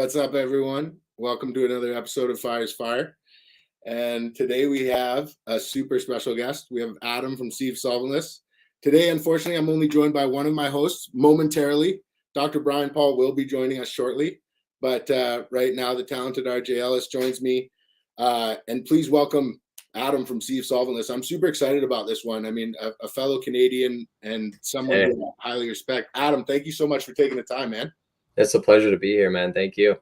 What's up, everyone? Welcome to another episode of Fire's Fire. And today we have a super special guest. We have Adam from Sieve Solventless. Today, unfortunately, I'm only joined by one of my hosts momentarily. Dr. Brian Paul will be joining us shortly. But right now, the talented RJ Ellis joins me. And please welcome Adam from Sieve Solventless. I'm super excited about this one. I mean, a fellow Canadian and someone who I highly respect. Adam, thank you so much for taking the time, man. It's a pleasure to be here, man. Thank you.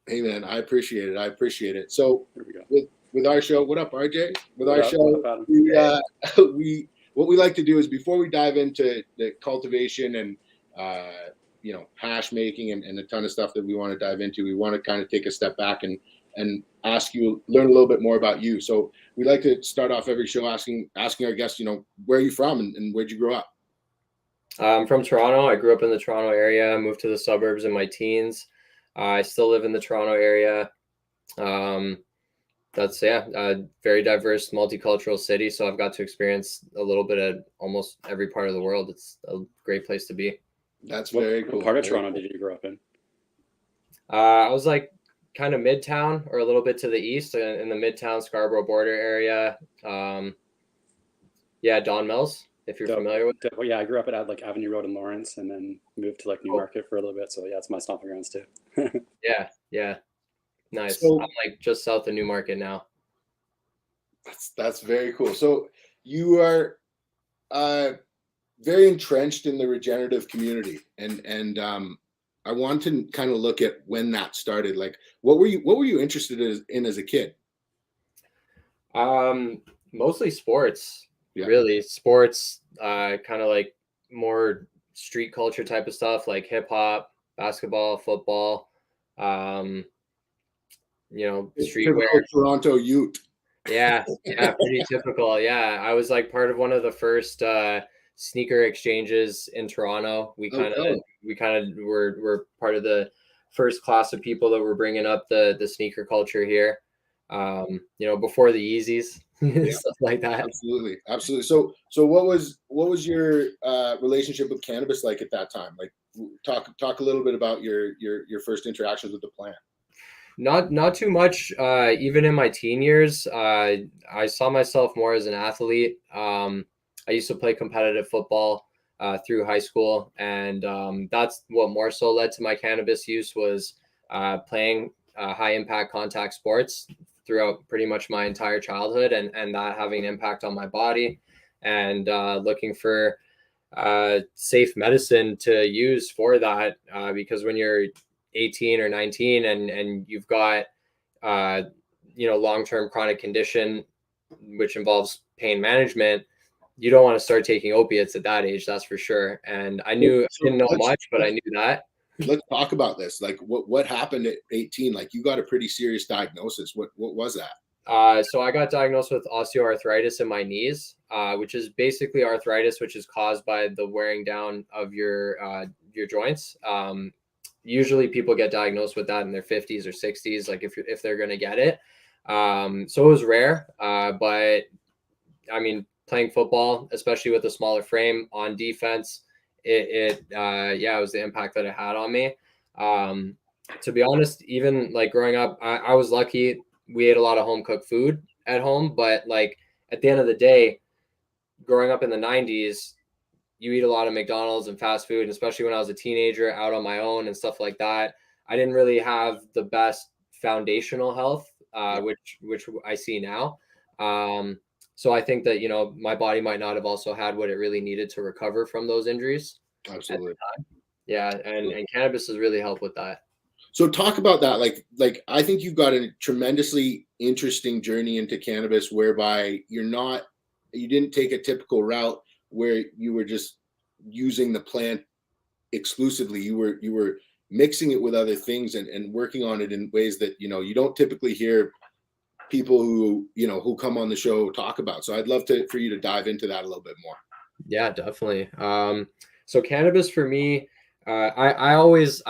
Hey, man, I appreciate it. I appreciate it. So with our show, what up, RJ? With our show, we what we like to do is before we dive into the cultivation and hash making and a ton of stuff that we want to dive into, we want to kind of take a step back and ask you, learn a little bit more about you. So we like to start off every show asking our guests, where are you from and where'd you grow up? I'm from Toronto. I grew up in the Toronto area, moved to the suburbs in my teens. I still live in the Toronto area. That's a very diverse, multicultural city. So I've got to experience a little bit of almost every part of the world. It's a great place to be. That's very cool. What part of Toronto did you grow up in? I was like kind of midtown or a little bit to the east in the midtown Scarborough border area. Don Mills, if you're familiar with it. Yeah, I grew up at like Avenue Road in Lawrence and then moved to like Newmarket for a little bit. So yeah, it's my stomping grounds too. Yeah. Nice. So, I'm like just south of Newmarket now. That's very cool. So you are very entrenched in the regenerative community, and I want to kind of look at when that started. Like, what were you interested in as a kid? Mostly sports. Yeah. Really, sports. Kind of like more street culture type of stuff, like hip hop, basketball, football. Streetwear. Toronto Ute. Yeah, pretty typical. Yeah, I was like part of one of the first sneaker exchanges in Toronto. We kind of were part of the first class of people that were bringing up the sneaker culture here. Before the Yeezys, stuff like that. Absolutely. So what was your relationship with cannabis like at that time? Like, talk a little bit about your first interactions with the plant. Not too much. Even in my teen years, I saw myself more as an athlete. I used to play competitive football through high school, and that's what more so led to my cannabis use was playing high impact contact sports throughout pretty much my entire childhood, and that having an impact on my body, and looking for safe medicine to use for that, because when you're 18 or 19 and you've got long-term chronic condition which involves pain management, you don't want to start taking opiates at that age, that's for sure. And I didn't know much, but I knew that. Let's talk about this. Like, what happened at 18? Like, you got a pretty serious diagnosis. What was that? So I got diagnosed with osteoarthritis in my knees, which is basically arthritis which is caused by the wearing down of your joints. Usually people get diagnosed with that in their 50s or 60s, like if they're going to get it. So it was rare, but I mean, playing football, especially with a smaller frame on defense, it was the impact that it had on me. To be honest, even like growing up, I was lucky. We ate a lot of home cooked food at home, but like at the end of the day, growing up in the 90s, you eat a lot of McDonald's and fast food, and especially when I was a teenager out on my own and stuff like that, I didn't really have the best foundational health, which I see now. So I think that, my body might not have also had what it really needed to recover from those injuries. Absolutely. At the time. Yeah. And cannabis has really helped with that. So talk about that. Like I think you've got a tremendously interesting journey into cannabis whereby you didn't take a typical route where you were just using the plant exclusively. You were mixing it with other things and working on it in ways that, you don't typically hear people who come on the show talk about. So I'd love for you to dive into that a little bit more. Yeah, definitely. So cannabis for me, I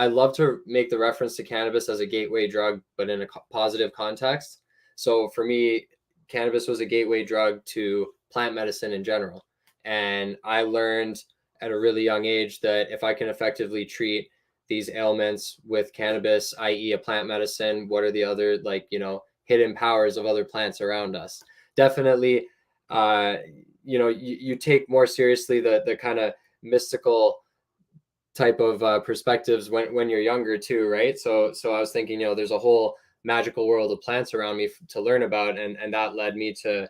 love to make the reference to cannabis as a gateway drug, but in a positive context. So for me, cannabis was a gateway drug to plant medicine in general. And I learned at a really young age that if I can effectively treat these ailments with cannabis, i.e. a plant medicine? What are the other, like, hidden powers of other plants around us? Definitely, you take more seriously the kind of mystical type of perspectives when you're younger too, right? So I was thinking, there's a whole magical world of plants around me to learn about, and that led me to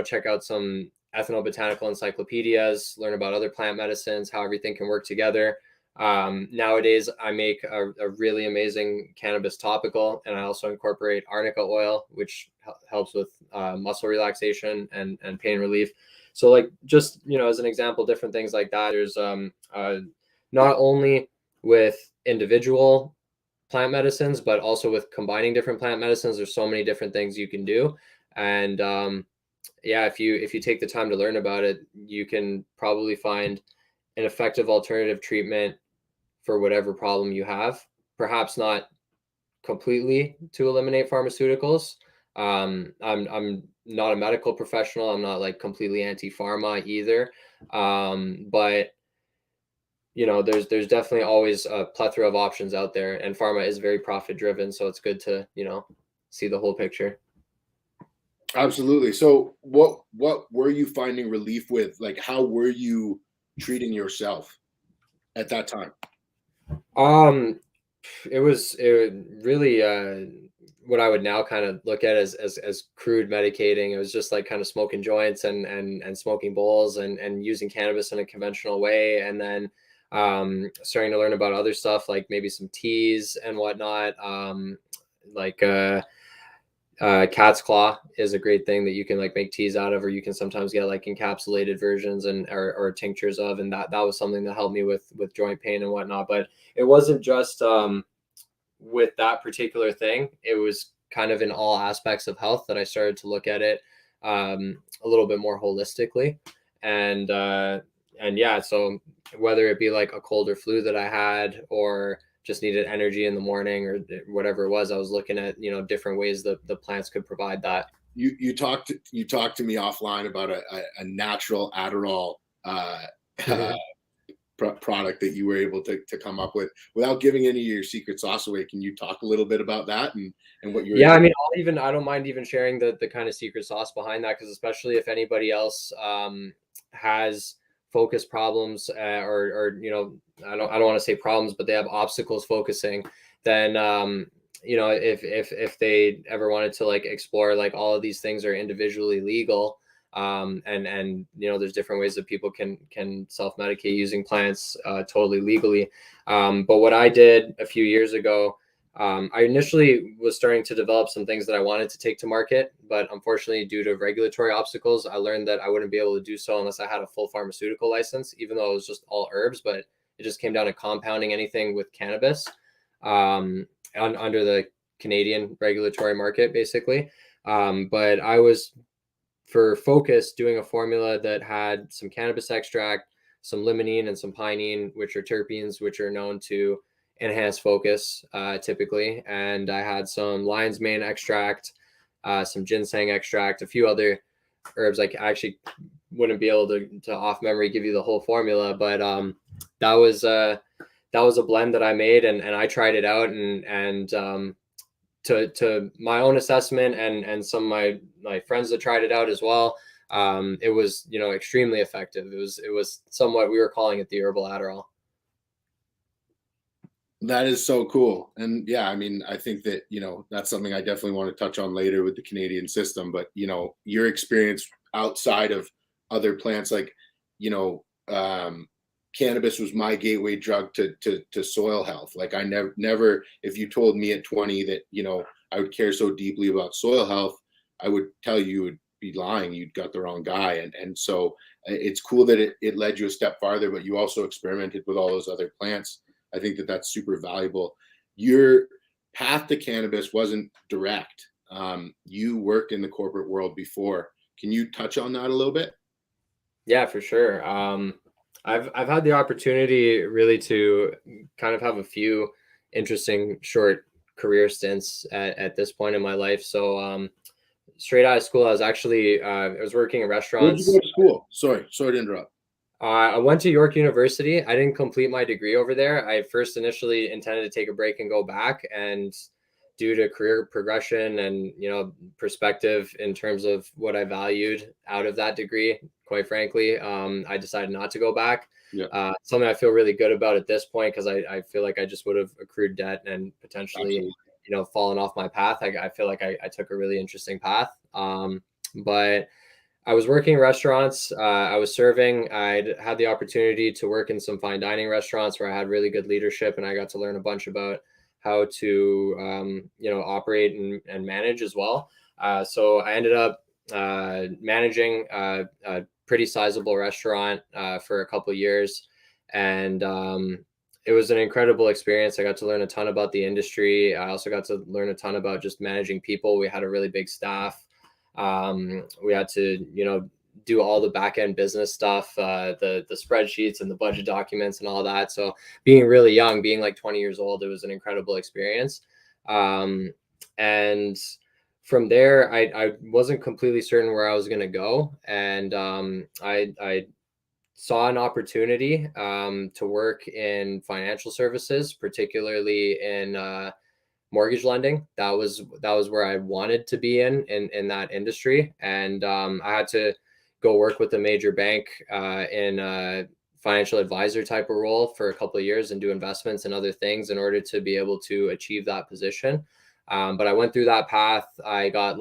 check out some ethnobotanical encyclopedias, learn about other plant medicines, how everything can work together. Nowadays, I make a really amazing cannabis topical, and I also incorporate arnica oil, which helps with muscle relaxation and pain relief. So, like, just, as an example, different things like that. There's not only with individual plant medicines, but also with combining different plant medicines. There's so many different things you can do. And if you take the time to learn about it, you can probably find an effective alternative treatment for whatever problem you have. Perhaps not completely to eliminate pharmaceuticals. I'm not a medical professional. I'm not like completely anti-pharma either. But there's definitely always a plethora of options out there, and pharma is very profit driven. So it's good to, see the whole picture. Absolutely. So what were you finding relief with? Like, how were you treating yourself at that time? It was really what I would now kind of look at as crude medicating. It was just like kind of smoking joints and smoking bowls and using cannabis in a conventional way, and then starting to learn about other stuff like maybe some teas and whatnot. Cat's claw is a great thing that you can like make teas out of, or you can sometimes get like encapsulated versions or tinctures of, and that was something that helped me with joint pain and whatnot. But it wasn't just with that particular thing. It was kind of in all aspects of health that I started to look at it a little bit more holistically. And yeah, so whether it be like a cold or flu that I had, or just needed energy in the morning, or whatever it was, I was looking at, different ways that the plants could provide that. You talked to me offline about a natural Adderall product that you were able to come up with without giving any of your secret sauce away. Can you talk a little bit about that and what you're? Yeah, I mean, I don't mind even sharing the kind of secret sauce behind that, because especially if anybody else has focus problems, or I don't want to say problems, but they have obstacles focusing, then if they ever wanted to like explore, like, all of these things are individually legal, and there's different ways that people can self-medicate using plants totally legally. But what I did a few years ago, I initially was starting to develop some things that I wanted to take to market, but unfortunately, due to regulatory obstacles, I learned that I wouldn't be able to do so unless I had a full pharmaceutical license, even though it was just all herbs. But it just came down to compounding anything with cannabis under the Canadian regulatory market, basically. But I was, for focus, doing a formula that had some cannabis extract, some limonene, and some pinene, which are terpenes, which are known to enhance focus typically. And I had some lion's mane extract, some ginseng extract, a few other herbs. I actually wouldn't be able to off memory give you the whole formula, but that was a blend that I made, and I tried it out, and to my own assessment, and some of my friends that tried it out as well, it was extremely effective. It was somewhat, we were calling it the herbal Adderall. That is so cool. And yeah, I mean, I think that, that's something I definitely want to touch on later with the Canadian system. But, your experience outside of other plants, like, cannabis was my gateway drug to soil health. Like, I never, if you told me at 20 that, I would care so deeply about soil health, I would tell you would be lying. You'd got the wrong guy. And so it's cool that it led you a step farther, but you also experimented with all those other plants. I think that that's super valuable. Your path to cannabis wasn't direct. You worked in the corporate world before. Can you touch on that a little bit? Yeah, for sure. I've had the opportunity really to kind of have a few interesting short career stints at this point in my life. So straight out of school, I was actually I was working in restaurants. Where'd you go to school? Sorry to interrupt. I went to York University. I didn't complete my degree over there. I first initially intended to take a break and go back, and due to career progression and perspective in terms of what I valued out of that degree, quite frankly, I decided not to go back. Yeah. Something I feel really good about at this point, because I feel like I just would have accrued debt and potentially Absolutely. fallen off my path. I feel like I took a really interesting path. But I was working in restaurants. I was serving. I'd had the opportunity to work in some fine dining restaurants where I had really good leadership, and I got to learn a bunch about how to, operate and manage as well. So I ended up managing a pretty sizable restaurant for a couple of years, and it was an incredible experience. I got to learn a ton about the industry. I also got to learn a ton about just managing people. We had a really big staff. We had to do all the back end business stuff, the spreadsheets and the budget documents and all that. So being really young, being like 20 years old, it was an incredible experience. And from there, I wasn't completely certain where I was going to go, and I saw an opportunity to work in financial services, particularly in mortgage lending. That was where I wanted to be in that industry, and I had to go work with a major bank in a financial advisor type of role for a couple of years and do investments and other things in order to be able to achieve that position. But I went through that path. I got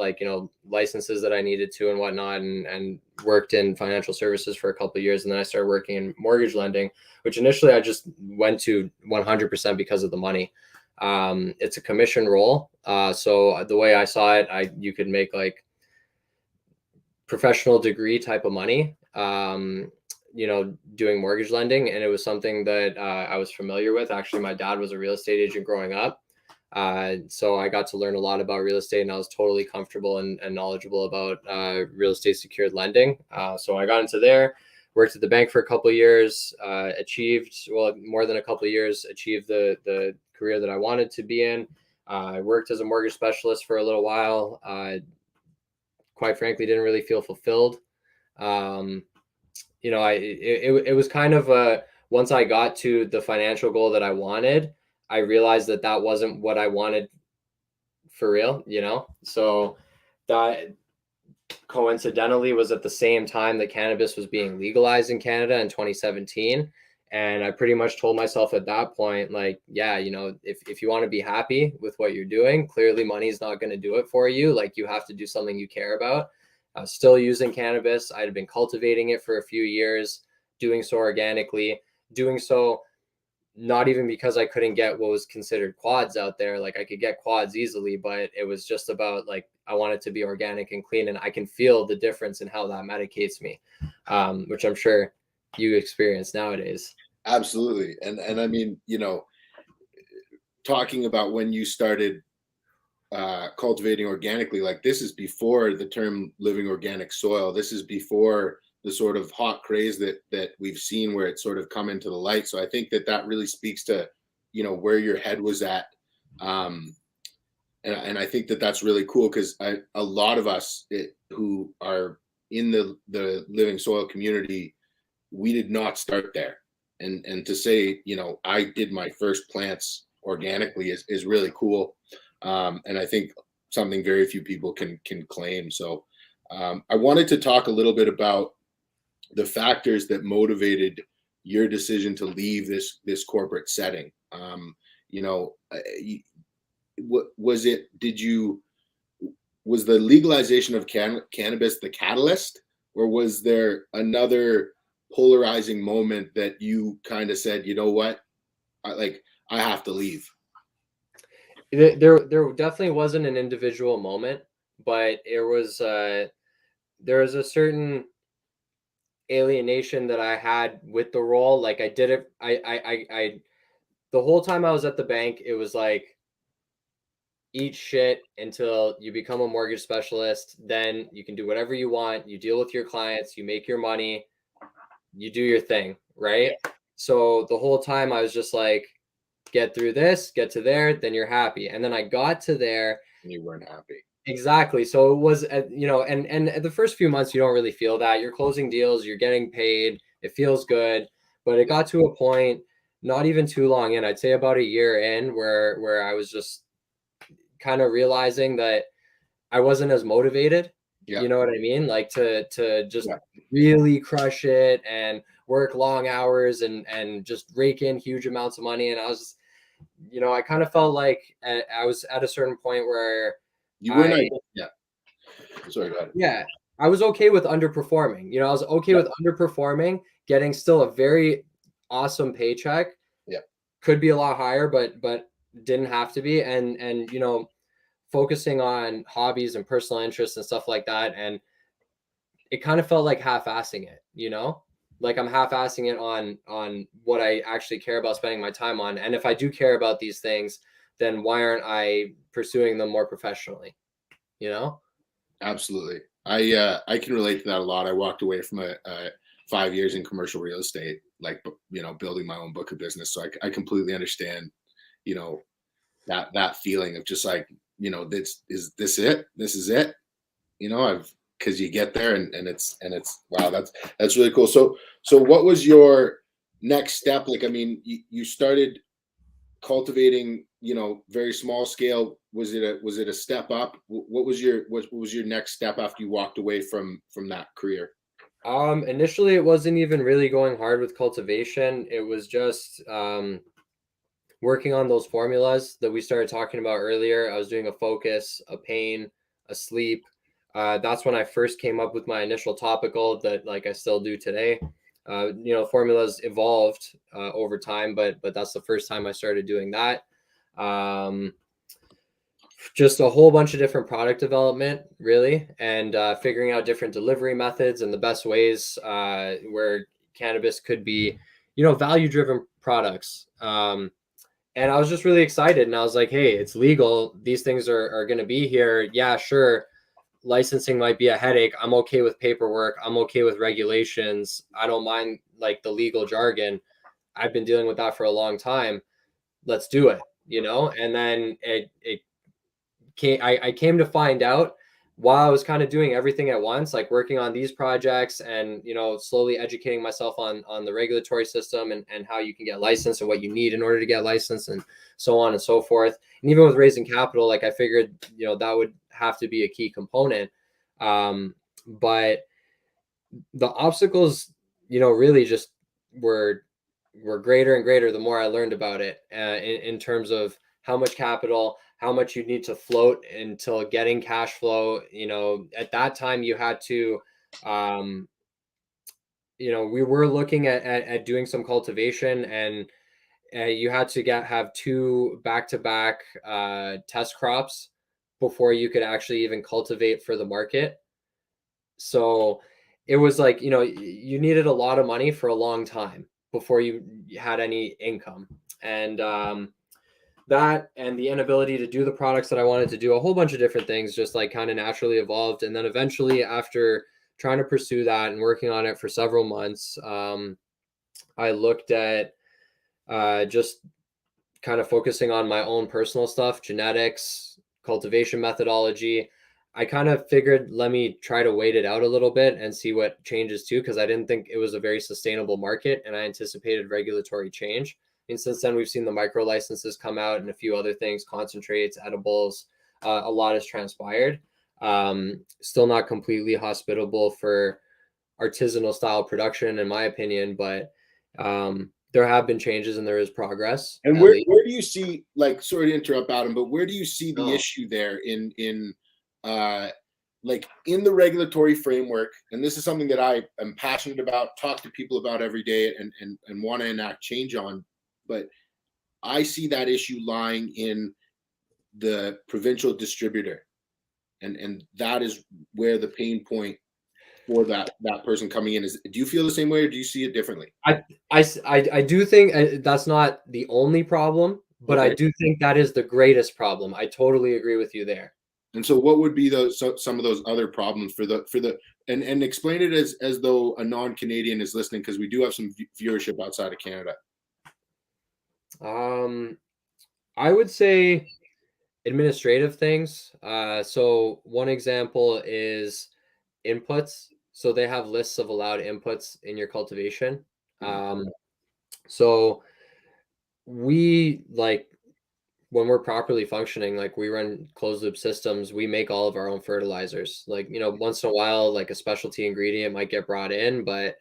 licenses that I needed to and whatnot, and worked in financial services for a couple of years. And then I started working in mortgage lending, which initially I just went to 100% because of the money. It's a commission role. So the way I saw it, you could make like professional degree type of money, doing mortgage lending. And it was something that I was familiar with. Actually, my dad was a real estate agent growing up. So I got to learn a lot about real estate, and I was totally comfortable and knowledgeable about real estate secured lending. So I got into there, worked at the bank for a couple of years, achieved, well, more than a couple of years, achieved the career that I wanted to be in. I worked as a mortgage specialist for a little while. Quite frankly, didn't really feel fulfilled. It was kind of once I got to the financial goal that I wanted, I realized that wasn't what I wanted for real, So that coincidentally was at the same time that cannabis was being legalized in Canada in 2017. And I pretty much told myself at that point, like, yeah, if you want to be happy with what you're doing, clearly money is not going to do it for you. Like, you have to do something you care about. I was still using cannabis. I had been cultivating it for a few years, doing so organically, doing so not even because I couldn't get what was considered quads out there. Like, I could get quads easily, but it was just about like, I want it to be organic and clean, and I can feel the difference in how that medicates me, which I'm sure you experience nowadays. Absolutely. And I mean, talking about when you started cultivating organically, like, this is before the term living organic soil. This is before the sort of hot craze that we've seen where it's sort of come into the light. So I think that really speaks to, where your head was at. And I think that's really cool, because a lot of us who are in the living soil community, we did not start there. And to say, I did my first plants organically is really cool. And I think something very few people can claim. So I wanted to talk a little bit about the factors that motivated your decision to leave this corporate setting. What was it? Was the legalization of cannabis the catalyst, or was there another polarizing moment that you kind of said, you know what, I have to leave? There definitely wasn't an individual moment, but there was a certain alienation that I had with the role. Like, I did it. I the whole time I was at the bank, it was like, eat shit until you become a mortgage specialist. Then you can do whatever you want. You deal with your clients, you make your money, you do your thing, right? So the whole time I was just like, get through this, get to there, then you're happy. And then I got to there, and you weren't happy. Exactly. So it was, and the first few months, you don't really feel that. You're closing deals, you're getting paid, It feels good. But it got to a point, not even too long in, I'd say about a year in, where I was just kind of realizing that I wasn't as motivated. Yeah. You know what I mean? Like to just Yeah. really crush it and work long hours and just rake in huge amounts of money. And I was just, I kind of felt like I was at a certain point where You were not. Yeah. Sorry, go ahead. yeah, I was okay with underperforming. I was okay with underperforming, getting still a very awesome paycheck. Yeah. Could be a lot higher, but didn't have to be. And focusing on hobbies and personal interests and stuff like that. And it kind of felt like half-assing it, like I'm half-assing it on what I actually care about spending my time on. And if I do care about these things, then why aren't I pursuing them more professionally? Absolutely. I can relate to that a lot. I walked away from a 5 years in commercial real estate, like, building my own book of business. So I completely understand, that feeling of just like, this it? This is it? Because you get there and it's wow, that's really cool. So what was your next step? Like, I mean, you started cultivating, very small scale. Was it a step up? What was your next step after you walked away from that career? Initially it wasn't even really going hard with cultivation. It was just working on those formulas that we started talking about earlier. I was doing a focus, a pain, a sleep. That's when I first came up with my initial topical that like I still do today. Formulas evolved over time, but that's the first time I started doing that. Just a whole bunch of different product development, really, and figuring out different delivery methods and the best ways where cannabis could be, value-driven products. And I was just really excited, and I was like, hey, it's legal. These things are going to be here. Yeah, sure. Licensing might be a headache. I'm okay with paperwork. I'm okay with regulations. I don't mind like the legal jargon. I've been dealing with that for a long time. Let's do it, And then I came to find out while I was kind of doing everything at once, like working on these projects and, slowly educating myself on the regulatory system and how you can get licensed and what you need in order to get licensed and so on and so forth. And even with raising capital, like I figured, that would have to be a key component. But the obstacles, really just were greater and greater the more I learned about it in terms of how much capital, how much you need to float until getting cash flow. At that time you had to, we were looking at doing some cultivation, and you had to have two back-to-back test crops before you could actually even cultivate for the market. So it was like, you needed a lot of money for a long time before you had any income. And that and the inability to do the products that I wanted to do, a whole bunch of different things just like kind of naturally evolved. And then eventually, after trying to pursue that and working on it for several months, I looked at just kind of focusing on my own personal stuff, genetics, cultivation methodology. I kind of figured, let me try to wait it out a little bit and see what changes too, because I didn't think it was a very sustainable market and I anticipated regulatory change. And since then, we've seen the micro licenses come out and a few other things, concentrates, edibles. A lot has transpired. Still not completely hospitable for artisanal style production, in my opinion, but there have been changes and there is progress. And where do you see, like, sorry to interrupt, Adam, but where do you see the No. issue there in like in the regulatory framework? And this is something that I am passionate about, talk to people about every day and want to enact change on. But I see that issue lying in the provincial distributor. And that is where the pain point for that person coming in is. Do you feel the same way, or do you see it differently? I do think that's not the only problem, but Okay. I do think that is the greatest problem. I totally agree with you there. And so what would be some of those other problems for the and explain it as though a non-Canadian is listening, because we do have some viewership outside of Canada. I would say administrative things. So one example is inputs. So they have lists of allowed inputs in your cultivation. So we like when we're properly functioning, like we run closed loop systems, we make all of our own fertilizers. Like, once in a while, like a specialty ingredient might get brought in, but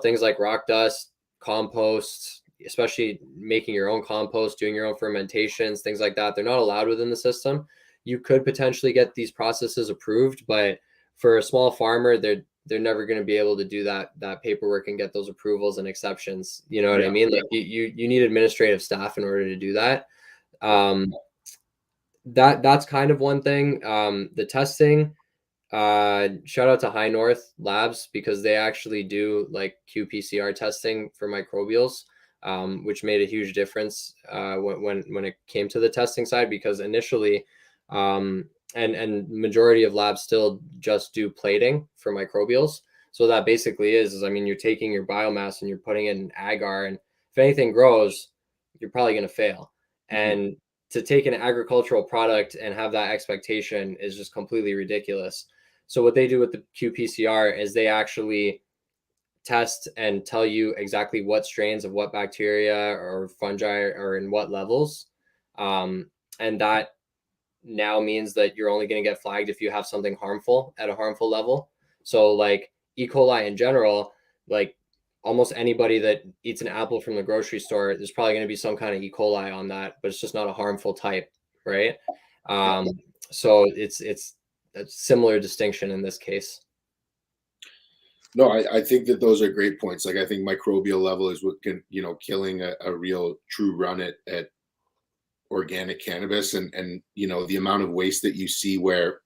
things like rock dust, compost, especially making your own compost, doing your own fermentations, things like that, they're not allowed within the system. You could potentially get these processes approved, but for a small farmer, they're never going to be able to do that paperwork and get those approvals and exceptions. You know what I mean? Like you need administrative staff in order to do that. That's kind of one thing. The testing, shout out to High North Labs because they actually do like qPCR testing for microbials, which made a huge difference when it came to the testing side, because initially and majority of labs still just do plating for microbials. So that basically is I mean, you're taking your biomass and you're putting it in agar, and if anything grows, you're probably going to fail. And to take an agricultural product and have that expectation is just completely ridiculous. So what they do with the qPCR is they actually test and tell you exactly what strains of what bacteria or fungi are in what levels. And that now means that you're only going to get flagged if you have something harmful at a harmful level. So like E. coli in general, like almost anybody that eats an apple from the grocery store, there's probably going to be some kind of E. coli on that, but it's just not a harmful type, right? So it's a similar distinction in this case. No, I think that those are great points. Like I think microbial level is what can, killing a real true run at organic cannabis, and the amount of waste that you see where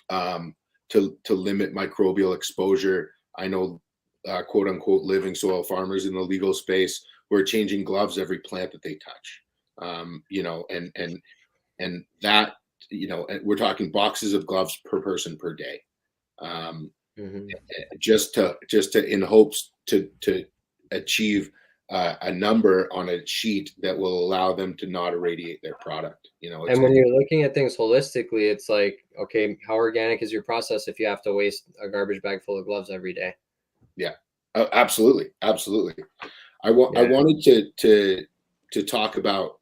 to limit microbial exposure. I know quote unquote living soil farmers in the legal space who are changing gloves every plant that they touch. And that, we're talking boxes of gloves per person per day. Just to in hopes to achieve a number on a sheet that will allow them to not irradiate their product. And when you're looking at things holistically, it's like, okay, how organic is your process if you have to waste a garbage bag full of gloves every day? Yeah, absolutely. I wanted to talk about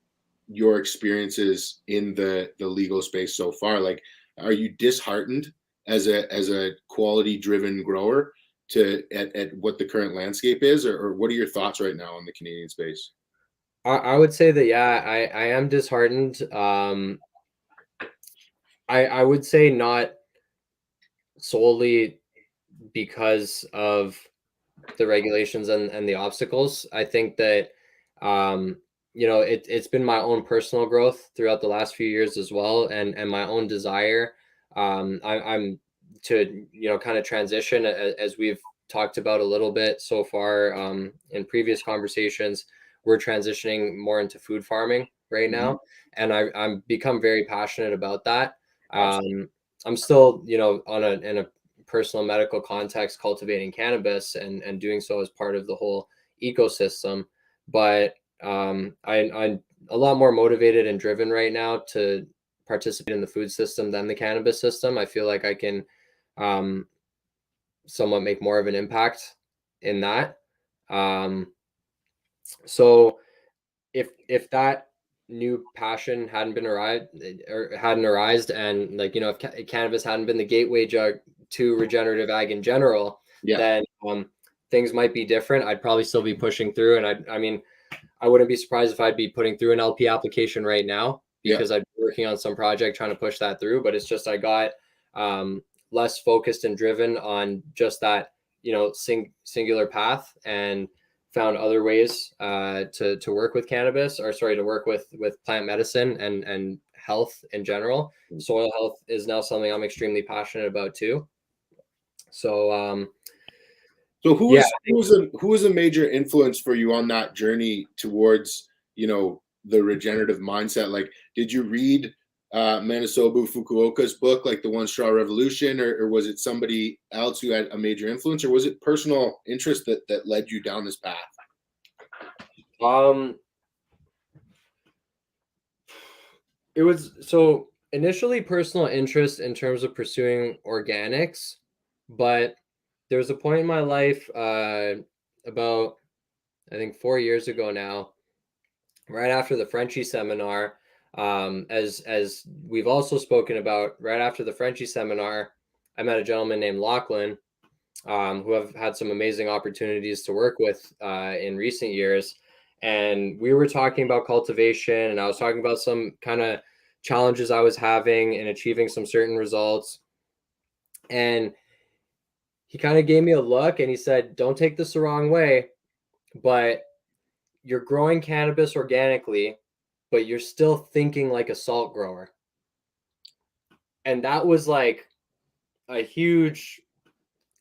your experiences in the legal space so far. Like, are you disheartened as a quality driven grower at what the current landscape is, or what are your thoughts right now on the Canadian space? I would say that, yeah, I am disheartened. I would say not solely because of the regulations and the obstacles. I think that, it's been my own personal growth throughout the last few years as well. And my own desire. I'm to, kind of transition as we've talked about a little bit so far, in previous conversations. We're transitioning more into food farming right now. And I'm become very passionate about that. I'm still, in a personal medical context, cultivating cannabis and doing so as part of the whole ecosystem. But I'm a lot more motivated and driven right now to participate in the food system than the cannabis system. I feel like I can somewhat make more of an impact in that. So if that new passion hadn't been arrived or hadn't arised, and like, if cannabis hadn't been the gateway drug to regenerative ag in general, then things might be different. I'd probably still be pushing through, and I mean, I wouldn't be surprised if I'd be putting through an LP application right now because I'd be working on some project trying to push that through. But it's just I got less focused and driven on just that, singular path, and found other ways to work with cannabis, or sorry, to work with plant medicine and health in general. Soil health is now something I'm extremely passionate about too. So who was a major influence for you on that journey towards, the regenerative mindset? Like, did you read Manasobu Fukuoka's book, like the One Straw Revolution, or was it somebody else who had a major influence, or was it personal interest that led you down this path? It was so initially personal interest in terms of pursuing organics, but there was a point in my life about, I think 4 years ago now, right after the Frenchie seminar, as we've also spoken about, right after the Frenchie seminar, I met a gentleman named Lachlan, who I've had some amazing opportunities to work with in recent years. And we were talking about cultivation, and I was talking about some kind of challenges I was having in achieving some certain results. And he kind of gave me a look and he said, "Don't take this the wrong way, but you're growing cannabis organically, but you're still thinking like a salt grower." And that was like a huge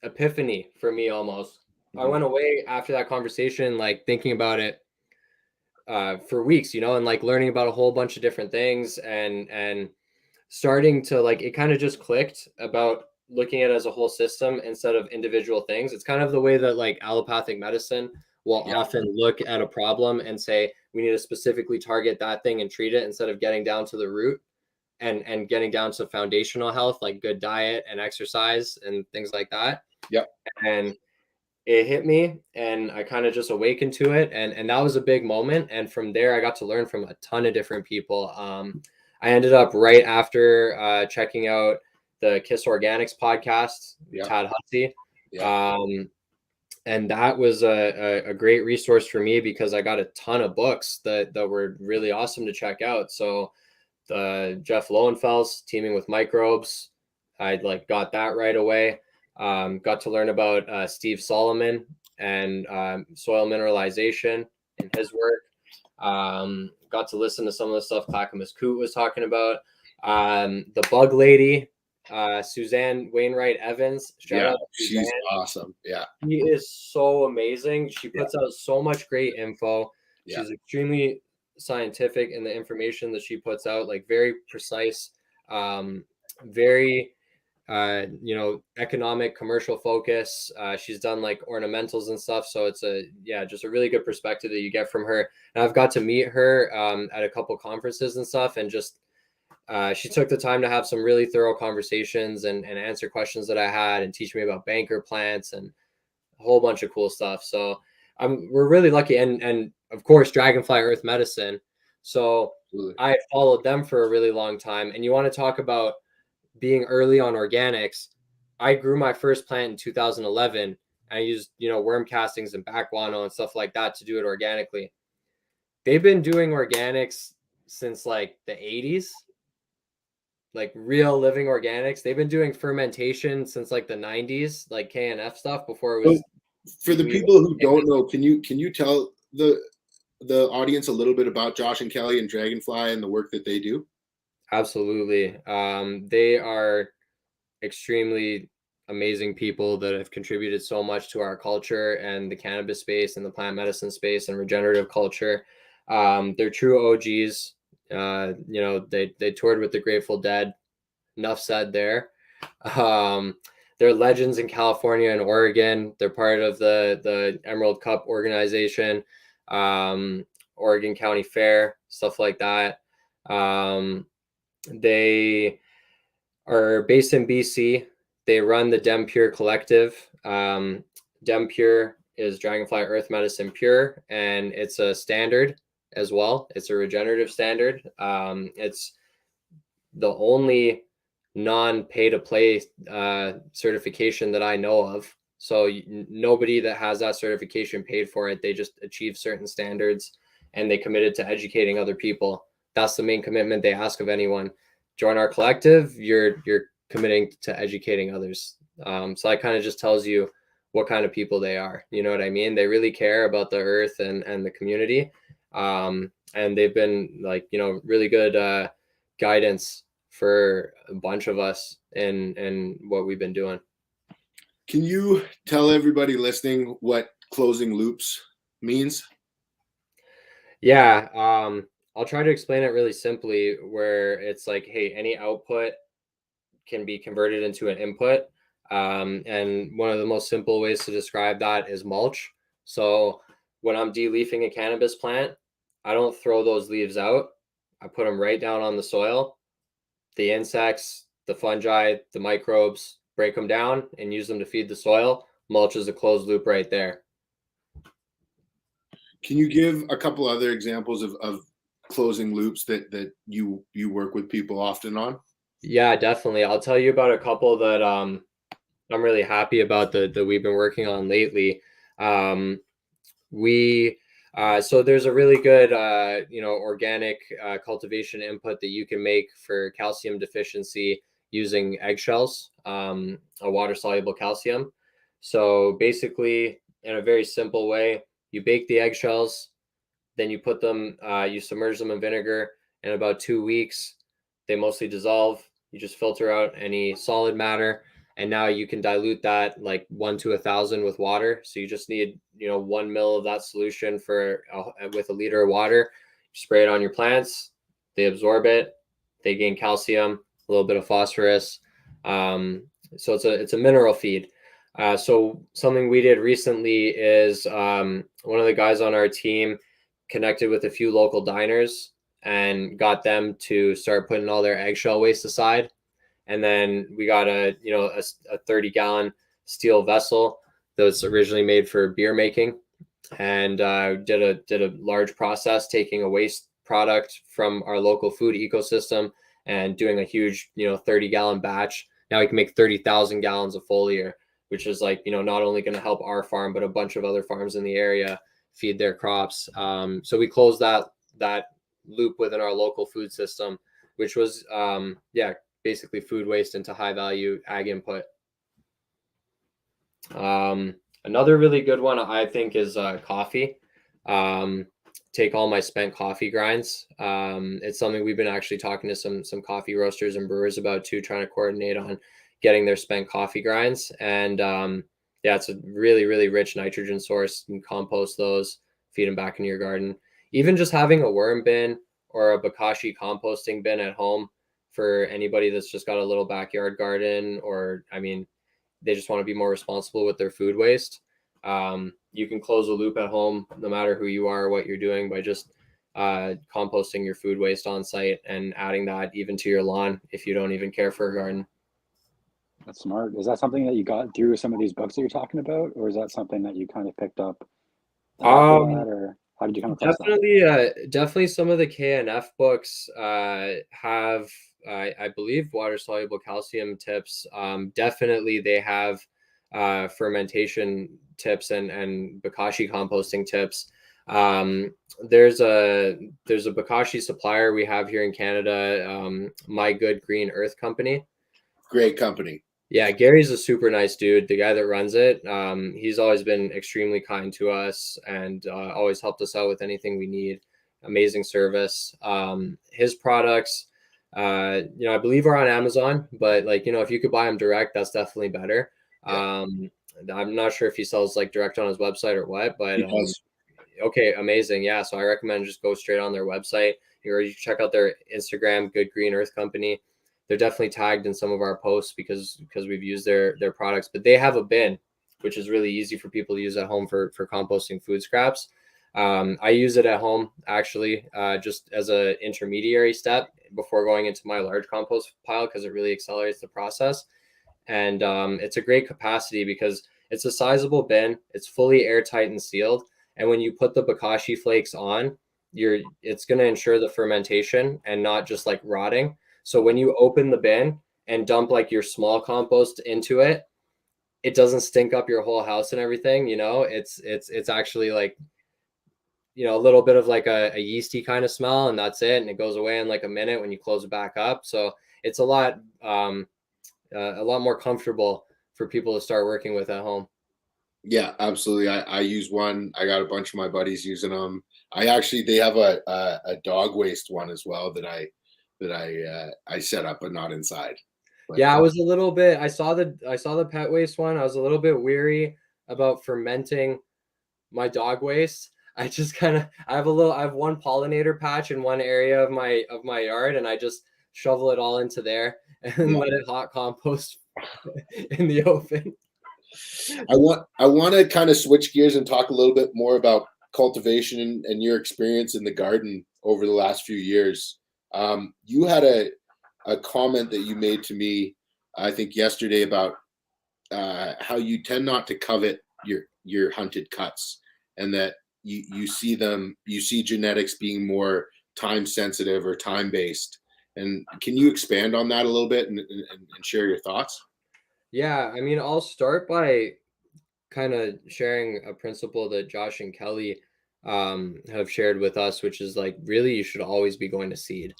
epiphany for me almost. I went away after that conversation, like thinking about it for weeks, and like learning about a whole bunch of different things and starting to like, it kind of just clicked about looking at it as a whole system instead of individual things. It's kind of the way that like allopathic medicine will often look at a problem and say, we need to specifically target that thing and treat it instead of getting down to the root and getting down to foundational health, like good diet and exercise and things like that. Yep. And it hit me and I kind of just awakened to it. And that was a big moment. And from there, I got to learn from a ton of different people. I ended up right after checking out the Kiss Organics podcast, Tad Hussey. And that was a great resource for me because I got a ton of books that were really awesome to check out. So the Jeff Lowenfels, Teaming with Microbes, I like got that right away. Got to learn about Steve Solomon and soil mineralization in his work. Got to listen to some of the stuff Clackamas Coot was talking about. The Bug Lady, Suzanne Wainwright Evans. Shout out to she's Suzanne. awesome. Yeah. She is so amazing. She puts out so much great info. She's extremely scientific in the information that she puts out, like very precise, very economic, commercial focus. She's done like ornamentals and stuff, so it's just a really good perspective that you get from her. And I've got to meet her at a couple conferences and stuff, and just she took the time to have some really thorough conversations and answer questions that I had and teach me about banker plants and a whole bunch of cool stuff. So we're really lucky. And of course, Dragonfly Earth Medicine. So I followed them for a really long time. And you want to talk about being early on organics. I grew my first plant in 2011. I used, worm castings and back guano and stuff like that to do it organically. They've been doing organics since like the 80s, like real living organics. They've been doing fermentation since like the 90s, like KNF stuff before it was. For the people who don't know, can you tell the audience a little bit about Josh and Kelly and Dragonfly and the work that they do? Absolutely. They are extremely amazing people that have contributed so much to our culture and the cannabis space and the plant medicine space and regenerative culture. They're true OGs. They toured with the Grateful Dead. Enough said there. They're legends in California and Oregon. They're part of the Emerald Cup organization, Oregon County Fair, stuff like that. They are based in BC. They run the Dem Pure Collective. Dem Pure is Dragonfly Earth Medicine Pure, and it's a standard as well. It's a regenerative standard. It's the only non-pay-to-play certification that I know of. So nobody that has that certification paid for it. They just achieve certain standards, and they committed to educating other people. That's the main commitment they ask of anyone. Join our collective, you're committing to educating others. So that kind of just tells you what kind of people they are. You know what I mean? They really care about the earth and the community. And they've been like, really good guidance for a bunch of us in what we've been doing. Can you tell everybody listening what closing loops means? Yeah. I'll try to explain it really simply, where it's like, hey, any output can be converted into an input. And one of the most simple ways to describe that is mulch. So when I'm de-leafing a cannabis plant, I don't throw those leaves out. I put them right down on the soil. The insects, the fungi, the microbes break them down and use them to feed the soil. mulch is a closed loop right there. Can you give a couple other examples of closing loops that you work with people often on? Yeah, definitely. I'll tell you about a couple that I'm really happy about that we've been working on lately. We So there's a really good organic cultivation input that you can make for calcium deficiency using eggshells, a water soluble calcium. So basically, in a very simple way, you bake the eggshells, then you put them, you submerge them in vinegar. In about 2 weeks, they mostly dissolve. You just filter out any solid matter, and now you can dilute that like 1 to 1,000 with water. So you just need 1 ml of that solution with a liter of water. You spray it on your plants. They absorb it. They gain calcium, a little bit of phosphorus. So it's a mineral feed. So something we did recently is one of the guys on our team connected with a few local diners and got them to start putting all their eggshell waste aside. And then we got a 30-gallon steel vessel that was originally made for beer making, and did a large process taking a waste product from our local food ecosystem and doing a huge 30-gallon batch. Now we can make 30,000 gallons of foliar, which is not only going to help our farm but a bunch of other farms in the area feed their crops. So we closed that loop within our local food system, which was basically food waste into high value ag input. Another really good one I think is coffee. Take all my spent coffee grinds. It's something we've been actually talking to some coffee roasters and brewers about too, trying to coordinate on getting their spent coffee grinds. And it's a really, really rich nitrogen source. You can compost those, feed them back into your garden. Even just having a worm bin or a bokashi composting bin at home for anybody that's just got a little backyard garden, or they just want to be more responsible with their food waste. You can close a loop at home, no matter who you are or what you're doing, by just composting your food waste on site and adding that even to your lawn if you don't even care for a garden. That's smart. Is that something that you got through some of these books that you're talking about, or is that something that you kind of picked up after that, or how did you come across that? Definitely some of the KNF books have, I believe, water soluble calcium tips. Definitely they have fermentation tips and bokashi composting tips. There's a bokashi supplier we have here in Canada, My Good Green Earth Company. Great company. Yeah, Gary's a super nice dude, the guy that runs it. He's always been extremely kind to us and always helped us out with anything we need. Amazing service. His products, I believe are on Amazon, but if you could buy them direct, that's definitely better. Yeah. I'm not sure if he sells direct on his website or what, but okay, amazing. Yeah, so I recommend just go straight on their website, or you check out their Instagram, Good Green Earth Company. They're definitely tagged in some of our posts because we've used their products, but they have a bin, which is really easy for people to use at home for composting food scraps. I use it at home actually, just as an intermediary step before going into my large compost pile, because it really accelerates the process. And it's a great capacity because it's a sizable bin. It's fully airtight and sealed. And when you put the bokashi flakes on, it's going to ensure the fermentation and not just rotting. So when you open the bin and dump your small compost into it, it doesn't stink up your whole house and everything. It's actually a little bit of a yeasty kind of smell, and that's it. And it goes away in a minute when you close it back up. So it's a lot more comfortable for people to start working with at home. Yeah, absolutely. I use one. I got a bunch of my buddies using them. They have a dog waste one as well that I set up, but not inside. But, yeah, I was a little bit. I saw the pet waste one. I was a little bit weary about fermenting my dog waste. I just I have one pollinator patch in one area of my yard, and I just shovel it all into there and let it hot compost in the oven. I want to kind of switch gears and talk a little bit more about cultivation and your experience in the garden over the last few years. You had a comment that you made to me, I think yesterday, about how you tend not to covet your hunted cuts, and that you see genetics being more time sensitive or time based. And can you expand on that a little bit and share your thoughts? Yeah, I mean, I'll start by kind of sharing a principle that Josh and Kelly have shared with us, which is like really you should always be going to seed.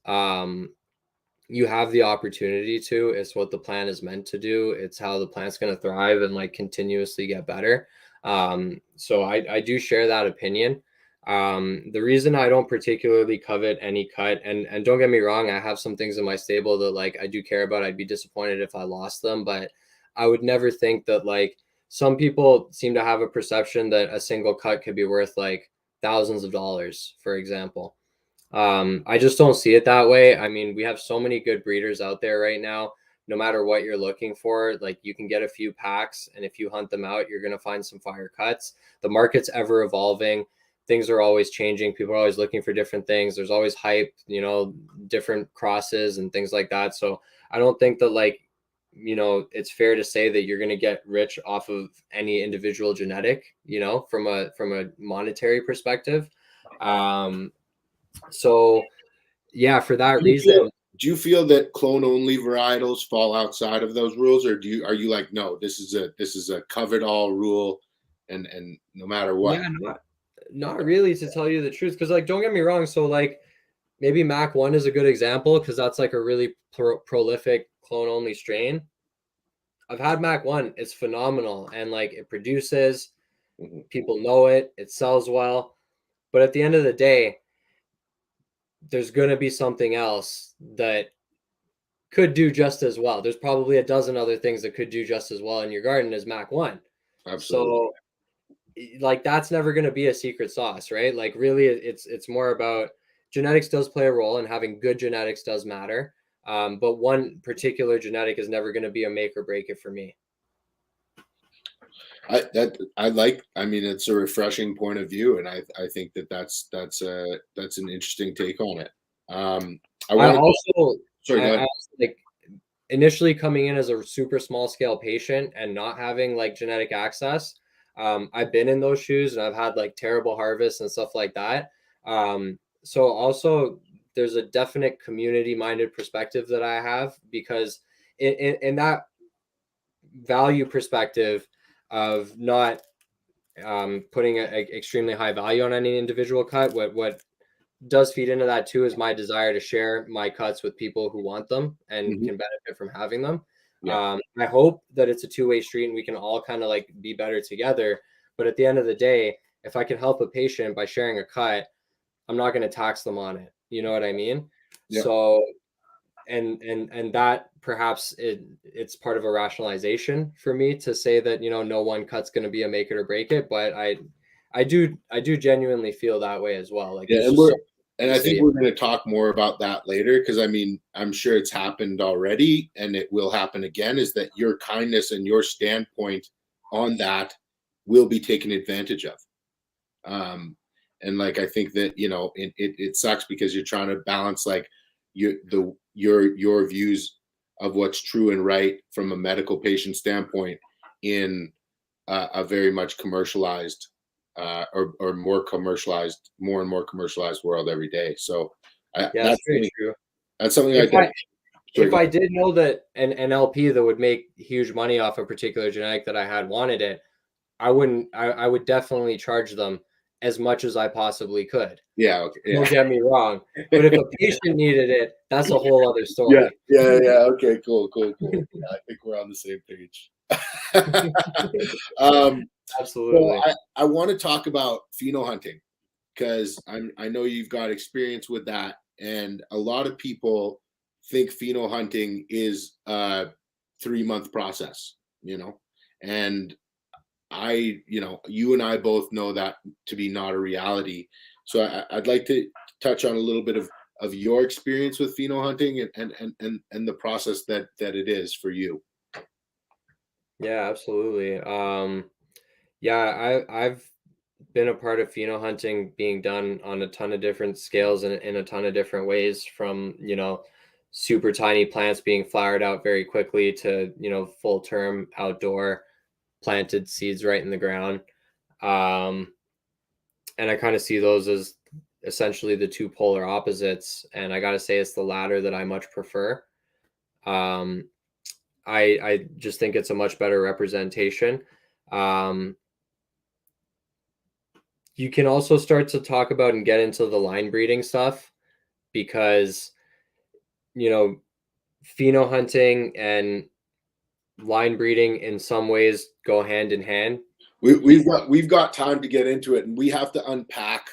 You have the opportunity to. It's what the plant is meant to do. It's how the plant's going to thrive and like continuously get better. So I do share that opinion. The reason I don't particularly covet any cut, and don't get me wrong, I have some things in my stable that like I do care about. I'd be disappointed if I lost them, but I would never think that like some people seem to have a perception that a single cut could be worth like thousands of dollars, for example. I just don't see it that way. I mean, we have so many good breeders out there right now. No matter what you're looking for, like you can get a few packs, and if you hunt them out, you're going to find some fire cuts. The market's ever evolving. Things are always changing. People are always looking for different things. There's always hype, different crosses and things like that. So I don't think that like, it's fair to say that you're going to get rich off of any individual genetic, from a monetary perspective. So yeah, for that reason. Do you feel that clone only varietals fall outside of those rules, or are you like, no, this is a covered all rule, and no matter what? Yeah, not really, to tell you the truth, because like don't get me wrong, so like maybe Mac 1 is a good example because that's like a really prolific clone only strain. I've had Mac 1, it's phenomenal, and like it produces, people know it sells well, but at the end of the day, there's going to be something else that could do just as well. There's probably a dozen other things that could do just as well in your garden as Mac 1. Absolutely. So like that's never going to be a secret sauce, right? Like really it's more about genetics does play a role, and having good genetics does matter. But one particular genetic is never going to be a make or break it for me. I mean, it's a refreshing point of view, and I think that's an interesting take on it. I like initially coming in as a super small scale patient and not having like genetic access. I've been in those shoes, and I've had like terrible harvests and stuff like that. So also there's a definite community minded perspective that I have, because in that value perspective of not putting an extremely high value on any individual cut, what does feed into that too is my desire to share my cuts with people who want them and can benefit from having them. Yeah. I hope that it's a two-way street and we can all kind of like be better together. But at the end of the day, if I can help a patient by sharing a cut, I'm not going to tax them on it. You know what I mean? Yeah. So, and that perhaps it's part of a rationalization for me to say that, no one cut's going to be a make it or break it. But I do genuinely feel that way as well. Like, yeah, and I think we're going to talk more about that later, because I mean, I'm sure it's happened already and it will happen again, is that your kindness and your standpoint on that will be taken advantage of. And like, I think that, it sucks because you're trying to balance like your views of what's true and right from a medical patient standpoint in a very much commercialized or more and more commercialized world every day. So that's very true. That's something if I did know that an LP that would make huge money off a particular genetic that I had wanted it, I would definitely charge them as much as I possibly could. Yeah. Okay, yeah. Don't get me wrong. But if a patient needed it, that's a whole other story. Yeah. Okay, cool. Yeah, I think we're on the same page. Absolutely. So I want to talk about pheno hunting, because I know you've got experience with that, and a lot of people think pheno hunting is a 3-month process, and you and I both know that to be not a reality. So I'd like to touch on a little bit of your experience with pheno hunting and the process that it is for you. Yeah, absolutely. Yeah, I've been a part of pheno hunting being done on a ton of different scales and in a ton of different ways, from super tiny plants being flowered out very quickly to, full term outdoor planted seeds right in the ground. And I kind of see those as essentially the two polar opposites. And I got to say, it's the latter that I much prefer. I just think it's a much better representation. You can also start to talk about and get into the line breeding stuff, because pheno hunting and line breeding in some ways go hand in hand. We've got time to get into it, and we have to unpack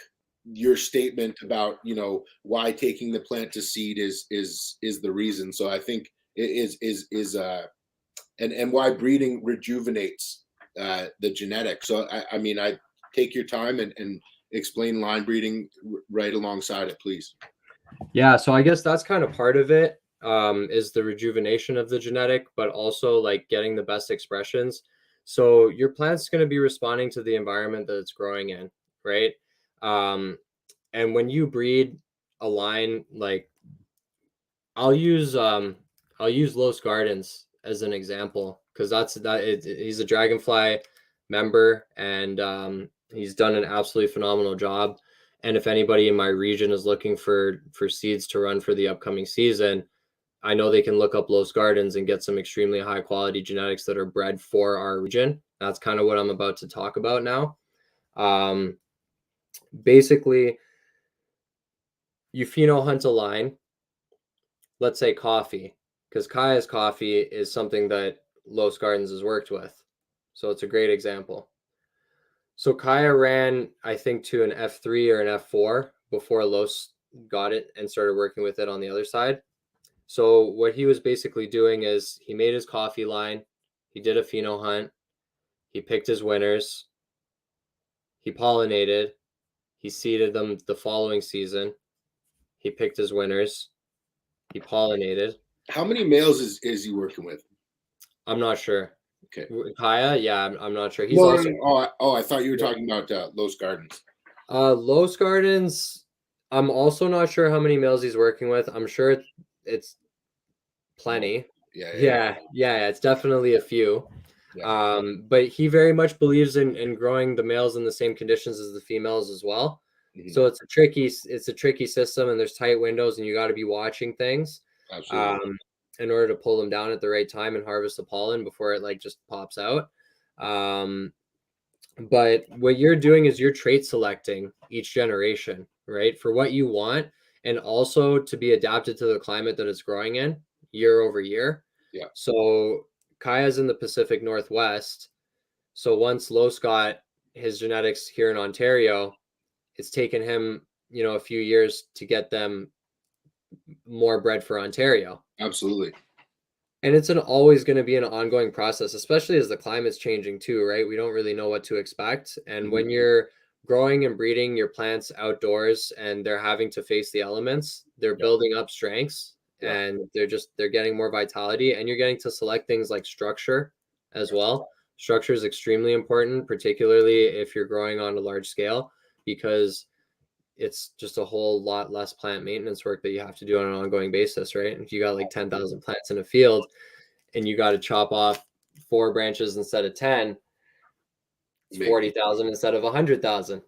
your statement about why taking the plant to seed is the reason. So I think it is and why breeding rejuvenates the genetics. So I take your time and explain line breeding right alongside it, please. Yeah, so I guess that's kind of part of it, is the rejuvenation of the genetic, but also like getting the best expressions. So your plant's going to be responding to the environment that it's growing in, right? And when you breed a line, like I'll use Los Gardens as an example, because he's a Dragonfly member, and he's done an absolutely phenomenal job. And if anybody in my region is looking for seeds to run for the upcoming season, I know they can look up Los Gardens and get some extremely high quality genetics that are bred for our region. That's kind of what I'm about to talk about now. Basically, you pheno hunt a line, let's say coffee, because Kaya's coffee is something that Los Gardens has worked with. So it's a great example. So Kaya ran, I think, to an F3 or an F4 before Los got it and started working with it on the other side. So what he was basically doing is he made his coffee line, he did a pheno hunt, he picked his winners, he pollinated, he seeded them the following season, he picked his winners, he pollinated. How many males is he working with? I'm not sure. Okay. Kaya, yeah, I'm not sure. He's no, also no. Oh, I thought you were talking about Los Gardens. Los Gardens, I'm also not sure how many males he's working with. I'm sure it's plenty. Yeah, it's definitely a few. Yeah. But he very much believes in growing the males in the same conditions as the females as well. Mm-hmm. So it's a tricky system, and there's tight windows, and you got to be watching things. Absolutely. In order to pull them down at the right time and harvest the pollen before it like just pops out. But what you're doing is you're trait selecting each generation, right, for what you want, and also to be adapted to the climate that it's growing in year over year. Yeah. So Kaya's in the Pacific Northwest. So once Los got his genetics here in Ontario, it's taken him, a few years to get them more bred for Ontario. Absolutely. And it's always going to be an ongoing process, especially as the climate's changing too, right? We don't really know what to expect. And when you're growing and breeding your plants outdoors and they're having to face the elements, they're building up strengths, and they're getting more vitality, and you're getting to select things like structure as well. Structure is extremely important, particularly if you're growing on a large scale, because it's just a whole lot less plant maintenance work that you have to do on an ongoing basis, right? If you got like 10,000 plants in a field and you got to chop off 4 branches instead of 10, it's 40,000 instead of 100,000.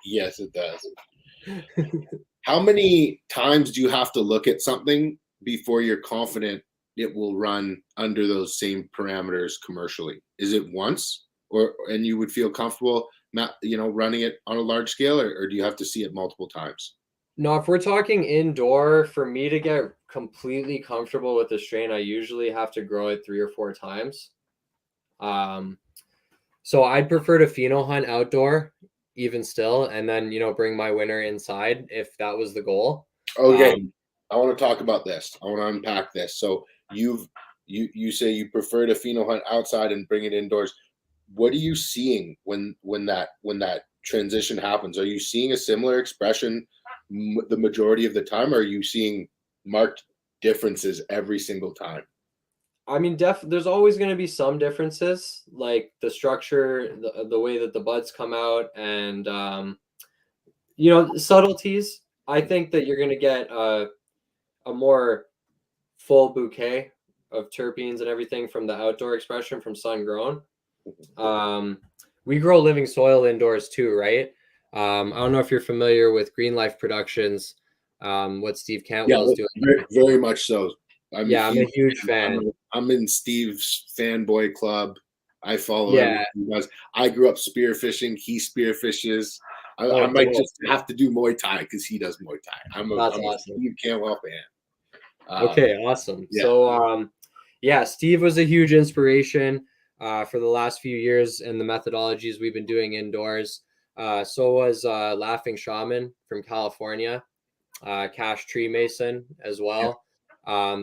Yes, it does. How many times do you have to look at something before you're confident it will run under those same parameters commercially? Is it once, and you would feel comfortable running it on a large scale, or do you have to see it multiple times? No, if we're talking indoor, for me to get completely comfortable with the strain, I usually have to grow it 3 or 4 times. So I'd prefer to pheno hunt outdoor even still, and then, bring my winner inside if that was the goal. Okay. I want to talk about this. I want to unpack this. So you say you prefer to pheno hunt outside and bring it indoors. What are you seeing when that transition happens? Are you seeing a similar expression the majority of the time, or are you seeing marked differences every single time? I mean, there's always going to be some differences, like the structure, the way that the buds come out, and subtleties. I think that you're going to get a a more full bouquet of terpenes and everything from the outdoor expression from sun grown. We grow living soil indoors too, right? I don't know if you're familiar with Green Life Productions, what Steve Cantwell is doing. Very, very much so. I'm a huge fan. I'm in Steve's fanboy club. I follow Yeah. everything he does. I grew up spearfishing. He spearfishes. I Oh, might cool. just have to do Muay Thai because he does Muay Thai. I'm That's a awesome. Steve Cantwell fan. Okay, awesome. yeah. So, Steve was a huge inspiration for the last few years and the methodologies we've been doing indoors. So was Laughing Shaman from California, Cash Tree Mason as well.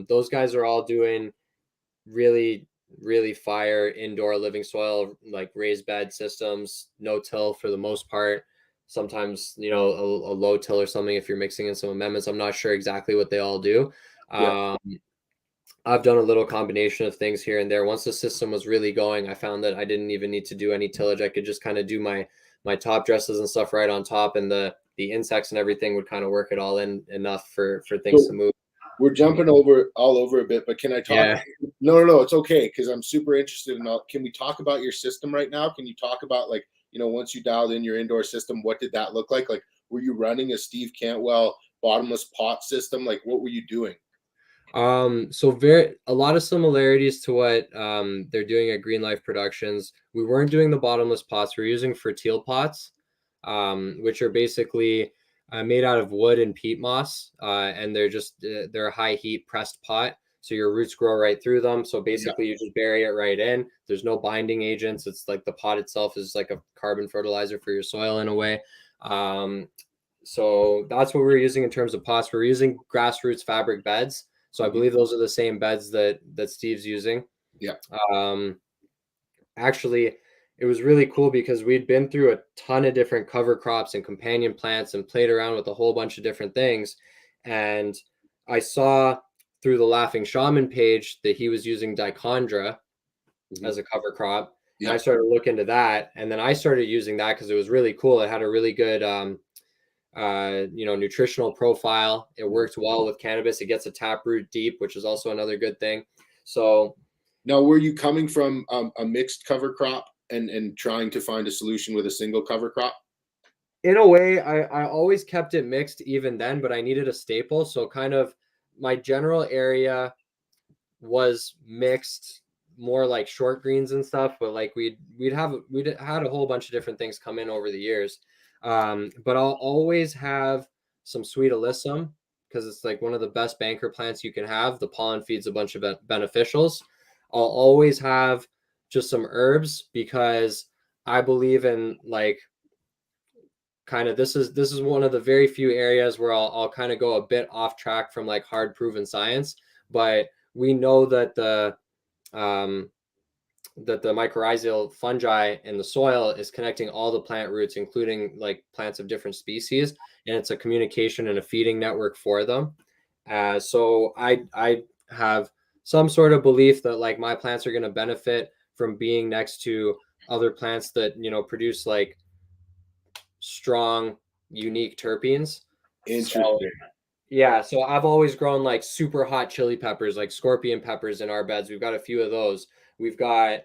Those guys are all doing really, really fire indoor living soil, like raised bed systems, no till for the most part. Sometimes, a low till or something if you're mixing in some amendments. I'm not sure exactly what they all do. I've done a little combination of things here and there. Once the system was really going, I found that I didn't even need to do any tillage. I could just kind of do my top dresses and stuff right on top, and the insects and everything would kind of work it all in enough for things to move. We're jumping all over a bit, but can I talk? Yeah. No, it's okay because I'm super interested in all. Can we talk about your system right now? Can you talk about once you dialed in your indoor system, what did that look like? Like, were you running a Steve Cantwell bottomless pot system? Like, what were you doing? So a lot of similarities to what they're doing at Green Life Productions. We weren't doing the bottomless pots. We're using fertile pots, which are basically made out of wood and peat moss, and they're a high heat pressed pot, so your roots grow right through them. So basically, you just bury it right in. There's no binding agents. It's like the pot itself is like a carbon fertilizer for your soil in a way. So that's what we're using in terms of pots. We're using grassroots fabric beds. So I believe those are the same beds that Steve's using. Yeah. Actually, it was really cool because we'd been through a ton of different cover crops and companion plants and played around with a whole bunch of different things. And I saw through the Laughing Shaman page that he was using dichondra as a cover crop. Yeah. And I started looking into that. And then I started using that because it was really cool. It had a really good nutritional profile. It worked well with cannabis. It gets a taproot deep, which is also another good thing. So now, were you coming from a mixed cover crop and trying to find a solution with a single cover crop? In a way, I always kept it mixed even then, but I needed a staple. So kind of my general area was mixed, more like short greens and stuff, but like we'd had a whole bunch of different things come in over the years. But I'll always have some sweet alyssum because it's like one of the best banker plants you can have. The pollen feeds a bunch of beneficials. I'll always have just some herbs because I believe in like kind of this is one of the very few areas where I'll kind of go a bit off track from like hard proven science, but we know that the mycorrhizal fungi in the soil is connecting all the plant roots, including like plants of different species, and it's a communication and a feeding network for them. So I have some sort of belief that like my plants are going to benefit from being next to other plants that produce like strong, unique terpenes. Interesting. So I've always grown like super hot chili peppers, like scorpion peppers in our beds. We've got a few of those. We've got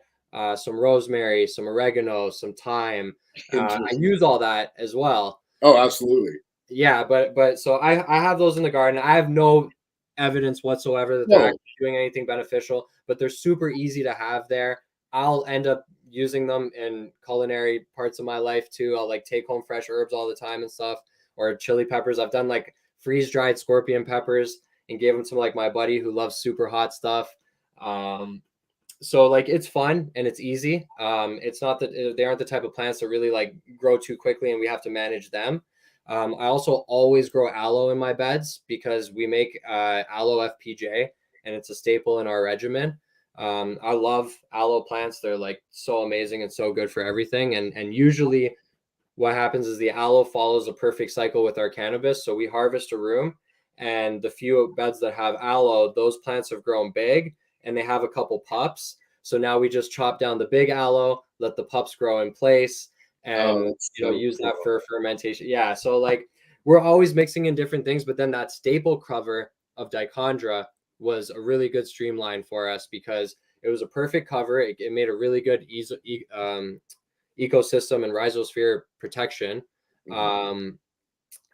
some rosemary, some oregano, some thyme. I use all that as well. Oh, absolutely. Yeah, but so I have those in the garden. I have no evidence whatsoever that they're actually doing anything beneficial, but they're super easy to have there. I'll end up using them in culinary parts of my life too. I'll like take home fresh herbs all the time and stuff, or chili peppers. I've done like freeze dried scorpion peppers and gave them to like my buddy who loves super hot stuff. So like it's fun and it's easy. It's not that they aren't the type of plants that really like grow too quickly and we have to manage them. I also always grow aloe in my beds because we make aloe FPJ and it's a staple in our regimen. I love aloe plants. They're like so amazing and so good for everything. And usually what happens is the aloe follows a perfect cycle with our cannabis. So we harvest a room and the few beds that have aloe, those plants have grown big and they have a couple pups. So now we just chop down the big aloe, let the pups grow in place and use that for fermentation. Yeah. So like we're always mixing in different things, but then that staple cover of dichondra was a really good streamline for us because it was a perfect cover. It made a really good ecosystem and rhizosphere protection.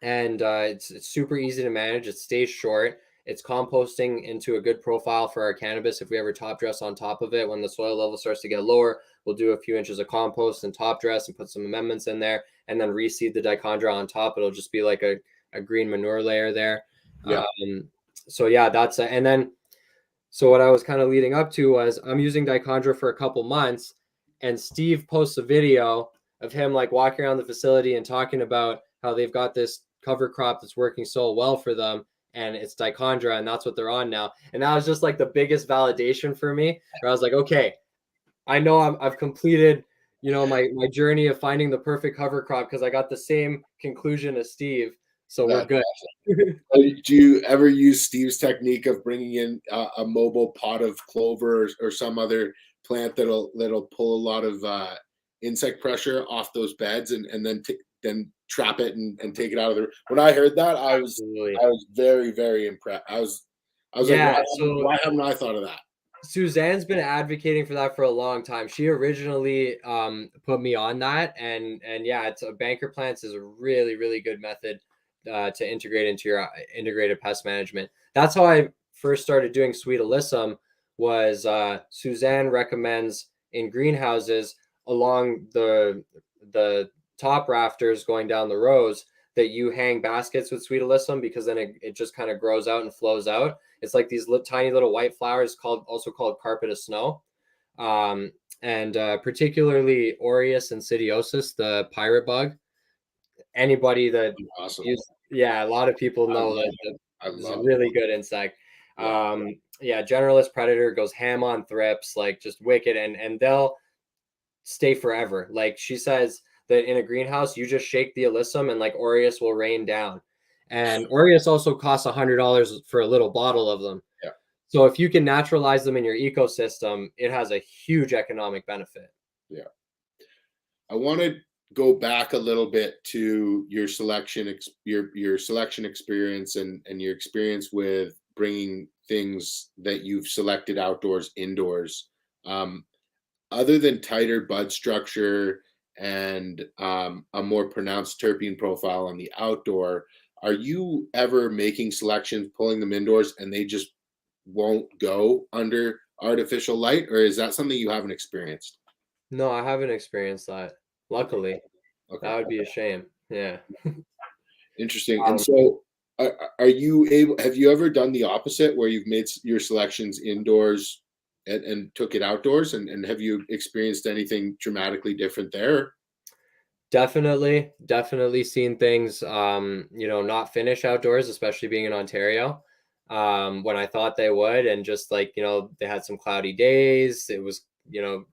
It's super easy to manage. It stays short. It's composting into a good profile for our cannabis. If we ever top dress on top of it, when the soil level starts to get lower, we'll do a few inches of compost and top dress and put some amendments in there and then reseed the dichondra on top. It'll just be like a green manure layer there. Yeah. So yeah, that's it. And then, so what I was kind of leading up to was I'm using dichondra for a couple months, and Steve posts a video of him like walking around the facility and talking about how they've got this cover crop that's working so well for them, and it's dichondra, and that's what they're on now. And that was just like the biggest validation for me, where I was like, okay, I know I've completed, my journey of finding the perfect cover crop because I got the same conclusion as Steve. So we're good. Do you ever use Steve's technique of bringing in a mobile pot of clover or some other plant that'll pull a lot of insect pressure off those beds and then trap it and take it out of there? When I heard that, I was very, very impressed. I was like, why haven't I thought of that? Suzanne's been advocating for that for a long time. She originally put me on that, and yeah, it's a banker plants is a really, really good method to integrate into your integrated pest management. That's how I first started doing sweet alyssum. Was Suzanne recommends in greenhouses along the top rafters going down the rows that you hang baskets with sweet alyssum, because then it just kind of grows out and flows out. It's like these tiny little white flowers also called carpet of snow. And particularly Aureus insidiosus, the pirate bug. Anybody that awesome. A lot of people know that it's a really good insect. Generalist predator goes ham on thrips, like just wicked, and they'll stay forever. Like she says that in a greenhouse, you just shake the alyssum and like Aureus will rain down. And Aureus also costs $100 for a little bottle of them. Yeah. So if you can naturalize them in your ecosystem, it has a huge economic benefit. Yeah. I want to go back a little bit to your selection, your selection experience and your experience with bringing things that you've selected outdoors, indoors. Other than tighter bud structure and a more pronounced terpene profile on the outdoor, are you ever making selections, pulling them indoors, and they just won't go under artificial light, or is that something you haven't experienced? No, I haven't experienced that. Luckily. Okay. That would be a shame. Yeah. Interesting. And so have you ever done the opposite where you've made your selections indoors and took it outdoors, and have you experienced anything dramatically different there? Definitely seen things, not finish outdoors, especially being in Ontario, when I thought they would. And just like, they had some cloudy days. It was,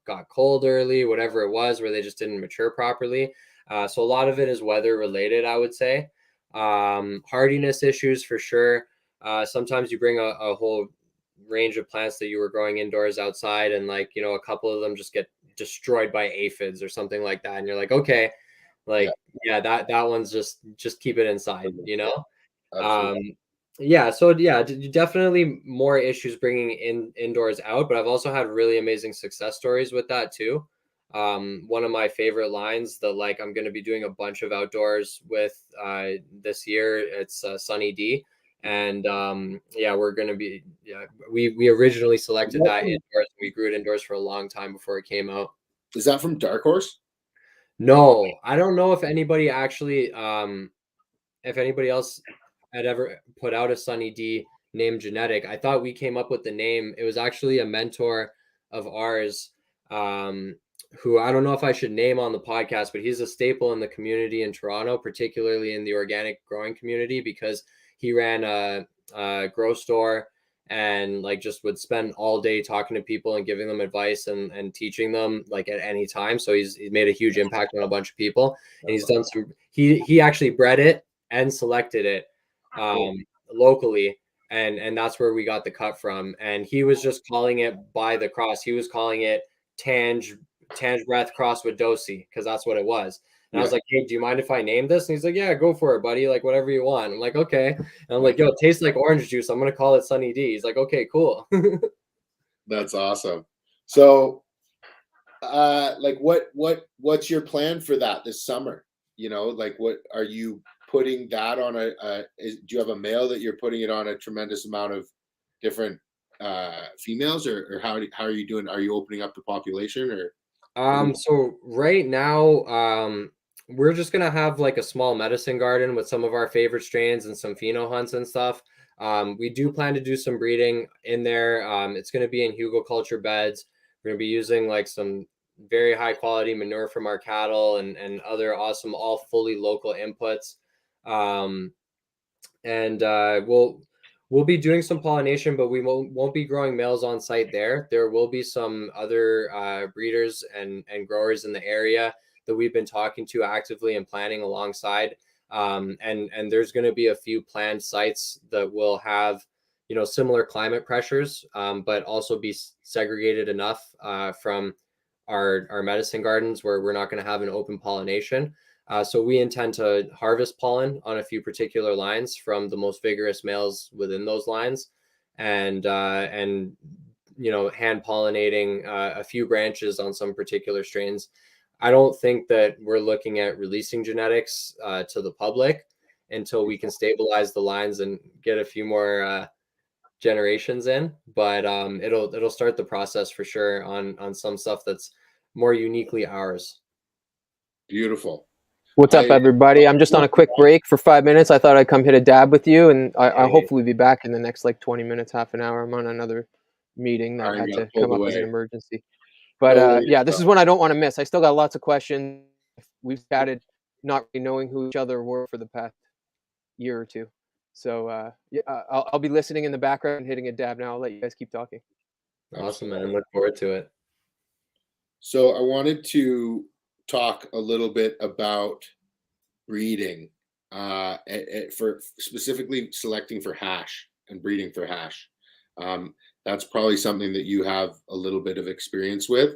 got cold early, whatever it was, where they just didn't mature properly. So a lot of it is weather related, I would say. Hardiness issues for sure. Sometimes you bring a whole range of plants that you were growing indoors outside, and like, a couple of them just get destroyed by aphids or something like that. And you're like, okay, like, that one's just keep it inside, So definitely more issues bringing indoors out, but I've also had really amazing success stories with that too. One of my favorite lines that like I'm going to be doing a bunch of outdoors with this year, it's Sunny D. And we're going to be, we originally selected that indoors. We grew it indoors for a long time before it came out. Is that from Dark Horse? No, I don't know if anybody actually, if anybody else had ever put out a Sunny D named Genetic. I thought we came up with the name. It was actually a mentor of ours, who I don't know if I should name on the podcast, but he's a staple in the community in Toronto, particularly in the organic growing community, because he ran a grow store and like just would spend all day talking to people and giving them advice and teaching them like at any time. So he's made a huge impact on a bunch of people, and he's done some, he actually bred it and selected it locally. And that's where we got the cut from. And he was just calling it by the cross. He was calling it Tange Breath crossed with Dosi, because that's what it was. And I was like, hey, do you mind if I name this? And he's like, yeah, go for it, buddy. Like, whatever you want. I'm like, okay. And I'm like, yo, it tastes like orange juice. I'm going to call it Sunny D. He's like, okay, cool. That's awesome. So, like, what's your plan for that this summer? You know, like, what are you putting that on do you have a male that you're putting it on a tremendous amount of different females, or how are you doing? Are you opening up the population, or? So right now, we're just gonna have like a small medicine garden with some of our favorite strains and some pheno hunts and stuff. We do plan to do some breeding in there. It's gonna be in hugelkultur beds. We're gonna be using like some very high quality manure from our cattle and other awesome, all fully local inputs. And we'll be doing some pollination, but we won't be growing males on site there. There will be some other breeders and growers in the area that we've been talking to actively and planning alongside. And there's going to be a few planned sites that will have, you know, similar climate pressures, but also be segregated enough from our medicine gardens where we're not going to have an open pollination. So we intend to harvest pollen on a few particular lines from the most vigorous males within those lines, and you know, hand pollinating a few branches on some particular strains. I don't think that we're looking at releasing genetics to the public until we can stabilize the lines and get a few more generations in. But it'll start the process for sure on some stuff that's more uniquely ours. Beautiful. What's up, everybody? I'm just on a quick break for 5 minutes. I thought I'd come hit a dab with you, and I'll hopefully be back in the next like 20 minutes, half an hour. I'm on another meeting that had to come up as an emergency. But yeah, this is one I don't want to miss. I still got lots of questions. We've chatted not really knowing who each other were for the past year or two. So yeah, I'll be listening in the background and hitting a dab now. I'll let you guys keep talking. Awesome, man. Look forward to it. So I wanted to talk a little bit about breeding for specifically selecting for hash and breeding for hash. That's probably something that you have a little bit of experience with.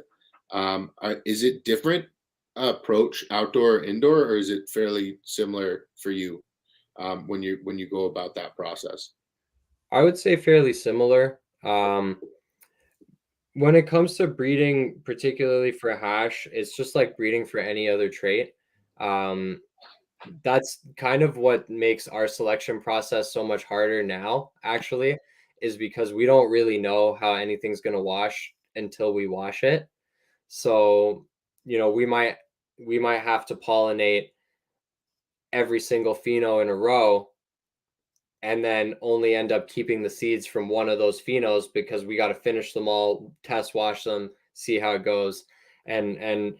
Is it different approach outdoor or indoor, or is it fairly similar for you when you go about that process? I would say fairly similar. When it comes to breeding, particularly for hash, it's just like breeding for any other trait. That's kind of what makes our selection process so much harder now, actually, is because we don't really know how anything's going to wash until we wash it. So, you know, we might have to pollinate every single pheno in a row and then only end up keeping the seeds from one of those phenos because we got to finish them all, test wash them, see how it goes. And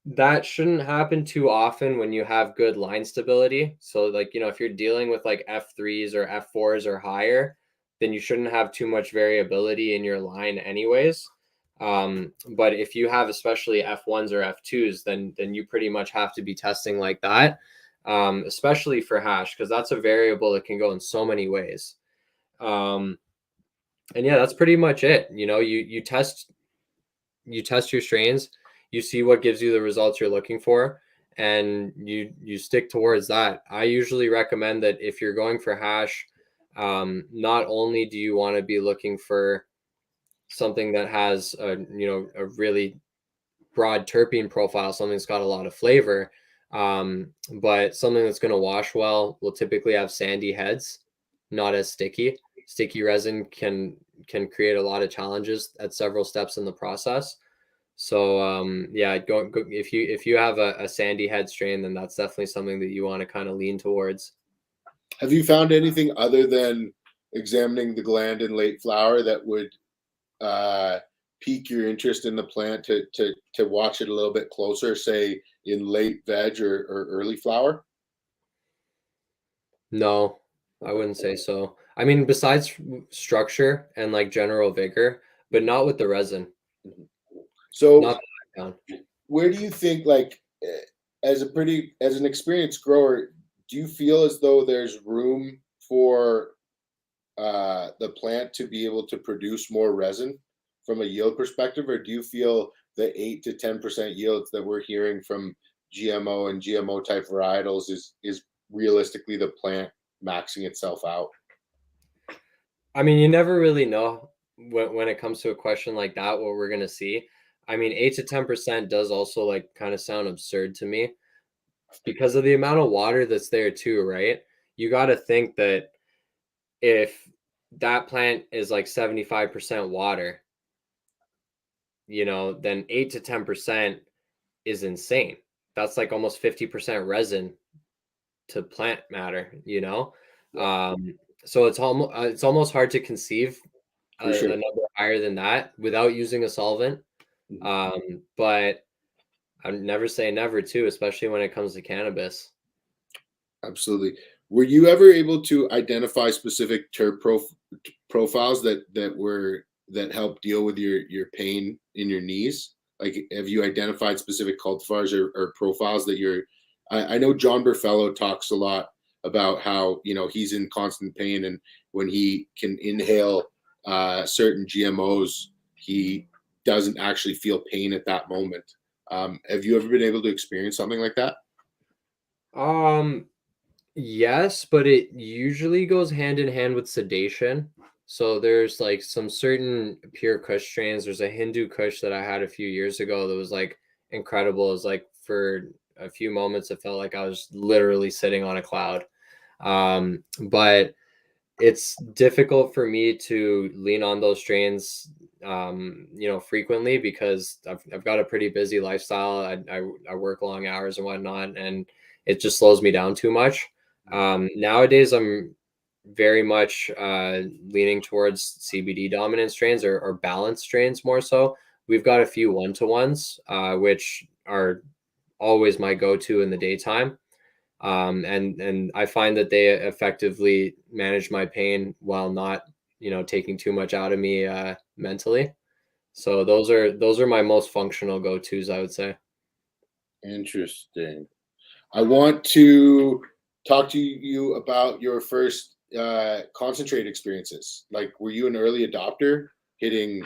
that shouldn't happen too often when you have good line stability. So like, you know, if you're dealing with like F3s or F4s or higher, then you shouldn't have too much variability in your line anyways. But if you have especially F1s or F2s, then you pretty much have to be testing like that. Especially for hash, because that's a variable that can go in so many ways. And yeah, that's pretty much it. You know, you test your strains, you see what gives you the results you're looking for, and you stick towards that. I usually recommend that if you're going for hash, not only do you want to be looking for something that has a really broad terpene profile, something that's got a lot of flavor, but something that's going to wash well will typically have sandy heads, not as sticky. Sticky resin can create a lot of challenges at several steps in the process. So yeah, go if you have a sandy head strain, then that's definitely something that you want to kind of lean towards. Have you found anything other than examining the gland in late flower that would pique your interest in the plant to watch it a little bit closer, say in late veg or early flower? No, I wouldn't say so. I mean, besides structure and like general vigor, but not with the resin. So Not where do you think, like, as an experienced grower, do you feel as though there's room for the plant to be able to produce more resin from a yield perspective, or do you feel the 8 to 10% yields that we're hearing from GMO and GMO type varietals is realistically the plant maxing itself out? I mean, you never really know when it comes to a question like that what we're gonna see. I mean, 8 to 10% does also like kind of sound absurd to me because of the amount of water that's there too, right? You got to think that if that plant is like 75% water, then 8 to 10% is insane. That's like almost 50% resin to plant matter. So it's almost hard to conceive For sure. a number higher than that without using a solvent. But I never say never too, especially when it comes to cannabis. Absolutely. Were you ever able to identify specific terp profiles that help deal with your pain in your knees? Like, have you identified specific cultivars or profiles that I know John Burfello talks a lot about how, he's in constant pain, and when he can inhale certain GMOs, he doesn't actually feel pain at that moment. Have you ever been able to experience something like that? Yes, but it usually goes hand in hand with sedation. So there's like some certain pure Kush strains. There's a Hindu Kush that I had a few years ago that was like incredible. It was like for a few moments, it felt like I was literally sitting on a cloud. But it's difficult for me to lean on those strains, frequently because I've got a pretty busy lifestyle. I work long hours and whatnot, and it just slows me down too much. Nowadays, I'm very much leaning towards CBD dominant strains or balanced strains more so. We've got a few one-to-ones, which are always my go-to in the daytime. And I find that they effectively manage my pain while not, taking too much out of me mentally. So those are my most functional go-tos, I would say. Interesting. I want to talk to you about your first concentrate experiences. Like, were you an early adopter hitting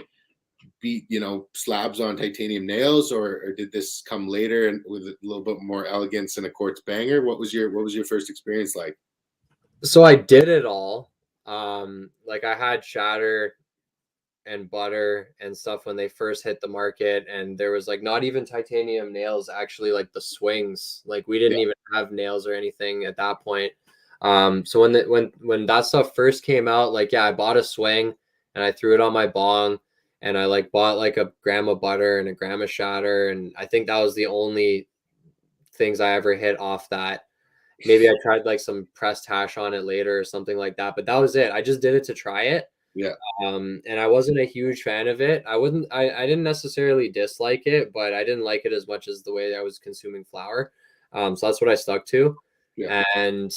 slabs on titanium nails, or did this come later and with a little bit more elegance and a quartz banger? What was your first experience like? So I did it all. Like I had shatter and butter and stuff when they first hit the market, and there was like not even titanium nails, actually, like the swings. Like we didn't even have nails or anything at that point. So when that stuff first came out, like I bought a swing and I threw it on my bong, and I like bought like a gram of butter and a gram of shatter, and I think that was the only things I ever hit off that. Maybe I tried like some pressed hash on it later or something like that, but that was it. I just did it to try it. Yeah. And I wasn't a huge fan of it. I didn't necessarily dislike it, but I didn't like it as much as the way I was consuming flour. So that's what I stuck to. Yeah. And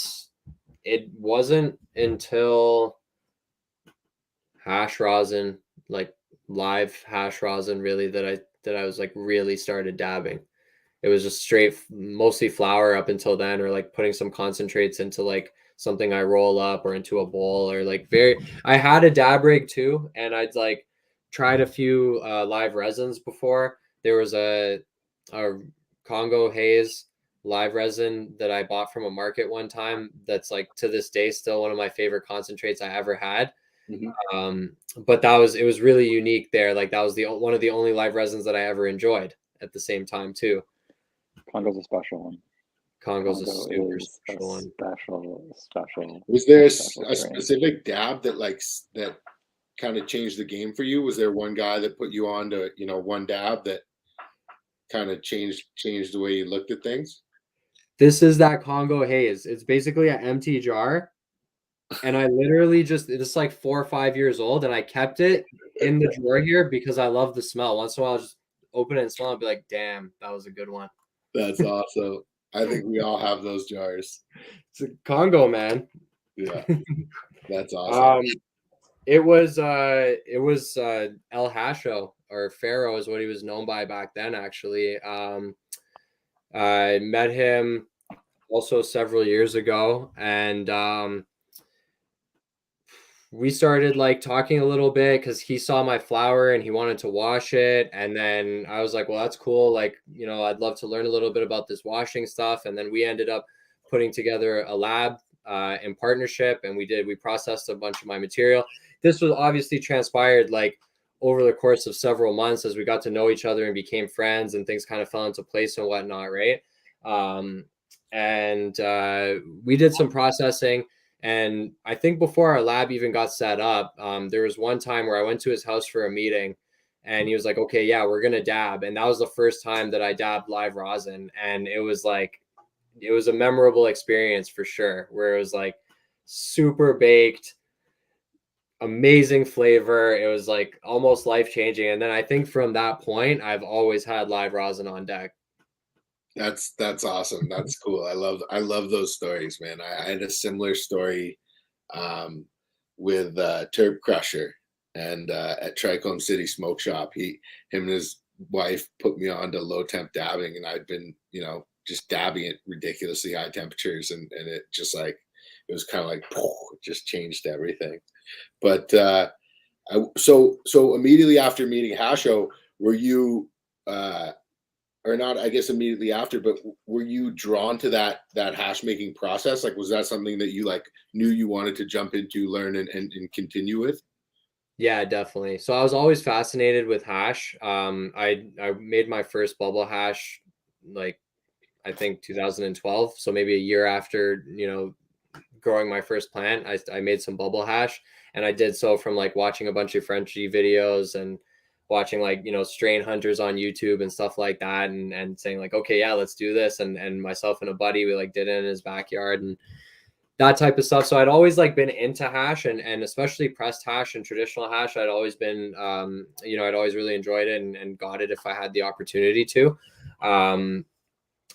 it wasn't until hash rosin, like live hash rosin, really, that I was like really started dabbing. It was just straight, mostly flour up until then, or like putting some concentrates into like something I roll up or into a bowl, or like I had a dab rig too, and I'd like tried a few live resins before. There was a Congo Haze live resin that I bought from a market one time. That's like to this day still one of my favorite concentrates I ever had. But it was really unique there. Like that was one of the only live resins that I ever enjoyed at the same time too. Congo's a special one. Congo's a super special one. Special. Was there a specific dab that kind of changed the game for you? Was there one guy that put you on to, one dab that kind of changed the way you looked at things? This is that Congo Haze. It's basically an empty jar. And I literally it's like 4 or 5 years old, and I kept it in the drawer here because I love the smell. Once in a while, I'll just open it and smell it and be like, damn, that was a good one. That's awesome. I think we all have those jars. It's a Congo, man. Yeah. That's awesome. It was El Hasho, or Pharaoh is what he was known by back then, actually. I met him also several years ago, and we started like talking a little bit because he saw my flower and he wanted to wash it. And then I was like, well, that's cool. Like, you know, I'd love to learn a little bit about this washing stuff. And then we ended up putting together a lab in partnership, and we processed a bunch of my material. This was obviously transpired like over the course of several months as we got to know each other and became friends, and things kind of fell into place and whatnot, right? And we did some processing. And I think before our lab even got set up, there was one time where I went to his house for a meeting, and he was like, okay, yeah, we're going to dab. And that was the first time that I dabbed live rosin. And it was a memorable experience for sure, where it was like super baked, amazing flavor. It was like almost life-changing. And then I think from that point, I've always had live rosin on deck. That's awesome. That's cool. I love those stories, man. I had a similar story with Turb Crusher and at Tricone City Smoke Shop. Him and his wife put me on to low temp dabbing, and I'd been, you know, just dabbing at ridiculously high temperatures, and it just like, it was kind of like, it just changed everything. But so immediately after meeting Hasho, were you or not, I guess immediately after, but were you drawn to that hash making process? Like, was that something that you like knew you wanted to jump into, learn and continue with? Yeah, definitely. So I was always fascinated with hash. I made my first bubble hash like I think 2012. So maybe a year after, you know, growing my first plant, I made some bubble hash, and I did so from like watching a bunch of Frenchy videos and watching like, you know, strain hunters on YouTube and stuff like that, and saying like, okay, yeah, let's do this. And myself and a buddy, we like did it in his backyard and that type of stuff. So I'd always like been into hash, and especially pressed hash and traditional hash. I'd always been, you know, I'd always really enjoyed it and got it if I had the opportunity to.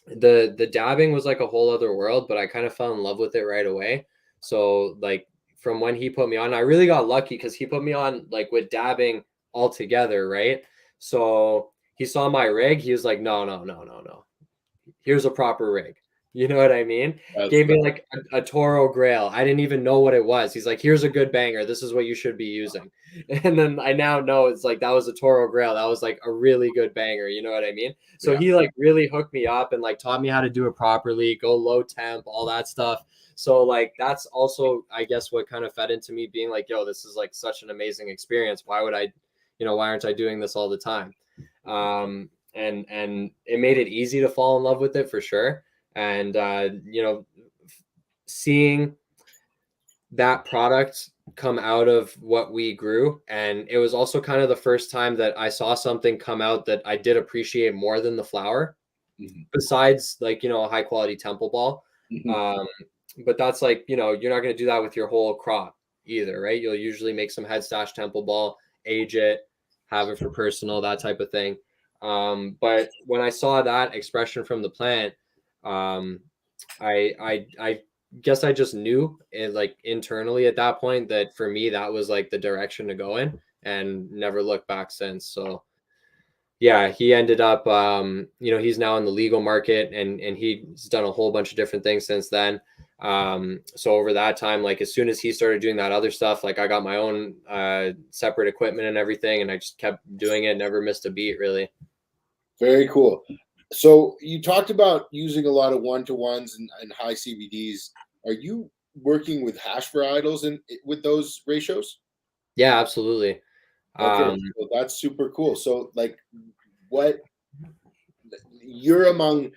The dabbing was like a whole other world, but I kind of fell in love with it right away. So like from when he put me on, I really got lucky because he put me on like with dabbing altogether, right? So he saw my rig, he was like, no. Here's a proper rig. You know what I mean? Gave me like a Toro Grail. I didn't even know what it was. He's like, here's a good banger. This is what you should be using. And then I now know it's like, that was a Toro Grail. That was like a really good banger. You know what I mean? So he like really hooked me up and like taught me how to do it properly, go low temp, all that stuff. So like, that's also, I guess, what kind of fed into me being like, yo, this is like such an amazing experience. Why aren't I doing this all the time? And it made it easy to fall in love with it for sure. And you know, seeing that product come out of what we grew, and it was also kind of the first time that I saw something come out that I did appreciate more than the flower, besides like, you know, a high quality temple ball. But that's like, you know, you're not going to do that with your whole crop either, right? You'll usually make some head stash temple ball, age it, have it for personal, that type of thing. But when I saw that expression from the plant, I guess I just knew it like internally at that point that for me, that was like the direction to go in, and never looked back since. So yeah, he ended up, you know, he's now in the legal market, and he's done a whole bunch of different things since then. So over that time, like as soon as he started doing that other stuff, like I got my own separate equipment and everything, and I just kept doing it, never missed a beat really. Very cool. So you talked about using a lot of 1-to-1s and high CBDs. Are you working with hash varietals with those ratios? Yeah, absolutely. Okay, so that's super cool. So like, what, you're among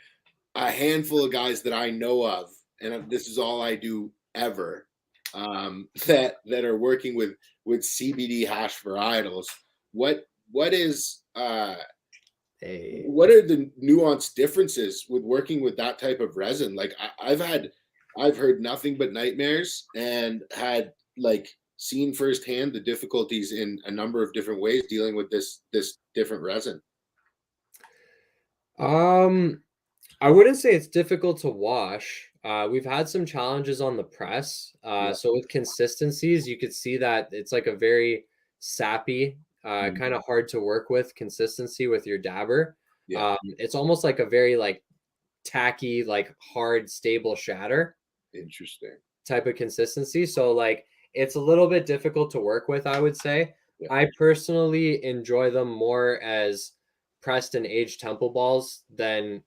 a handful of guys that I know of, and this is all I do ever, that are working with CBD hash varietals. What is what are the nuanced differences with working with that type of resin? Like I've heard nothing but nightmares, and had like seen firsthand the difficulties in a number of different ways dealing with this different resin. I wouldn't say it's difficult to wash. We've had some challenges on the press. So with consistencies, you could see that it's like a very sappy, kind of hard to work with consistency with your dabber. It's almost like a very like tacky, like hard, stable shatter. Interesting. Type of consistency. So like it's a little bit difficult to work with, I would say. Yeah. I personally enjoy them more as pressed and aged temple balls than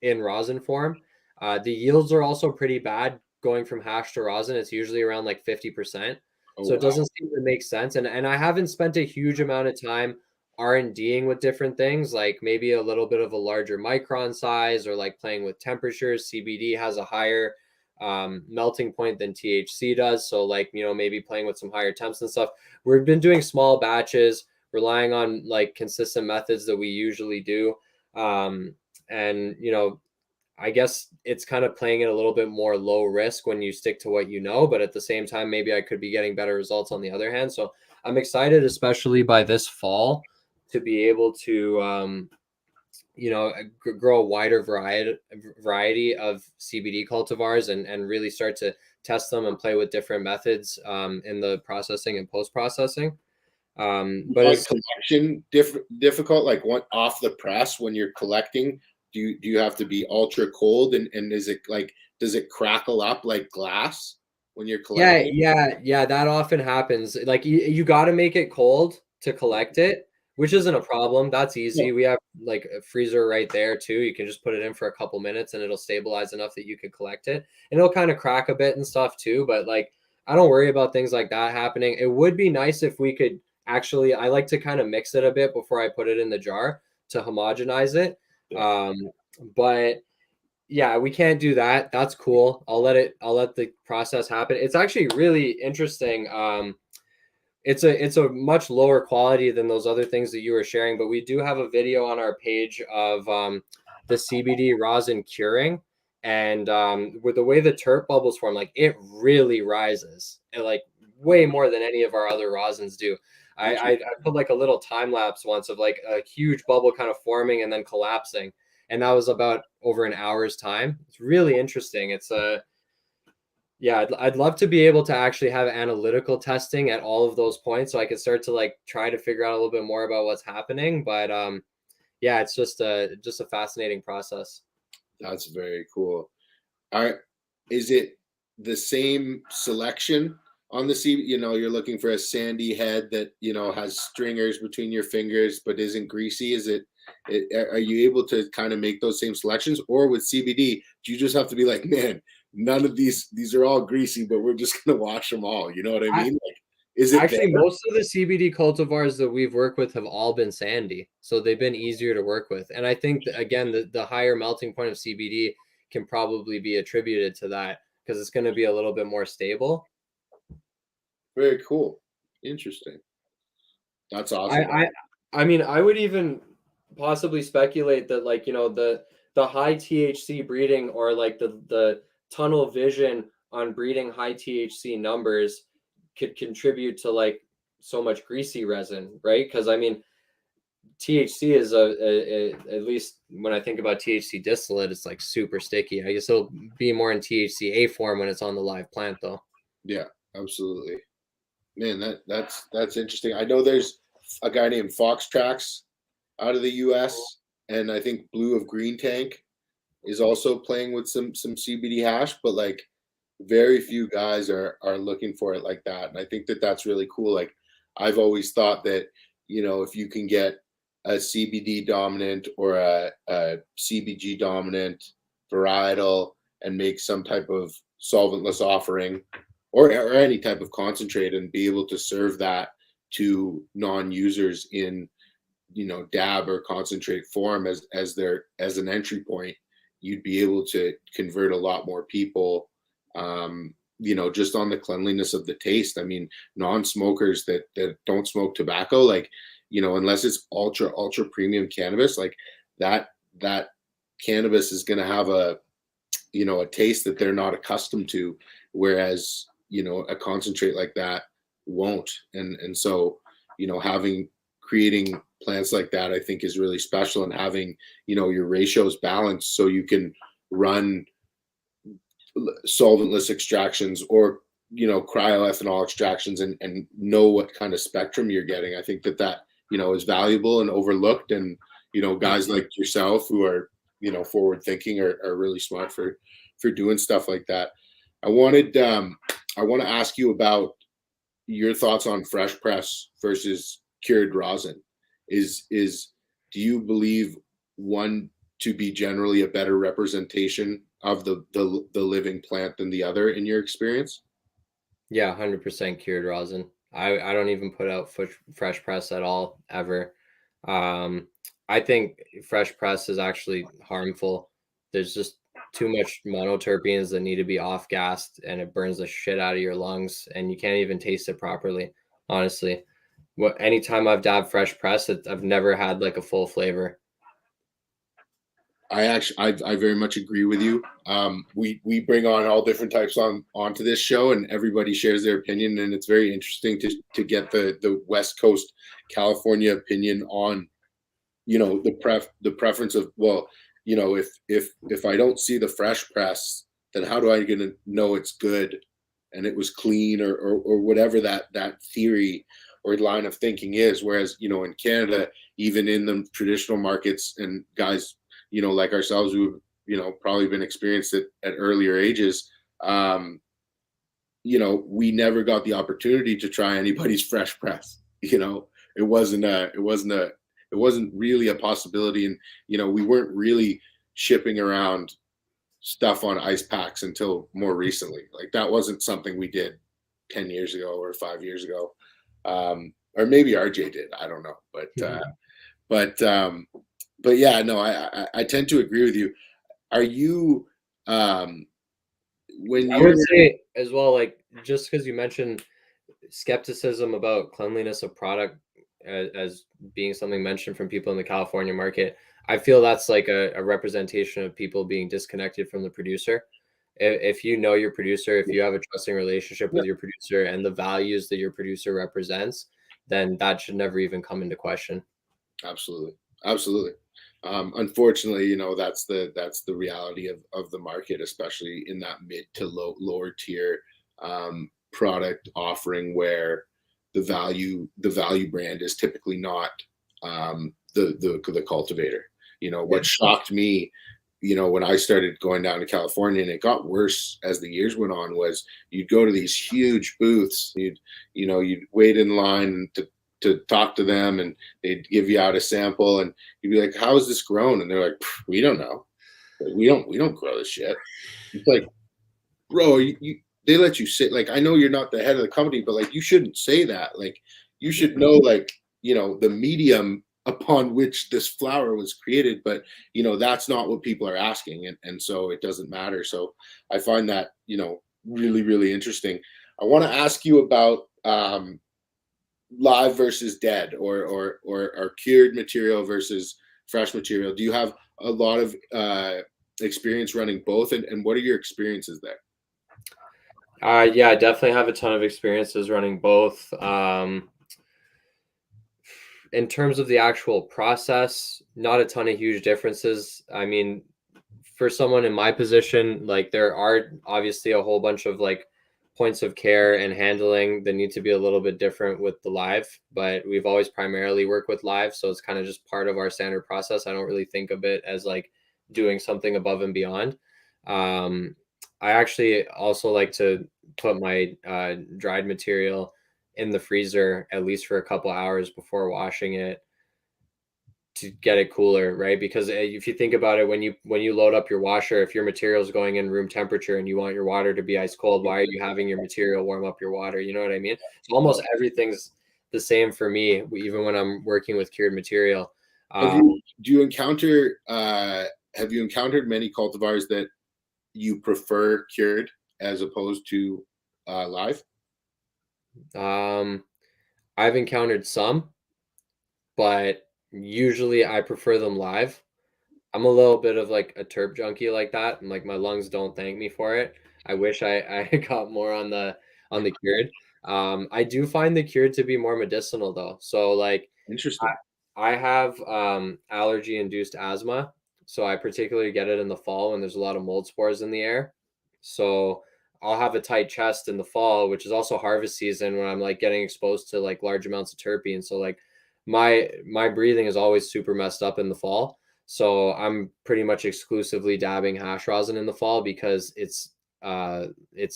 in rosin form. The yields are also pretty bad going from hash to rosin. It's usually around like 50%. So it doesn't seem to make sense. And I haven't spent a huge amount of time R&Ding with different things, like maybe a little bit of a larger micron size, or like playing with temperatures. CBD has a higher melting point than THC does. So like, maybe playing with some higher temps and stuff. We've been doing small batches, relying on like consistent methods that we usually do. And I guess it's kind of playing it a little bit more low risk when you stick to what you know, but at the same time, maybe I could be getting better results on the other hand. So I'm excited, especially by this fall, to be able to, grow a wider variety of CBD cultivars and really start to test them and play with different methods in the processing and post-processing. But like collection difficult, like what off the press when you're collecting, do you have to be ultra cold, and is it like, does it crackle up like glass when you're collecting? Yeah, that often happens. Like you got to make it cold to collect it, which isn't a problem. That's easy. Yeah. We have like a freezer right there too. You can just put it in for a couple minutes and it'll stabilize enough that you can collect it. And it'll kind of crack a bit and stuff too, but like I don't worry about things like that happening. It would be nice if we could actually, I like to kind of mix it a bit before I put it in the jar to homogenize it. Yeah. But yeah, we can't do that. That's cool. I'll let the process happen. It's actually really interesting. It's a much lower quality than those other things that you were sharing, but we do have a video on our page of the CBD rosin curing, and with the way the terp bubbles form, like it really rises, and like way more than any of our other rosins do. I put like a little time lapse once of like a huge bubble kind of forming and then collapsing, and that was about over an hour's time. It's really interesting. It's I'd love to be able to actually have analytical testing at all of those points, so I could start to like try to figure out a little bit more about what's happening. But it's just a fascinating process. That's very cool. All right, is it the same selection on the CBD? You're looking for a sandy head that has stringers between your fingers but isn't greasy. Are you able to kind of make those same selections, or with CBD, do you just have to be like, man, none of these are all greasy, but we're just gonna wash them all? You know what I mean? Like, is it actually better? Most of the CBD cultivars that we've worked with have all been sandy, so they've been easier to work with. And I think that, again, the higher melting point of CBD can probably be attributed to that, because it's going to be a little bit more stable. Very cool. Interesting. That's awesome. I mean, I would even possibly speculate that, like, the high THC breeding, or like the tunnel vision on breeding high THC numbers could contribute to like so much greasy resin, right? Because I mean, THC is at least when I think about THC distillate, it's like super sticky. I guess it'll be more in THCA form when it's on the live plant, though. Yeah, absolutely. Man, that's interesting. I know there's a guy named Fox Tracks out of the US, and I think Blue of Green Tank is also playing with some CBD hash, but like very few guys are looking for it like that. And I think that's really cool. Like, I've always thought that, if you can get a CBD dominant or a CBG dominant varietal and make some type of solventless offering, or any type of concentrate, and be able to serve that to non-users in dab or concentrate form as an entry point, you'd be able to convert a lot more people, just on the cleanliness of the taste. I mean, non-smokers that don't smoke tobacco, like, unless it's ultra premium cannabis, like that cannabis is going to have a taste that they're not accustomed to, whereas a concentrate like that won't. And so creating plants like that, I think, is really special, and having your ratios balanced so you can run solventless extractions or cryoethanol extractions and know what kind of spectrum you're getting. I think that is valuable and overlooked, and guys like yourself who are forward thinking are really smart for doing stuff like that. I wanted I want to ask you about your thoughts on fresh press versus cured rosin. Do you believe one to be generally a better representation of the living plant than the other in your experience? Yeah, 100% cured rosin. I don't even put out fresh press at all ever. I think fresh press is actually harmful. There's just too much monoterpenes that need to be off gassed, and it burns the shit out of your lungs, and you can't even taste it properly. Honestly, anytime I've dabbed fresh press, I've never had like a full flavor. I very much agree with you. We bring on all different types onto this show, and everybody shares their opinion, and it's very interesting to get the West Coast California opinion on, the preference of, well, if I don't see the fresh press, then how do I gonna know it's good and it was clean, or whatever that theory or line of thinking is. Whereas, in Canada, even in the traditional markets, and guys, like ourselves, who've, probably been experienced at earlier ages, we never got the opportunity to try anybody's fresh press. It wasn't really a possibility. And, we weren't really shipping around stuff on ice packs until more recently. Like, that wasn't something we did 10 years ago or 5 years ago. Or maybe RJ did, I don't know. But yeah, no, I tend to agree with you. Are you, when I would say as well, like, just because you mentioned skepticism about cleanliness of product as being something mentioned from people in the California market, I feel that's like a representation of people being disconnected from the producer. If you know your producer, if you have a trusting relationship with your producer and the values that your producer represents, then that should never even come into question. Absolutely. Unfortunately, that's the reality of the market, especially in that mid to lower tier product offering, where the value brand is typically not the cultivator. What shocked me, when I started going down to California, and it got worse as the years went on, was you'd go to these huge booths, you'd wait in line to talk to them, and they'd give you out a sample, and you'd be like, how is this grown? And they're like, we don't know. We don't grow this shit. It's like, bro, they let you sit. Like, I know you're not the head of the company, but like, you shouldn't say that. Like, you should know, like, the medium upon which this flower was created, but that's not what people are asking, and so it doesn't matter. So I find that really, really interesting. I want to ask you about live versus dead, or cured material versus fresh material. Do you have a lot of experience running both, and what are your experiences there? Yeah, I definitely have a ton of experiences running both. In terms of the actual process, not a ton of huge differences. I mean, for someone in my position, like, there are obviously a whole bunch of like points of care and handling that need to be a little bit different with the live, but we've always primarily worked with live, so it's kind of just part of our standard process. I don't really think of it as like doing something above and beyond. I actually also like to put my dried material in the freezer at least for a couple hours before washing it to get it cooler, right? Because if you think about it, when you load up your washer, if your material is going in room temperature and you want your water to be ice cold, why are you having your material warm up your water? You know what I mean? So almost everything's the same for me, even when I'm working with cured material. Have you encountered many cultivars that you prefer cured as opposed to live? I've encountered some, but usually I prefer them live. I'm a little bit of like a terp junkie like that, and like my lungs don't thank me for it. I wish I got more on the cured. I do find the cured to be more medicinal though. So like, Interesting. I have allergy induced asthma, so I particularly get it in the fall when there's a lot of mold spores in the air. So I'll have a tight chest in the fall, which is also harvest season, when I'm like getting exposed to like large amounts of terpene. So like my breathing is always super messed up in the fall. So I'm pretty much exclusively dabbing hash rosin in the fall because it's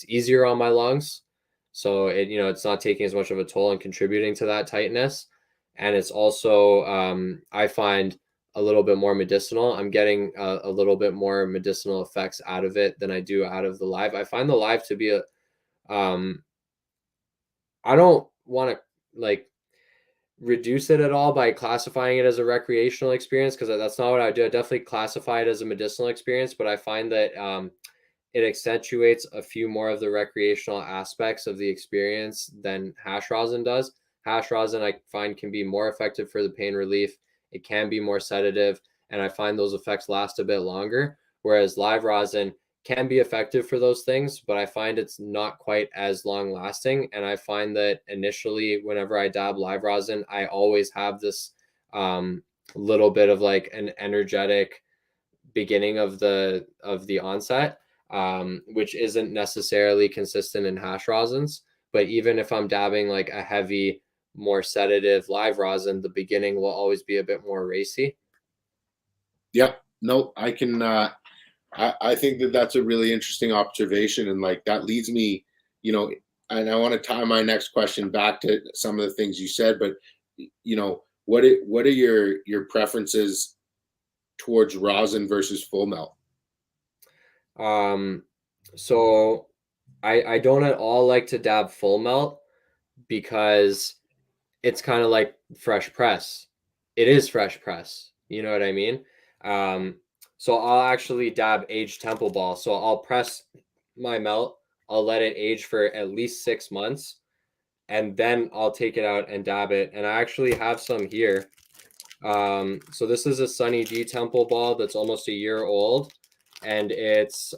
easier on my lungs. So it's not taking as much of a toll and contributing to that tightness. And it's also, I find, a little bit more medicinal. I'm getting a little bit more medicinal effects out of it than I do out of the live. I find the live to be I don't want to like reduce it at all by classifying it as a recreational experience, because that's not what I do. I definitely classify it as a medicinal experience, but I find that it accentuates a few more of the recreational aspects of the experience than hash rosin does. Hash rosin, I find, can be more effective for the pain relief. It can be more sedative, and I find those effects last a bit longer. Whereas live rosin can be effective for those things, but I find it's not quite as long lasting. And I find that initially, whenever I dab live rosin, I always have this little bit of like an energetic beginning of the onset, which isn't necessarily consistent in hash rosins. But even if I'm dabbing like a heavy, more sedative live rosin, the beginning will always be a bit more racy. Yep. No, I can. I think that that's a really interesting observation, and like that leads me, and I want to tie my next question back to some of the things you said. But what are your preferences towards rosin versus full melt? So I don't at all like to dab full melt, because it's kind of like fresh press. It is fresh press. You know what I mean? So I'll actually dab aged temple ball. So I'll press my melt. I'll let it age for at least 6 months, and then I'll take it out and dab it. And I actually have some here. So this is a Sunny D temple ball that's almost a year old, and it's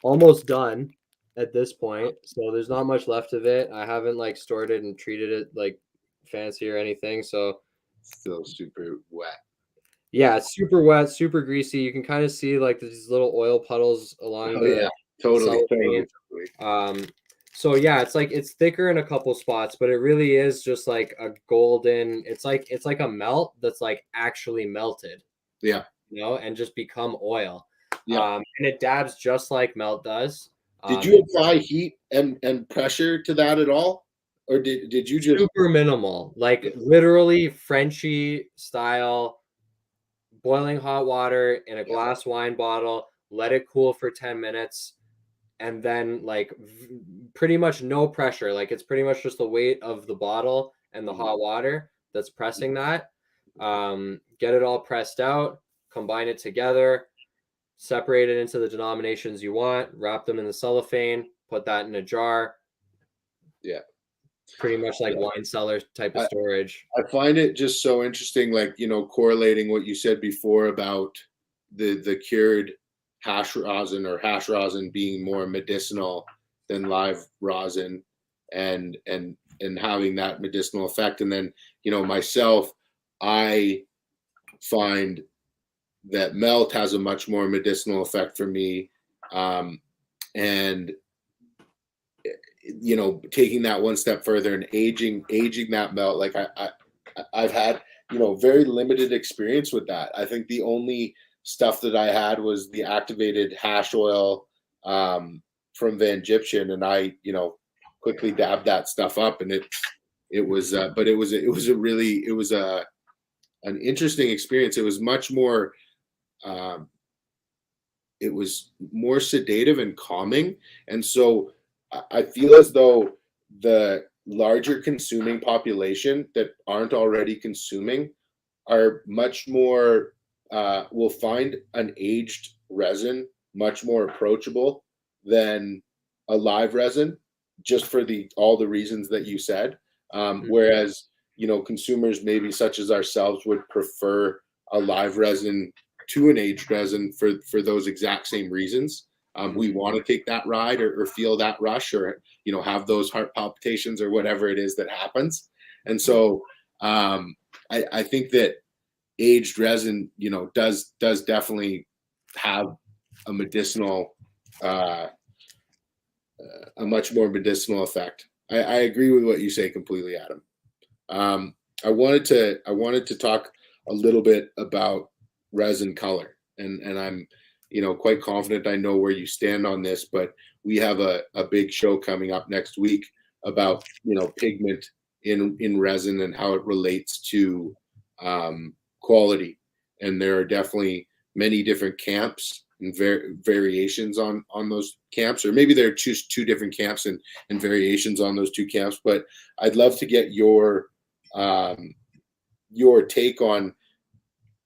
almost done at this point. So there's not much left of it. I haven't like stored it and treated it like fancy or anything. So still super wet. Yeah, it's super wet, super greasy. You can kind of see like these little oil puddles along the totally. So yeah, it's thicker in a couple spots, but it really is just like a golden. It's like a melt that's like actually melted. Yeah. And just become oil. Yeah. And it dabs just like melt does. Did you apply heat and pressure to that at all? Or did you just super minimal, like literally Frenchy style, boiling hot water in a glass wine bottle, let it cool for 10 minutes, and then like pretty much no pressure. Like it's pretty much just the weight of the bottle and the hot water that's pressing that. Get it all pressed out, combine it together, separate it into the denominations you want, wrap them in the cellophane, put that in a jar. Yeah. Pretty much like wine cellar type of storage. I find it just so interesting, like, correlating what you said before about the cured hash rosin or hash rosin being more medicinal than live rosin, and having that medicinal effect. And then, myself, I find that melt has a much more medicinal effect for me. And taking that one step further and aging that melt, like I've had very limited experience with that. I think the only stuff that I had was the activated hash oil from Van Gyptian, and I quickly dabbed that stuff up, and it was an interesting experience. It was much more it was more sedative and calming, and so I feel as though the larger consuming population that aren't already consuming are much more, will find an aged resin much more approachable than a live resin, just for all the reasons that you said. Whereas, consumers maybe such as ourselves would prefer a live resin to an aged resin for those exact same reasons. We want to take that ride or feel that rush, or have those heart palpitations or whatever it is that happens. And so I think that aged resin does definitely have a medicinal a much more medicinal effect. I agree with what you say completely, Adam. I wanted to talk a little bit about resin color, and I'm quite confident I know where you stand on this, but we have a big show coming up next week about, pigment in resin and how it relates to quality. And there are definitely many different camps and variations on those camps, or maybe there are just two different camps and variations on those two camps. But I'd love to get your take on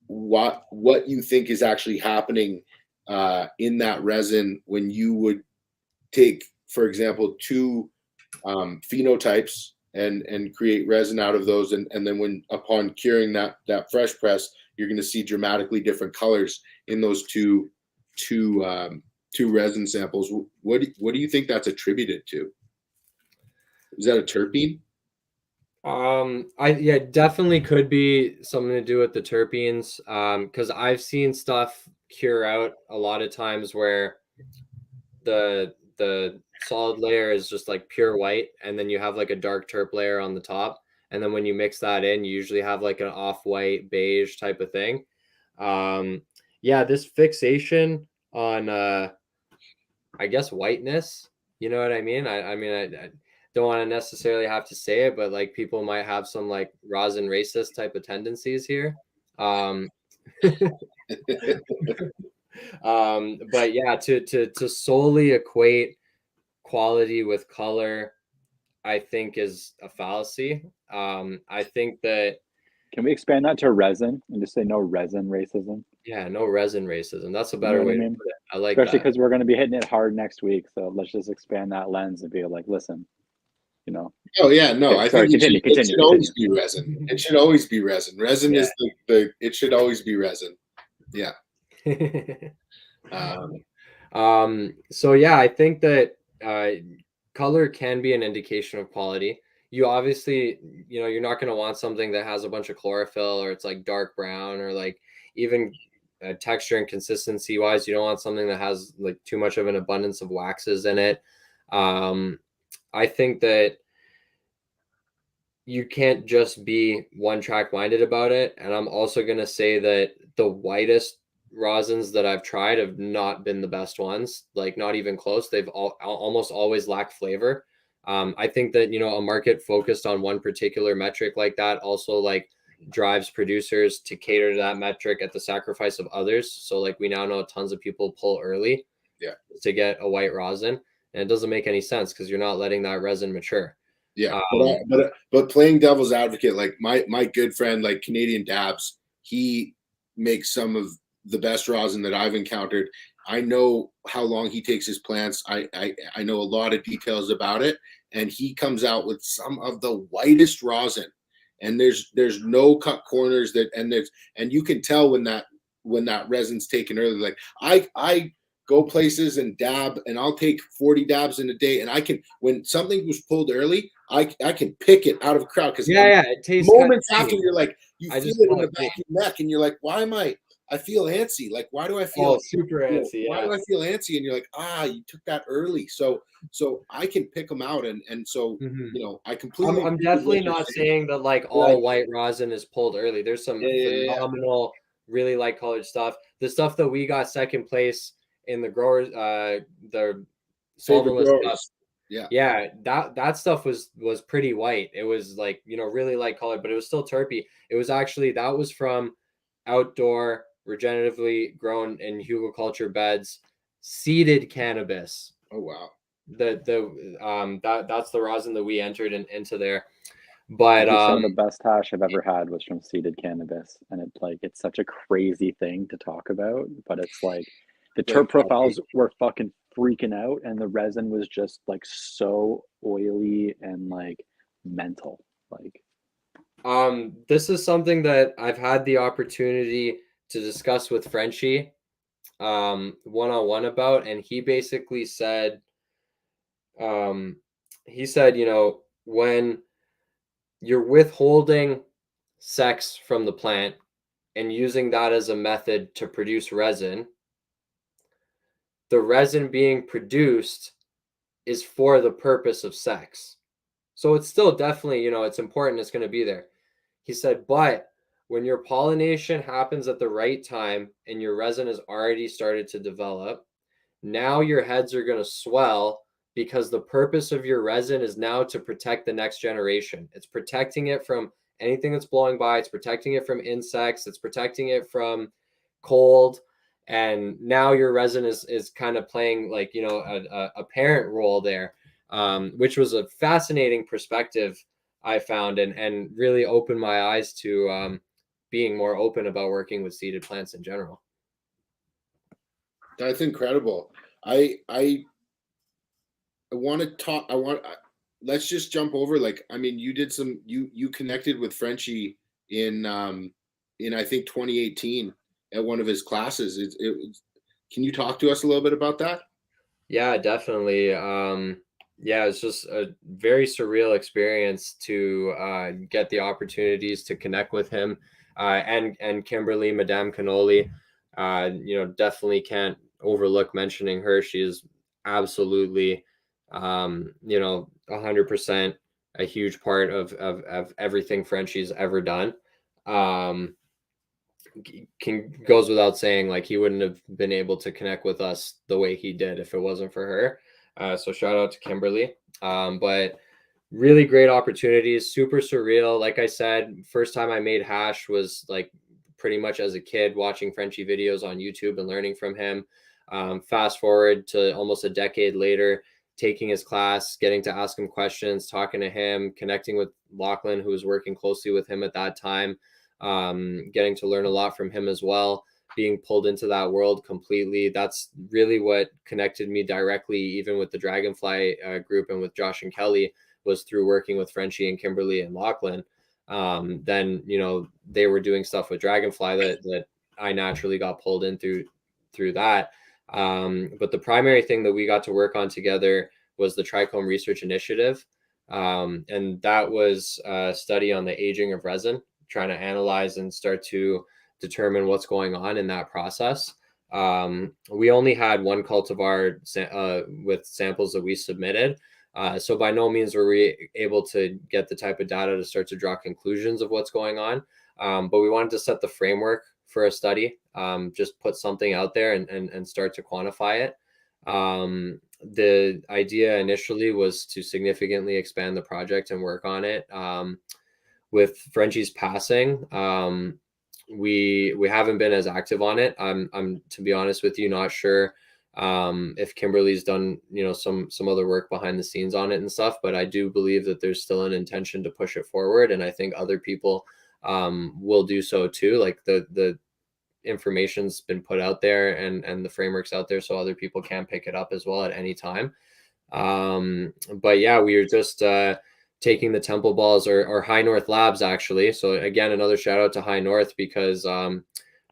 what you think is actually happening in that resin when you would take, for example, two phenotypes and create resin out of those, and then when upon curing that fresh press, you're going to see dramatically different colors in those two resin samples. What do you think that's attributed to? Is that a terpene? Definitely could be something to do with the terpenes. Because I've seen stuff cure out a lot of times where the solid layer is just like pure white, and then you have like a dark terp layer on the top, and then when you mix that in, you usually have like an off-white beige type of thing. This fixation on I guess whiteness, you know what I mean? I don't want to necessarily have to say it, but like people might have some like rosin racist type of tendencies here. But yeah, to solely equate quality with color, I think is a fallacy. I think that. Can we expand that to resin and just say no resin racism? Yeah, no resin racism. That's a better way to put it. I like especially that. because we're going to be hitting it hard next week. So let's just expand that lens and be like, listen, Oh yeah, no. I think it should always be resin. It should always be resin. Resin is it should always be resin. Yeah. So yeah, I think that color can be an indication of quality. You obviously, you're not going to want something that has a bunch of chlorophyll, or it's like dark brown, or like even texture and consistency wise, you don't want something that has like too much of an abundance of waxes in it. I think that you can't just be one track minded about it. And I'm also going to say that the whitest rosins that I've tried have not been the best ones, like not even close. They've almost always lacked flavor. I think that, a market focused on one particular metric like that also like drives producers to cater to that metric at the sacrifice of others. So like we now know tons of people pull early to get a white rosin, and it doesn't make any sense because you're not letting that resin mature. Yeah, but playing devil's advocate, like my good friend, like Canadian Dabs, he makes some of the best rosin that I've encountered. I know how long he takes his plants. I know a lot of details about it, and he comes out with some of the whitest rosin. And there's no cut corners and you can tell when that resin's taken early. Like I go places and dab, and I'll take 40 dabs in a day, and when something was pulled early, I can pick it out of a crowd, because it tastes moments after you're like, you feel it in the back of your neck, and you're like, why am I feel antsy? Like, why do I feel super antsy? Why do I feel antsy? And you're like, you took that early. So I can pick them out, and so I completely. I'm definitely not saying that like all white rosin is pulled early. There's some phenomenal, really light colored stuff. The stuff that we got second place in the growers, the Solventless stuff. Yeah, that stuff was pretty white. It was like, really light colored, but it was still terpy. It was actually, that was from outdoor regeneratively grown in hugelkultur beds, seeded cannabis. Oh wow. That's the rosin that we entered into there. But the best hash I've ever had was from seeded cannabis, and it's such a crazy thing to talk about, but it's like the terp profiles were fucking freaking out, and the resin was just like so oily and like mental. Like, this is something that I've had the opportunity to discuss with Frenchie one-on-one about, and he basically said, when you're withholding sex from the plant and using that as a method to produce resin, the resin being produced is for the purpose of sex. So it's still definitely, it's important, it's going to be there. He said, but when your pollination happens at the right time and your resin has already started to develop, now your heads are going to swell because the purpose of your resin is now to protect the next generation. It's protecting it from anything that's blowing by. It's protecting it from insects. It's protecting it from cold. And now your resin is kind of playing like, you know, a parent role there, which was a fascinating perspective I found, and really opened my eyes to being more open about working with seeded plants in general. That's incredible. I want to talk. Let's just jump over. Like, I mean, you did some. You connected with Frenchie in I think 2018 at one of his classes. Can you talk to us a little bit about that? Yeah, definitely. Yeah, it's just a very surreal experience to get the opportunities to connect with him and Kimberly, Madame Cannoli. You know, definitely can't overlook mentioning her. She is absolutely, you know, 100% a huge part of everything Frenchie's ever done. Goes without saying, like, he wouldn't have been able to connect with us the way he did if it wasn't for her. So shout out to Kimberly. But really great opportunities, super surreal. Like I said, first time I made hash was like pretty much as a kid, watching Frenchie videos on YouTube and learning from him. Fast forward to almost a decade later, taking his class, getting to ask him questions, talking to him, connecting with Lachlan, who was working closely with him at that time, getting to learn a lot from him as well, being pulled into that world completely. That's really what connected me directly, even with the Dragonfly group and with Josh and Kelly, was through working with Frenchie and Kimberly and Lachlan. Then, you know, they were doing stuff with Dragonfly that I naturally got pulled in through that. But the primary thing that we got to work on together was the Trichome Research Initiative. And that was a study on the aging of resin, trying to analyze and start to determine what's going on in that process. We only had one cultivar with samples that we submitted. So by no means were we able to get the type of data to start to draw conclusions of what's going on. But we wanted to set the framework for a study, just put something out there and start to quantify it. The idea initially was to significantly expand the project and work on it. With Frenchie's passing, we haven't been as active on it. I'm to be honest with you, not sure if Kimberly's done, you know, some other work behind the scenes on it and stuff, but I do believe that there's still an intention to push it forward, and I think other people will do so too. Like the information's been put out there and the framework's out there, so other people can pick it up as well at any time. But yeah, we are just taking the Temple balls or High North Labs, actually. So again, another shout out to High North, because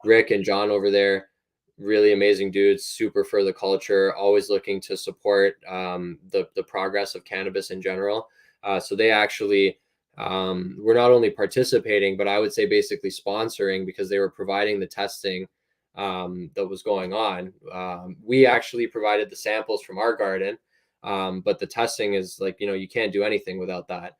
Rick and John over there, really amazing dudes, super for the culture, always looking to support the progress of cannabis in general. So they actually were not only participating, but I would say basically sponsoring, because they were providing the testing that was going on. We actually provided the samples from our garden, but the testing is like, you know, you can't do anything without that.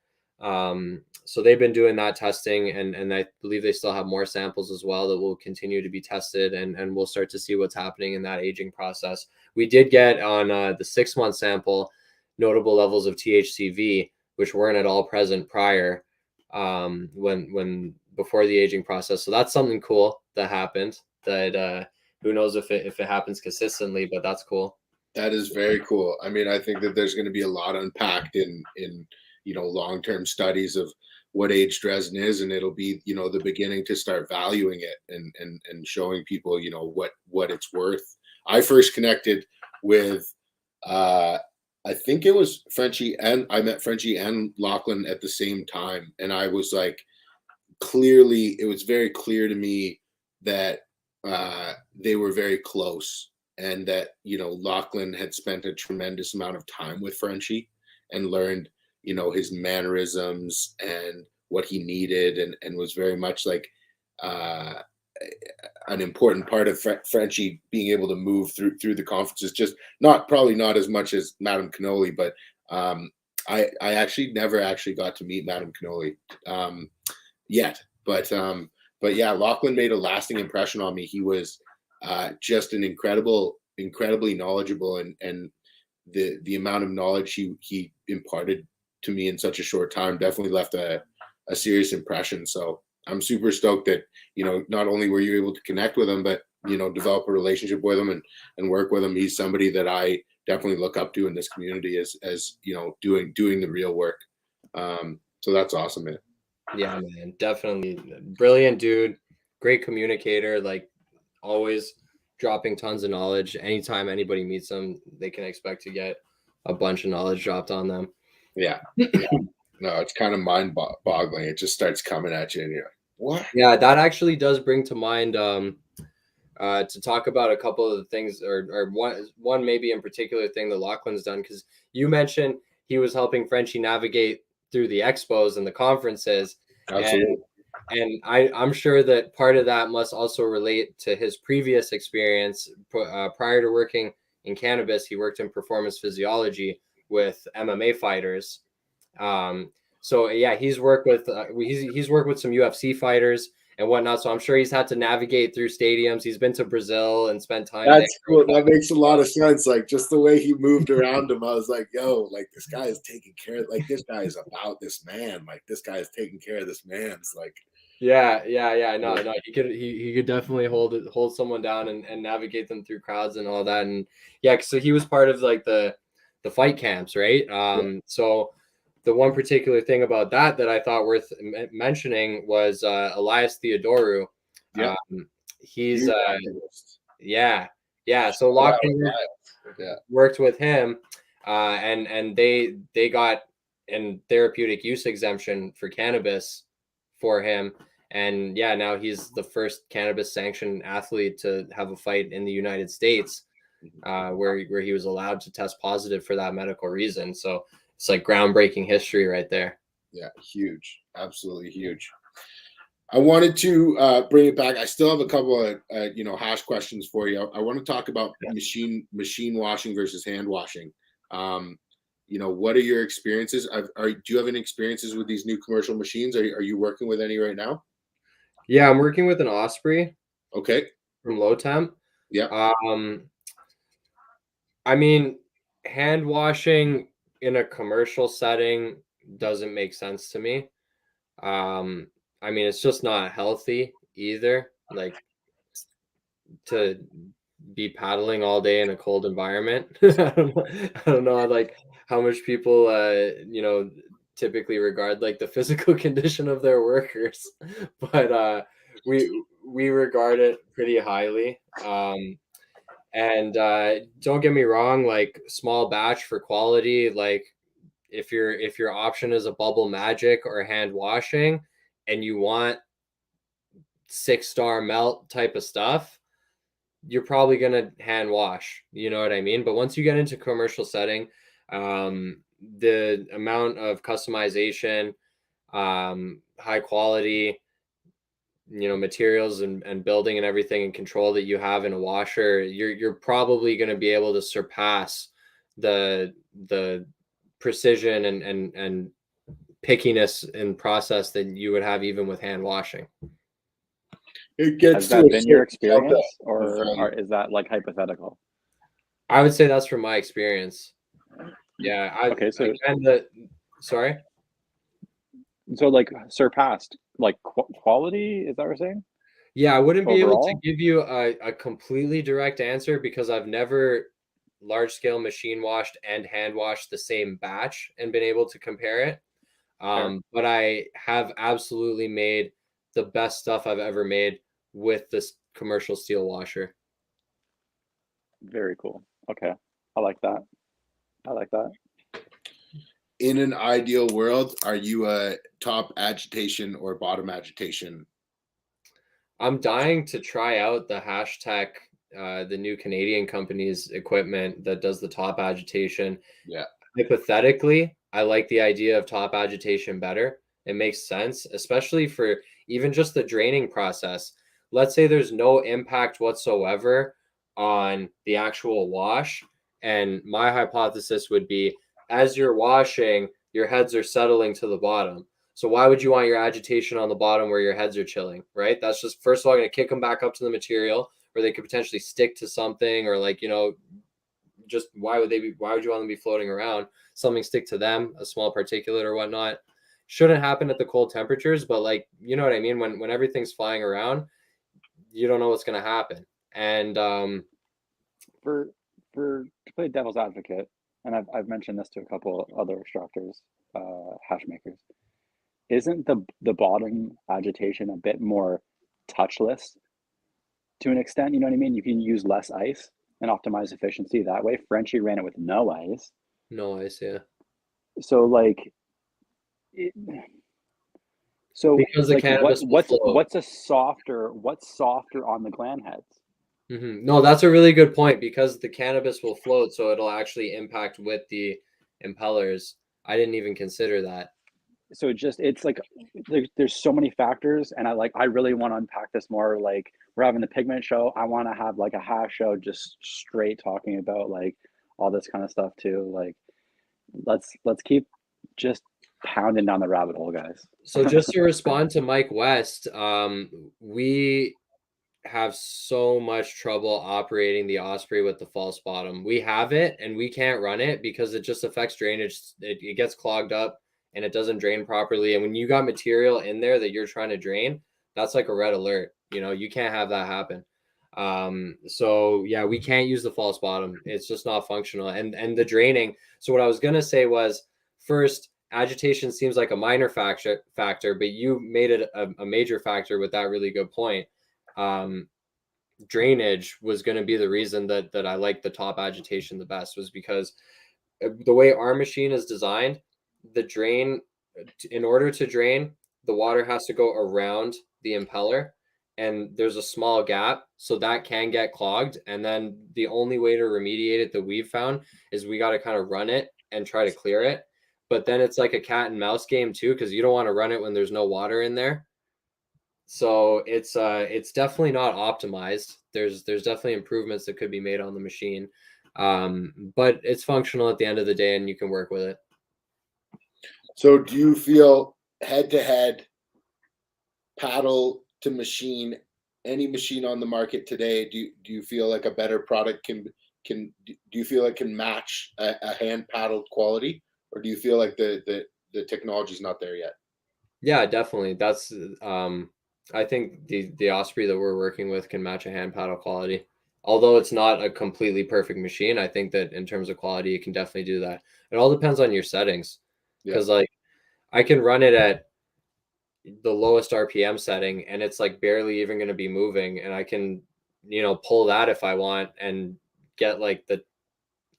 So they've been doing that testing, and I believe they still have more samples as well that will continue to be tested, and we'll start to see what's happening in that aging process. We did get on the 6-month sample notable levels of THCV, which weren't at all present prior when before the aging process. So that's something cool that happened. That who knows if it happens consistently, but that's cool. That is very cool. I mean, I think that there's going to be a lot unpacked in you know, long-term studies of what aged resin is, and it'll be, you know, the beginning to start valuing it and showing people, you know, what it's worth. I first connected with I think it was Frenchie, and I met Frenchie and Lachlan at the same time, and I was like, it was very clear to me that they were very close, and that, you know, Lachlan had spent a tremendous amount of time with Frenchie and learned, you know, his mannerisms and what he needed, and was very much like an important part of Frenchie being able to move through the conferences. Just probably not as much as Madame Cannoli, but I actually never actually got to meet Madame Cannoli yet. But but yeah, Lachlan made a lasting impression on me. He was just an incredibly knowledgeable, and the amount of knowledge he imparted to me in such a short time definitely left a serious impression. So I'm super stoked that, not only were you able to connect with him, but, develop a relationship with him and work with him. He's somebody that I definitely look up to in this community as doing the real work. So that's awesome, man. Yeah, man, definitely brilliant dude, great communicator, like always dropping tons of knowledge. Anytime anybody meets him, they can expect to get a bunch of knowledge dropped on them. Yeah. No, it's kind of mind-boggling. It just starts coming at you, and you're like, what? Yeah, that actually does bring to mind to talk about a couple of the things, or one maybe in particular thing that Lachlan's done, because you mentioned he was helping Frenchie navigate through the expos and the conferences. Absolutely. And I'm sure that part of that must also relate to his previous experience. Prior to working in cannabis, he worked in performance physiology with MMA fighters. So yeah, he's worked with he's worked with some UFC fighters and whatnot. So I'm sure he's had to navigate through stadiums. He's been to Brazil and spent time That's there. cool. That makes a lot of sense. Like, just the way he moved around him, I was like, yo, like, this guy is taking care of, like, this guy is about this man. Like, this guy is taking care of this man. It's like, Yeah. No, he could definitely hold someone down and navigate them through crowds and all that. And yeah, so he was part of like the fight camps, right? So the one particular thing about that I thought worth mentioning was Elias Theodoru. Yeah. He's yeah. So Lachlan worked with him, and they got an therapeutic use exemption for cannabis for him. And yeah, now he's the first cannabis sanctioned athlete to have a fight in the United States, where he was allowed to test positive for that medical reason. So it's like groundbreaking history right there. Yeah, huge, absolutely huge. I wanted to bring it back. I still have a couple of hash questions for you. I want to talk about machine washing versus hand washing. What are your experiences? Do you have any experiences with these new commercial machines? Are you working with any right now? Yeah, I'm working with an Osprey. Okay. From Low Temp. Yeah. I mean, hand washing in a commercial setting doesn't make sense to me. I mean, it's just not healthy either. Like, to be paddling all day in a cold environment. I don't know like how much people typically regard like the physical condition of their workers, but we regard it pretty highly. And don't get me wrong, like small batch for quality, like if your option is a bubble magic or hand washing and you want 6-star melt type of stuff, you're probably going to hand wash, you know what I mean? But once you get into commercial setting, the amount of customization, high quality, materials and building and everything and control that you have in a washer, you're probably going to be able to surpass the precision and pickiness in process that you would have even with hand washing. Has that been your experience, or is that like hypothetical? I would say that's from my experience. Yeah. Sorry. So like surpassed like quality, is that what you're saying? Yeah, I wouldn't be able to give you a completely direct answer because I've never large scale machine washed and hand washed the same batch and been able to compare it. But I have absolutely made the best stuff I've ever made with this commercial steel washer. Very cool. Okay. I like that. In an ideal world, are you a top agitation or bottom agitation? I'm dying to try out the hashtag, the new Canadian company's equipment that does the top agitation. Yeah. Hypothetically, I like the idea of top agitation better. It makes sense, especially for even just the draining process. Let's say there's no impact whatsoever on the actual wash. And my hypothesis would be, as you're washing, your heads are settling to the bottom. So why would you want your agitation on the bottom where your heads are chilling, right? That's just, first of all, going to kick them back up to the material where they could potentially stick to something, or like, just why would you want them to be floating around? Something stick to them, a small particulate or whatnot. Shouldn't happen at the cold temperatures, but like, you know what I mean? When everything's flying around, you don't know what's going to happen. And for to play devil's advocate, and I've mentioned this to a couple other instructors, hash makers, isn't the bottom agitation a bit more touchless to an extent? You know what I mean? You can use less ice and optimize efficiency that way. Frenchie ran it with no ice. no ice, yeah. So like, Because the like cannabis will float. what's softer on the gland heads? No, that's a really good point, because the cannabis will float, so it'll actually impact with the impellers. I didn't even consider that. So it's like there's so many factors, and I really want to unpack this more. Like, we're having the pigment show. I want to have like a hash show just straight talking about like all this kind of stuff too. Like, let's keep just pounding down the rabbit hole, guys. So just to respond to Mike West, we have so much trouble operating the Osprey with the false bottom. We have it and we can't run it because it just affects drainage. It gets clogged up and it doesn't drain properly. And when you got material in there that you're trying to drain, that's like a red alert. You can't have that happen. So yeah, we can't use the false bottom. It's just not functional. And the draining. So what I was going to say was, first, agitation seems like a minor factor, but you made it a major factor with that really good point. Drainage was going to be the reason that I like the top agitation the best, was because the way our machine is designed, the drain, in order to drain, the water has to go around the impeller, and there's a small gap, so that can get clogged. And then the only way to remediate it that we've found is we got to kind of run it and try to clear it. But then it's like a cat and mouse game too, because you don't want to run it when there's no water in there. So it's definitely not optimized. There's definitely improvements that could be made on the machine, but it's functional at the end of the day, and you can work with it. So do you feel head-to-head, paddle to machine, any machine on the market today, do you feel like a better product can do you feel like can match a hand paddled quality, or do you feel like the technology is not there yet? Yeah, definitely. That's I think the Osprey that we're working with can match a hand paddle quality. Although it's not a completely perfect machine, I think that in terms of quality, it can definitely do that. It all depends on your settings, because like I can run it at the lowest RPM setting and it's like barely even going to be moving, and I can pull that if I want and get like the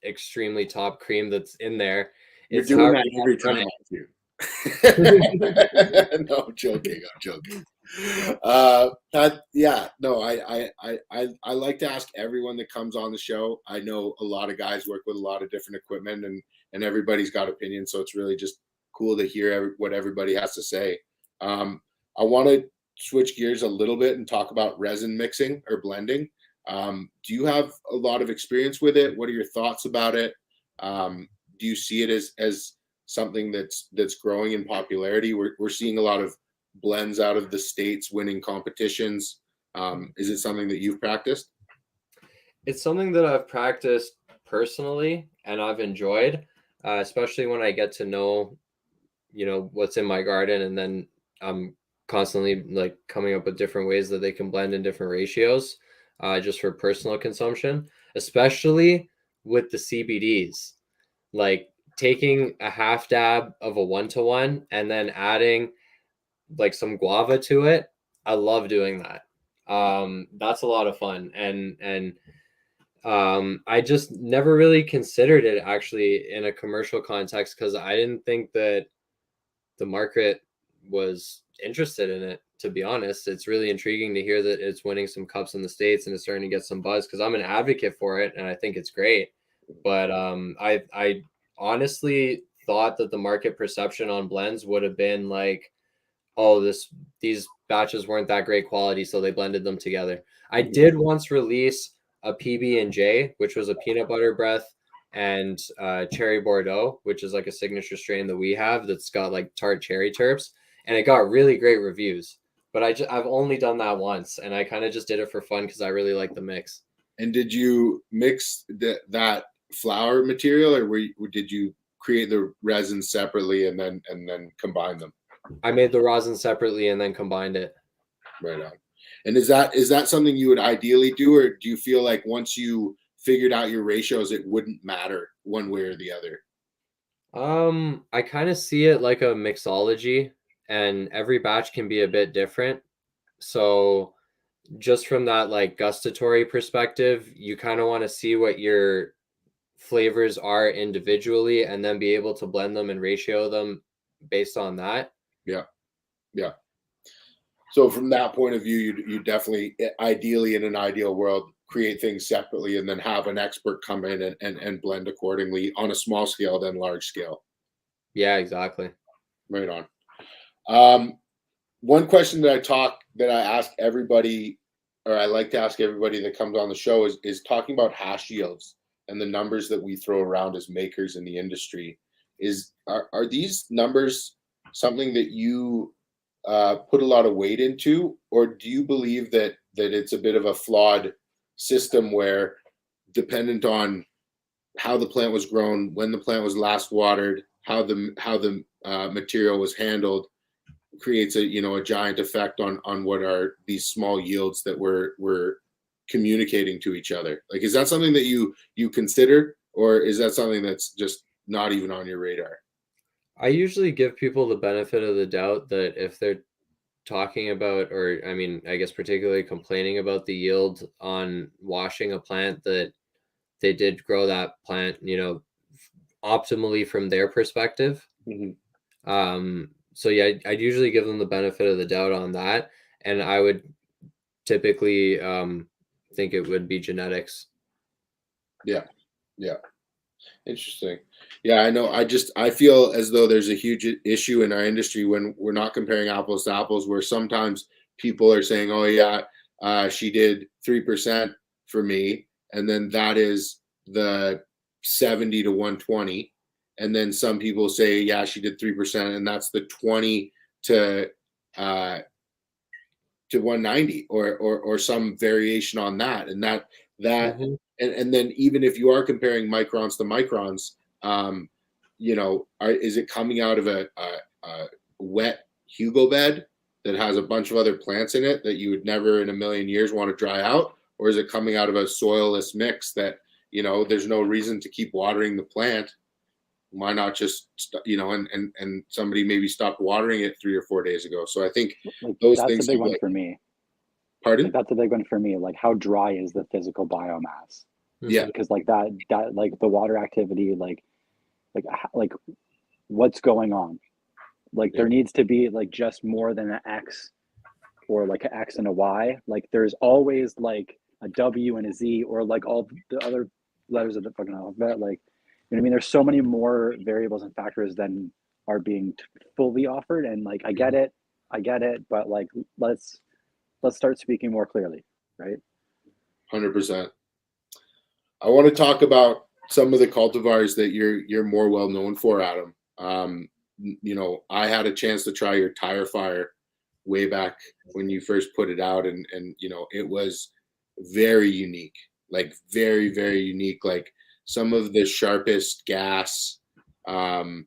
extremely top cream that's in there. You're doing that every time. No, I'm joking. I like to ask everyone that comes on the show. I know a lot of guys work with a lot of different equipment, and everybody's got opinions, so it's really just cool to hear what everybody has to say. I want to switch gears a little bit and talk about resin mixing or blending. Do you have a lot of experience with it? What are your thoughts about it? Do you see it as something that's growing in popularity? We're seeing a lot of blends out of the States winning competitions. Is it something that you've practiced? It's something that I've practiced personally and I've enjoyed, especially when I get to know, what's in my garden, and then I'm constantly like coming up with different ways that they can blend in different ratios, just for personal consumption, especially with the CBDs. Like taking a half dab of a 1-to-1 and then adding like some guava to it. I love doing that. That's a lot of fun. And I just never really considered it actually in a commercial context, because I didn't think that the market was interested in it, to be honest. It's really intriguing to hear that it's winning some cups in the States and it's starting to get some buzz, because I'm an advocate for it and I think it's great. But I honestly thought that the market perception on blends would have been like, oh, these batches weren't that great quality, so they blended them together. I did once release a PB&J, which was a peanut butter breath and cherry Bordeaux, which is like a signature strain that we have that's got like tart cherry terps. and it got really great reviews. But I've only done that once, and I kind of just did it for fun because I really like the mix. And did you mix that flour material, or did you create the resin separately and then combine them? I made the rosin separately and then combined it. Right on. And is that something you would ideally do, or do you feel like once you figured out your ratios, it wouldn't matter one way or the other? I kind of see it like a mixology, and every batch can be a bit different. So just from that like gustatory perspective, you kind of want to see what your flavors are individually and then be able to blend them and ratio them based on that. Yeah. So from that point of view, you definitely, ideally in an ideal world, create things separately and then have an expert come in and blend accordingly on a small scale, then large scale. Yeah, exactly. Right on. One question that I ask everybody, or I like to ask everybody that comes on the show is talking about hash yields and the numbers that we throw around as makers in the industry. Are these numbers something that you put a lot of weight into, or do you believe that it's a bit of a flawed system where, dependent on how the plant was grown, when the plant was last watered, how the material was handled, creates a giant effect on what are these small yields that we're communicating to each other? Like, is that something that you consider, or is that something that's just not even on your radar? I usually give people the benefit of the doubt that if they're talking about, or I mean, I guess particularly complaining about the yield on washing a plant, that they did grow that plant, optimally from their perspective. Mm-hmm. So yeah, I'd usually give them the benefit of the doubt on that, and I would typically think it would be genetics. Yeah. Interesting. Yeah, I know. I feel as though there's a huge issue in our industry when we're not comparing apples to apples, where sometimes people are saying, oh yeah, she did 3% for me, and then that is the 70 to 120. And then some people say, yeah, she did 3%, and that's the 20 to 190, or some variation on that. And that Mm-hmm. and then even if you are comparing microns to microns, is it coming out of a wet Hugo bed that has a bunch of other plants in it that you would never in a million years want to dry out? Or is it coming out of a soilless mix that, there's no reason to keep watering the plant? Why not just, and somebody maybe stopped watering it 3 or 4 days ago? So I think those that's things. a big one for me. Pardon? Like, that's a big one for me. Like, how dry is the physical biomass? Yeah. Because like that like the water activity, like what's going on? Like, there needs to be like just more than an X, or like an X and a Y. Like, there's always like a W and a Z, or like all the other letters of the fucking alphabet. Like, you know what I mean? There's so many more variables and factors than are being fully offered. And like, I get it, but like, let's start speaking more clearly, right? 100%. I want to talk about some of the cultivars that you're more well known for, Adam. I had a chance to try your Tire Fire way back when you first put it out, and it was very unique, like very, very unique, like some of the sharpest gas. And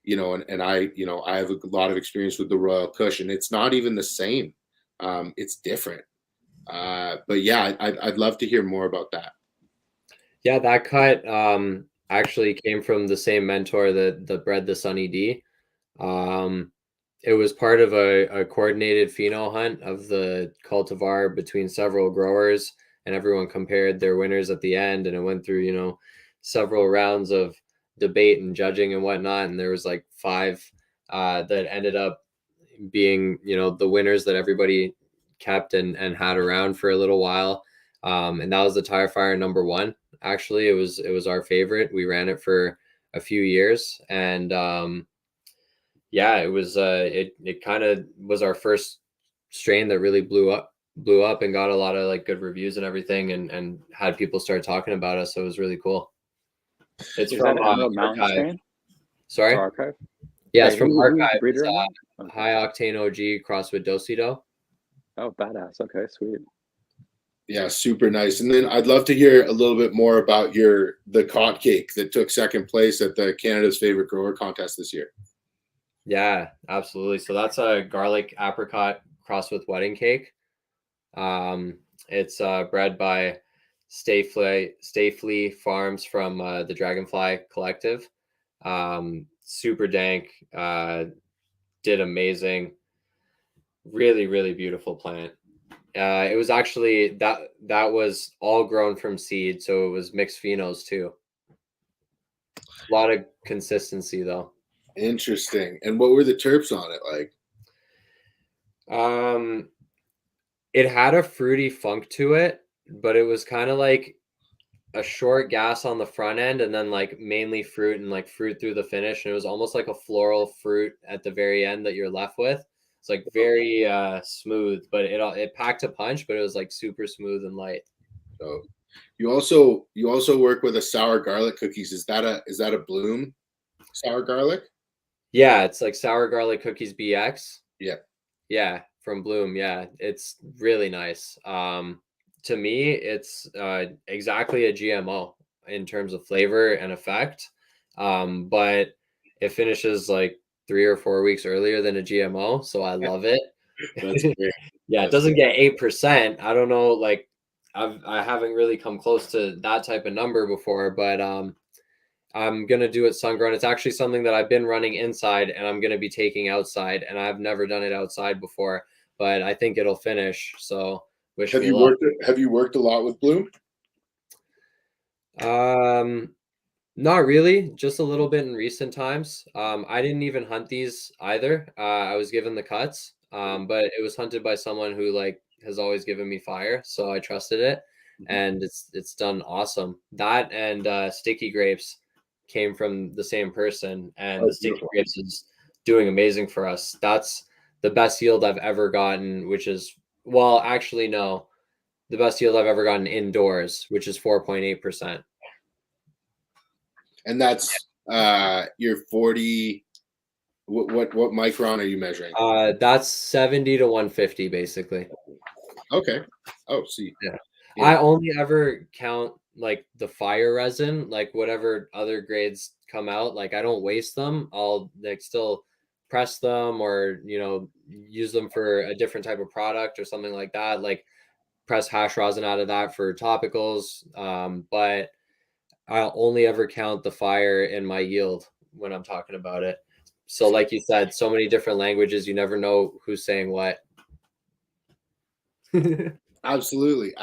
I have a lot of experience with the Royal Kush, and it's not even the same. It's different. But yeah, I'd love to hear more about that. Yeah, that cut actually came from the same mentor that bred the Sunny D. It was part of a coordinated pheno hunt of the cultivar between several growers, and everyone compared their winners at the end, and it went through, several rounds of debate and judging and whatnot. And there was like 5 that ended up being, the winners that everybody kept and had around for a little while. And that was the Tire Fire #1. Actually, it was our favorite. We ran it for a few years, and yeah, it was it kind of was our first strain that really blew up and got a lot of like good reviews and everything, and had people start talking about us. So it was really cool. It's Is from that Emerald Mountain Archive. strain? Sorry? Archive? Yeah, it's from Archive. Breeder on that? Okay. high octane OG crossed with Dosido. Oh, badass. Okay, sweet. Yeah, super nice. And then I'd love to hear a little bit more about the cot cake that took second place at the Canada's Favorite Grower contest this year. Yeah, absolutely. So that's a garlic apricot crossed with wedding cake. It's bred by Stayfly Farms from the Dragonfly Collective. Super dank. Did amazing. Really, really beautiful plant. It was actually that was all grown from seed, so it was mixed phenos too. A lot of consistency though. Interesting. And what were the terps on it like? It had a fruity funk to it, but it was kind of like a short gas on the front end and then like mainly fruit and like fruit through the finish. And it was almost like a floral fruit at the very end that you're left with. It's like very smooth, but it packed a punch, but it was like super smooth and light. So you also work with a sour garlic cookies. Is that a Bloom sour garlic? Yeah, it's like sour garlic cookies BX. Yeah. Yeah, from Bloom. Yeah, it's really nice. To me, it's exactly a GMO in terms of flavor and effect. But it finishes like 3 or 4 weeks earlier than a GMO, so I love it. That's great. Yeah, it doesn't get 8%. I don't know, like I haven't really come close to that type of number before, but I'm gonna do it sun grown. It's actually something that I've been running inside and I'm gonna be taking outside, and I've never done it outside before, but I think it'll finish. So wish Have me you luck. worked a lot with Bloom? Not really, just a little bit in recent times. I didn't even hunt these either. I was given the cuts, but it was hunted by someone who like has always given me fire, so I trusted it, and it's done awesome. That and sticky grapes came from the same person, and the sticky grapes is doing amazing for us. That's the best yield I've ever gotten, which is well, actually no, the best yield I've ever gotten indoors, which is 4.8%. And that's your 40. What micron are you measuring? That's 70 to 150 basically. Okay. Oh, see. Yeah. Yeah. I only ever count like the fire resin, like whatever other grades come out. Like I don't waste them. I'll like still press them or use them for a different type of product or something like that. Like press hash rosin out of that for topicals. But I'll only ever count the fire in my yield when I'm talking about it. So like you said, so many different languages, you never know who's saying what. Absolutely,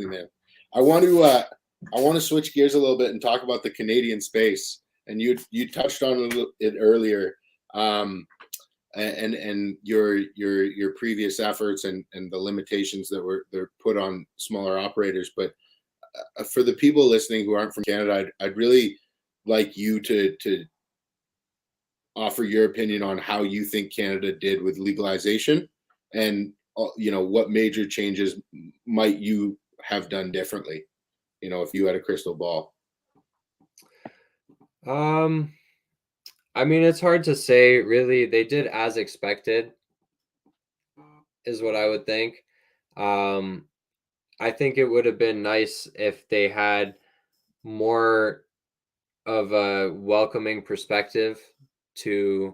man. I want to switch gears a little bit and talk about the Canadian space. And you touched on it earlier, and your previous efforts and the limitations they're put on smaller operators. But for the people listening who aren't from Canada, I'd really like you to offer your opinion on how you think Canada did with legalization, and what major changes might you have done differently, if you had a crystal ball. I mean, it's hard to say really. They did as expected is what I would think. I think it would have been nice if they had more of a welcoming perspective to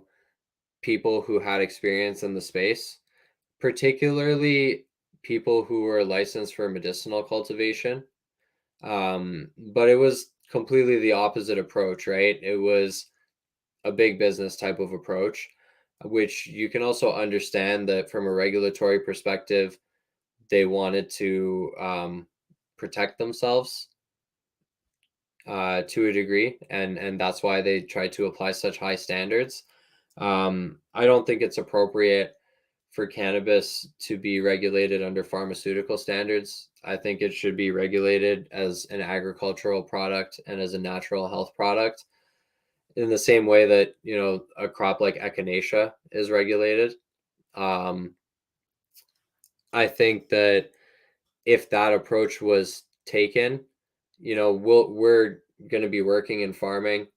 people who had experience in the space, particularly people who were licensed for medicinal cultivation. But it was completely the opposite approach, right? It was a big business type of approach, which you can also understand that from a regulatory perspective, they wanted to protect themselves to a degree, and that's why they tried to apply such high standards. I don't think it's appropriate for cannabis to be regulated under pharmaceutical standards. I think it should be regulated as an agricultural product and as a natural health product in the same way that, a crop like echinacea is regulated. I think that if that approach was taken, we're going to be working in farming.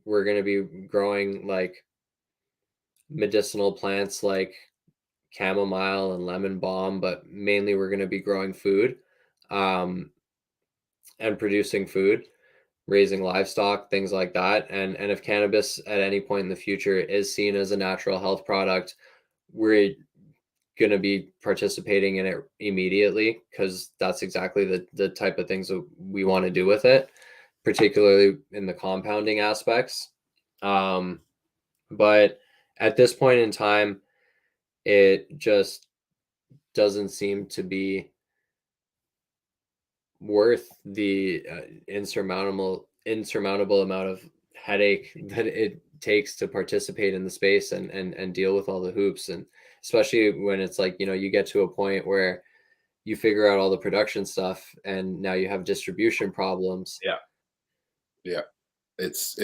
We're going to be growing like medicinal plants like chamomile and lemon balm, but mainly we're going to be growing food and producing food, raising livestock, things like that. And if cannabis at any point in the future is seen as a natural health product, we're going to be participating in it immediately, because that's exactly the type of things that we want to do with it, particularly in the compounding aspects. But at this point in time, it just doesn't seem to be worth the insurmountable amount of headache that it takes to participate in the space and deal with all the hoops. And especially when it's like, you get to a point where you figure out all the production stuff and now you have distribution problems. Yeah. It's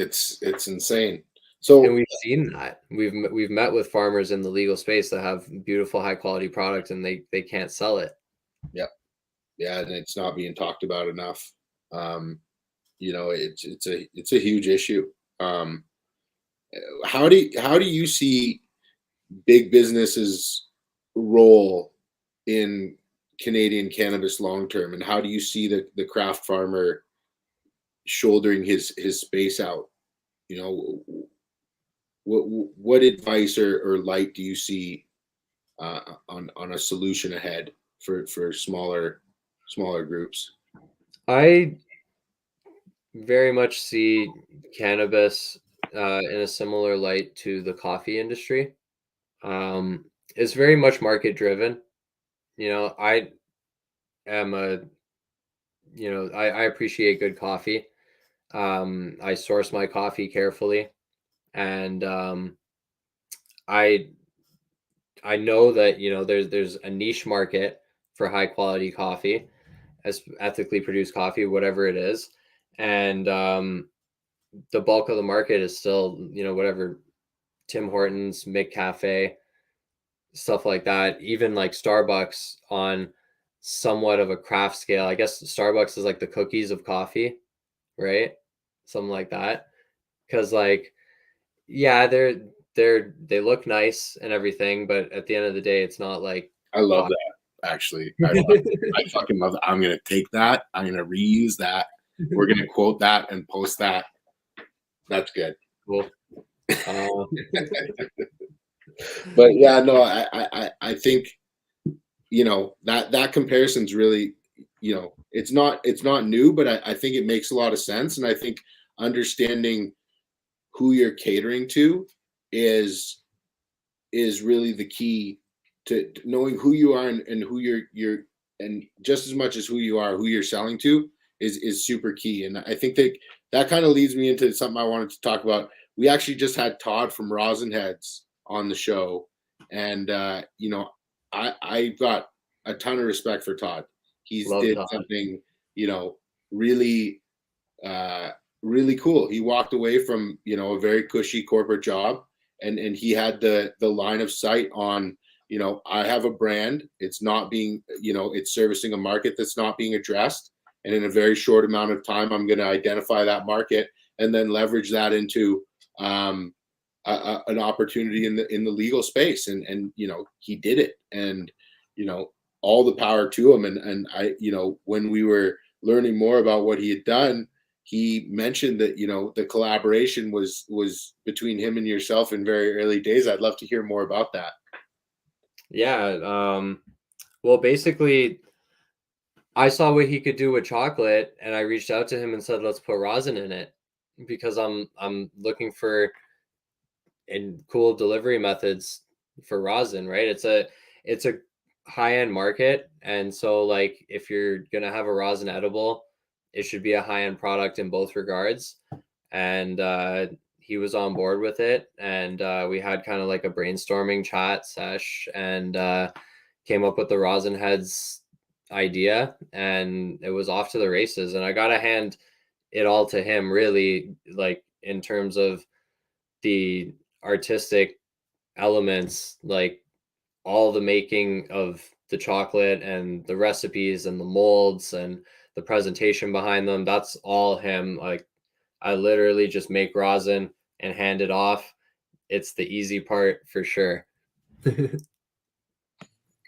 insane. So, and we've seen that. We've met with farmers in the legal space that have beautiful, high quality product, and they can't sell it. Yeah, and it's not being talked about enough. It's a huge issue. How do you see big businesses' role in Canadian cannabis long term, and how do you see the craft farmer shouldering his space out? What advice or light do you see on a solution ahead for smaller groups? I very much see cannabis in a similar light to the coffee industry. It's very much market driven. I am I appreciate good coffee. I source my coffee carefully, and I know that there's a niche market for high quality coffee, as ethically produced coffee, whatever it is, and the bulk of the market is still whatever Tim Hortons, McCafe, stuff like that. Even like Starbucks on somewhat of a craft scale. I guess Starbucks is like the cookies of coffee, right? Something like that. Because yeah, they look nice and everything, but at the end of the day, it's not like I love that, actually. I fucking love that. I'm gonna take that. I'm gonna reuse that. We're gonna quote that and post that. That's good. Cool. But yeah, no, I think that comparison's really, it's not new, but I think it makes a lot of sense. And I think understanding who you're catering to is really the key to knowing who you are and who you're and just as much as who you are, who you're selling to is super key. And I think that kind of leads me into something I wanted to talk about. We actually just had Todd from Rosin Heads on the show, and I got a ton of respect for Todd. He's did Todd. something really really cool. He walked away from a very cushy corporate job, and he had the line of sight on I have a brand. It's not being it's servicing a market that's not being addressed, and in a very short amount of time I'm going to identify that market and then leverage that into an opportunity in the legal space, and he did it, and all the power to him. And I when we were learning more about what he had done, he mentioned that the collaboration was between him and yourself in very early days. I'd love to hear more about that. Yeah. Well, basically, I saw what he could do with chocolate, and I reached out to him and said, let's put rosin in it, because I'm looking for cool delivery methods for rosin, right? It's a high-end market, and so like if you're gonna have a rosin edible, it should be a high-end product in both regards. And he was on board with it, and we had kind of like a brainstorming chat sesh, and came up with the Rosin Heads idea, and it was off to the races. And I gotta hand it all to him, really, like in terms of the artistic elements, like all the making of the chocolate and the recipes and the molds and the presentation behind them. That's all him. Like I literally just make rosin and hand it off. it's the easy part for sure.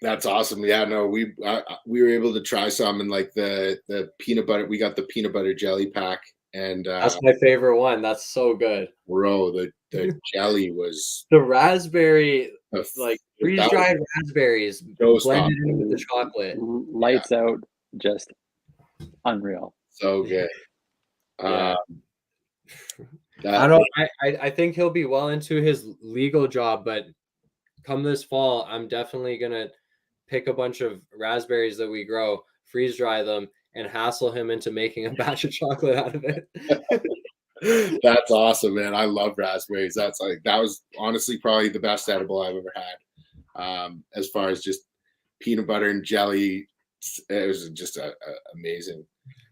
That's awesome. Yeah, no, we were able to try some, and like the peanut butter. We got the peanut butter jelly pack, and That's my favorite one. That's so good. bro. The jelly was The raspberry, like freeze dried raspberries blended in with the chocolate. Lights out, just unreal. So good. Yeah. I think he'll be well into his legal job, but come this fall, I'm definitely gonna pick a bunch of raspberries that we grow, freeze dry them, and hassle him into making a batch of chocolate out of it. That's awesome, man. I love raspberries. That was honestly probably the best edible I've ever had. As far as just peanut butter and jelly, it was just amazing.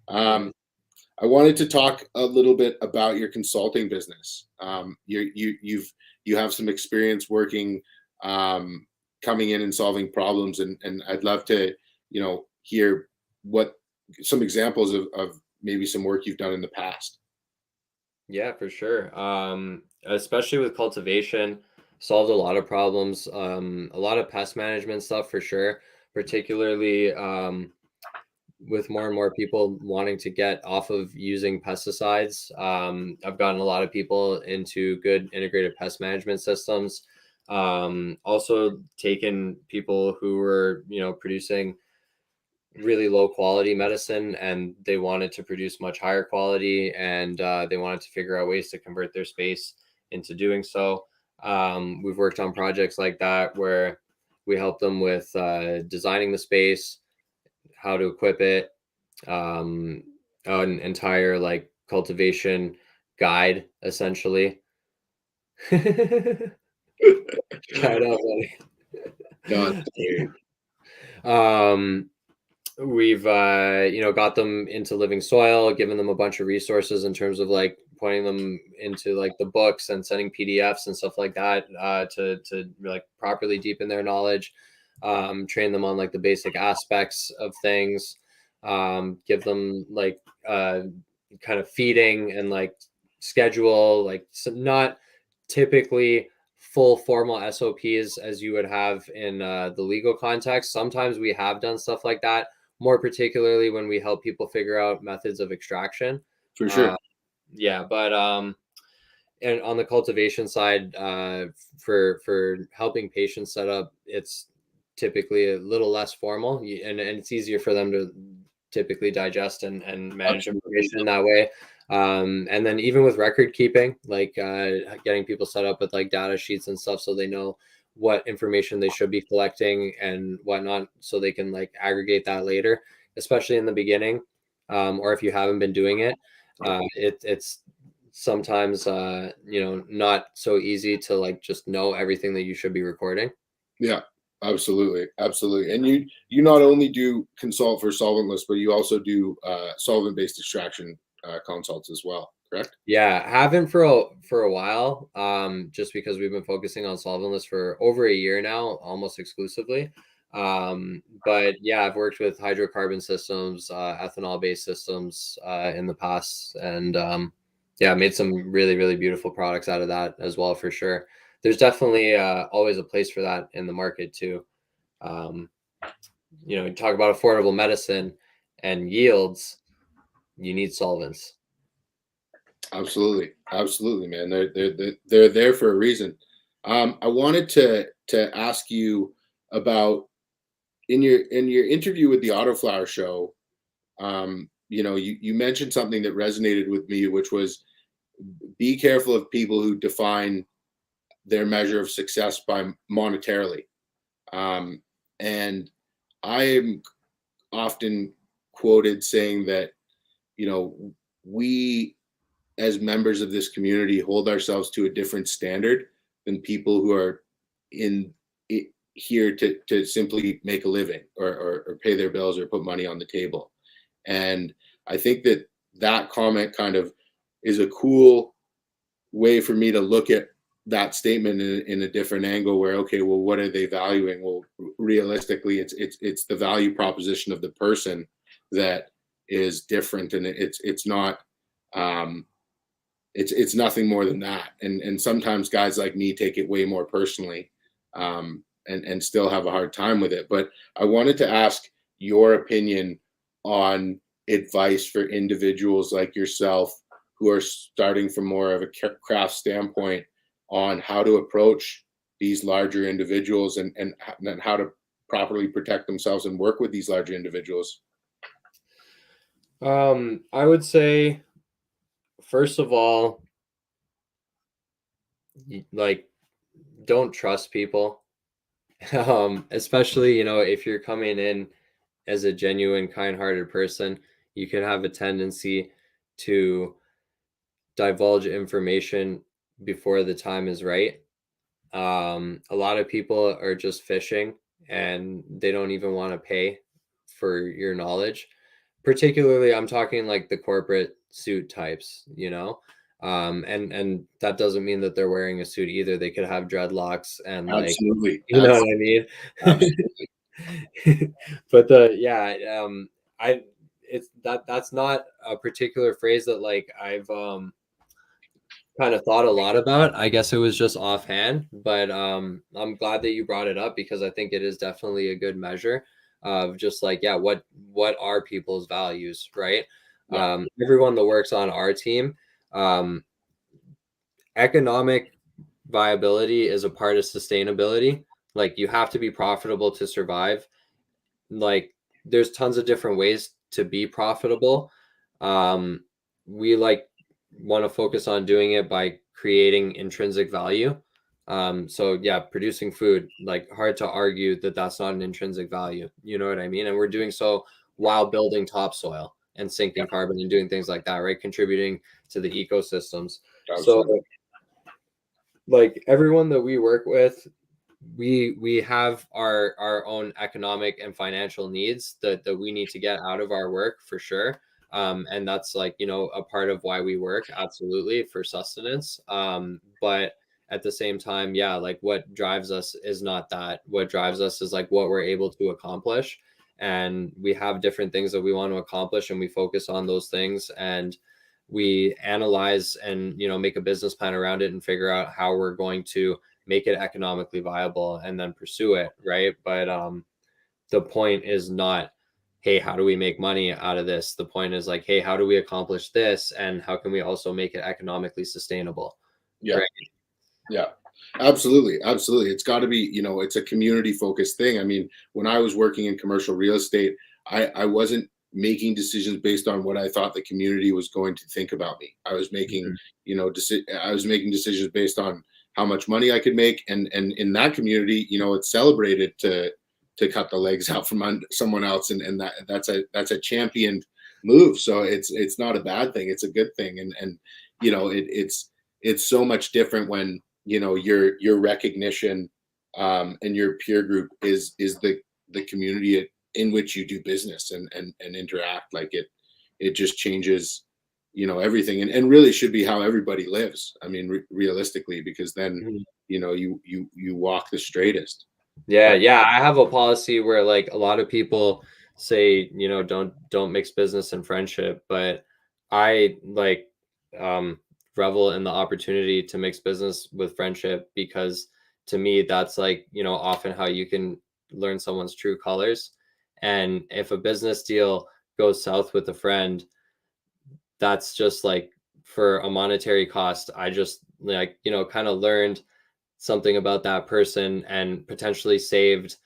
I wanted to talk a little bit about your consulting business. You have some experience working, coming in and solving problems, and I'd love to hear what some examples of maybe some work you've done in the past. Yeah, for sure. Especially with cultivation, solved a lot of problems. A lot of pest management stuff for sure, particularly with more and more people wanting to get off of using pesticides. I've gotten a lot of people into good integrated pest management systems. Also taken people who were, producing really low quality medicine, and they wanted to produce much higher quality, and they wanted to figure out ways to convert their space into doing so. We've worked on projects like that where we help them with designing the space, how to equip it, an entire like cultivation guide essentially. Shout out, buddy. We've got them into living soil, given them a bunch of resources in terms of like pointing them into like the books and sending PDFs and stuff like that to like properly deepen their knowledge, train them on like the basic aspects of things, give them like kind of feeding and like schedule, like some not typically full formal SOPs as you would have in the legal context. Sometimes we have done stuff like that, more particularly when we help people figure out methods of extraction. For sure. Yeah, but and on the cultivation side, for helping patients set up, it's typically a little less formal, and it's easier for them to typically digest and manage information in that way. And then even with record keeping, like getting people set up with like data sheets and stuff so they know what information they should be collecting and whatnot, so they can like aggregate that later, especially in the beginning, or if you haven't been doing it. It's sometimes not so easy to like just know everything that you should be recording. Yeah, absolutely. And you not only do consult for Solventless, but you also do solvent-based extraction consults as well, correct? Yeah, haven't for a while, just because we've been focusing on Solventless for over a year now, almost exclusively. But yeah, I've worked with hydrocarbon systems, ethanol-based systems in the past, and made some really, really beautiful products out of that as well, for sure. There's definitely always a place for that in the market too. You talk about affordable medicine and yields, you need solvents. Absolutely, man. They're there for a reason. I wanted to ask you about in your interview with the Autoflower Show. You mentioned something that resonated with me, which was be careful of people who define their measure of success by monetarily. And I am often quoted saying that, we as members of this community hold ourselves to a different standard than people who are in it here to simply make a living or pay their bills or put money on the table. And I think that comment kind of is a cool way for me to look at that statement in a different angle where, okay, well, what are they valuing? Well, realistically, it's the value proposition of the person that is different. And it's not, it's nothing more than that. And sometimes guys like me take it way more personally, and still have a hard time with it. But I wanted to ask your opinion on advice for individuals like yourself who are starting from more of a craft standpoint on how to approach these larger individuals, and how to properly protect themselves and work with these larger individuals. I would say, first of all, like, don't trust people. Especially, if you're coming in as a genuine, kind-hearted person, you can have a tendency to divulge information before the time is right. A lot of people are just fishing, and they don't even want to pay for your knowledge. Particularly, I'm talking like the corporate suit types, and that doesn't mean that they're wearing a suit either. They could have dreadlocks and, like, Absolutely. you know what I mean? Absolutely. But that's not a particular phrase that, like, I've kind of thought a lot about. I guess it was just offhand, but I'm glad that you brought it up, because I think it is definitely a good measure of just like, yeah, what are people's values, right? Yeah. Everyone that works on our team, economic viability is a part of sustainability. Like, you have to be profitable to survive. Like, there's tons of different ways to be profitable. We want to focus on doing it by creating intrinsic value. So yeah, producing food, like, hard to argue that that's not an intrinsic value. You know what I mean? And we're doing so while building topsoil and sinking carbon and doing things like that, right? Contributing to the ecosystems. Absolutely. So, like, everyone that we work with, we have our own economic and financial needs that we need to get out of our work, for sure. And that's, like, a part of why we work, absolutely, for sustenance. But at the same time, yeah, like, what drives us is not that. What drives us is, like, what we're able to accomplish. And we have different things that we want to accomplish, and we focus on those things, and we analyze and, make a business plan around it and figure out how we're going to make it economically viable and then pursue it, right? But the point is not, hey, how do we make money out of this? The point is, like, hey, how do we accomplish this, and how can we also make it economically sustainable? Yeah. Right? Yeah. Absolutely. It's got to be, it's a community focused thing. I mean, when I was working in commercial real estate, I wasn't making decisions based on what I thought the community was going to think about me. I was making, I was making decisions based on how much money I could make. And in that community, it's celebrated to cut the legs out from someone else. And that's a championed move. So it's not a bad thing. It's a good thing. And it's so much different when, your recognition, and your peer group is the community in which you do business and interact. Like, it just changes, everything, and really should be how everybody lives. I mean, realistically, because then, you walk the straightest. Yeah. I have a policy where, like, a lot of people say, don't mix business and friendship, but I, like, revel in the opportunity to mix business with friendship, because to me, that's, like, often how you can learn someone's true colors. And if a business deal goes south with a friend, that's just, like, for a monetary cost. I just, like, kind of learned something about that person, and potentially saved,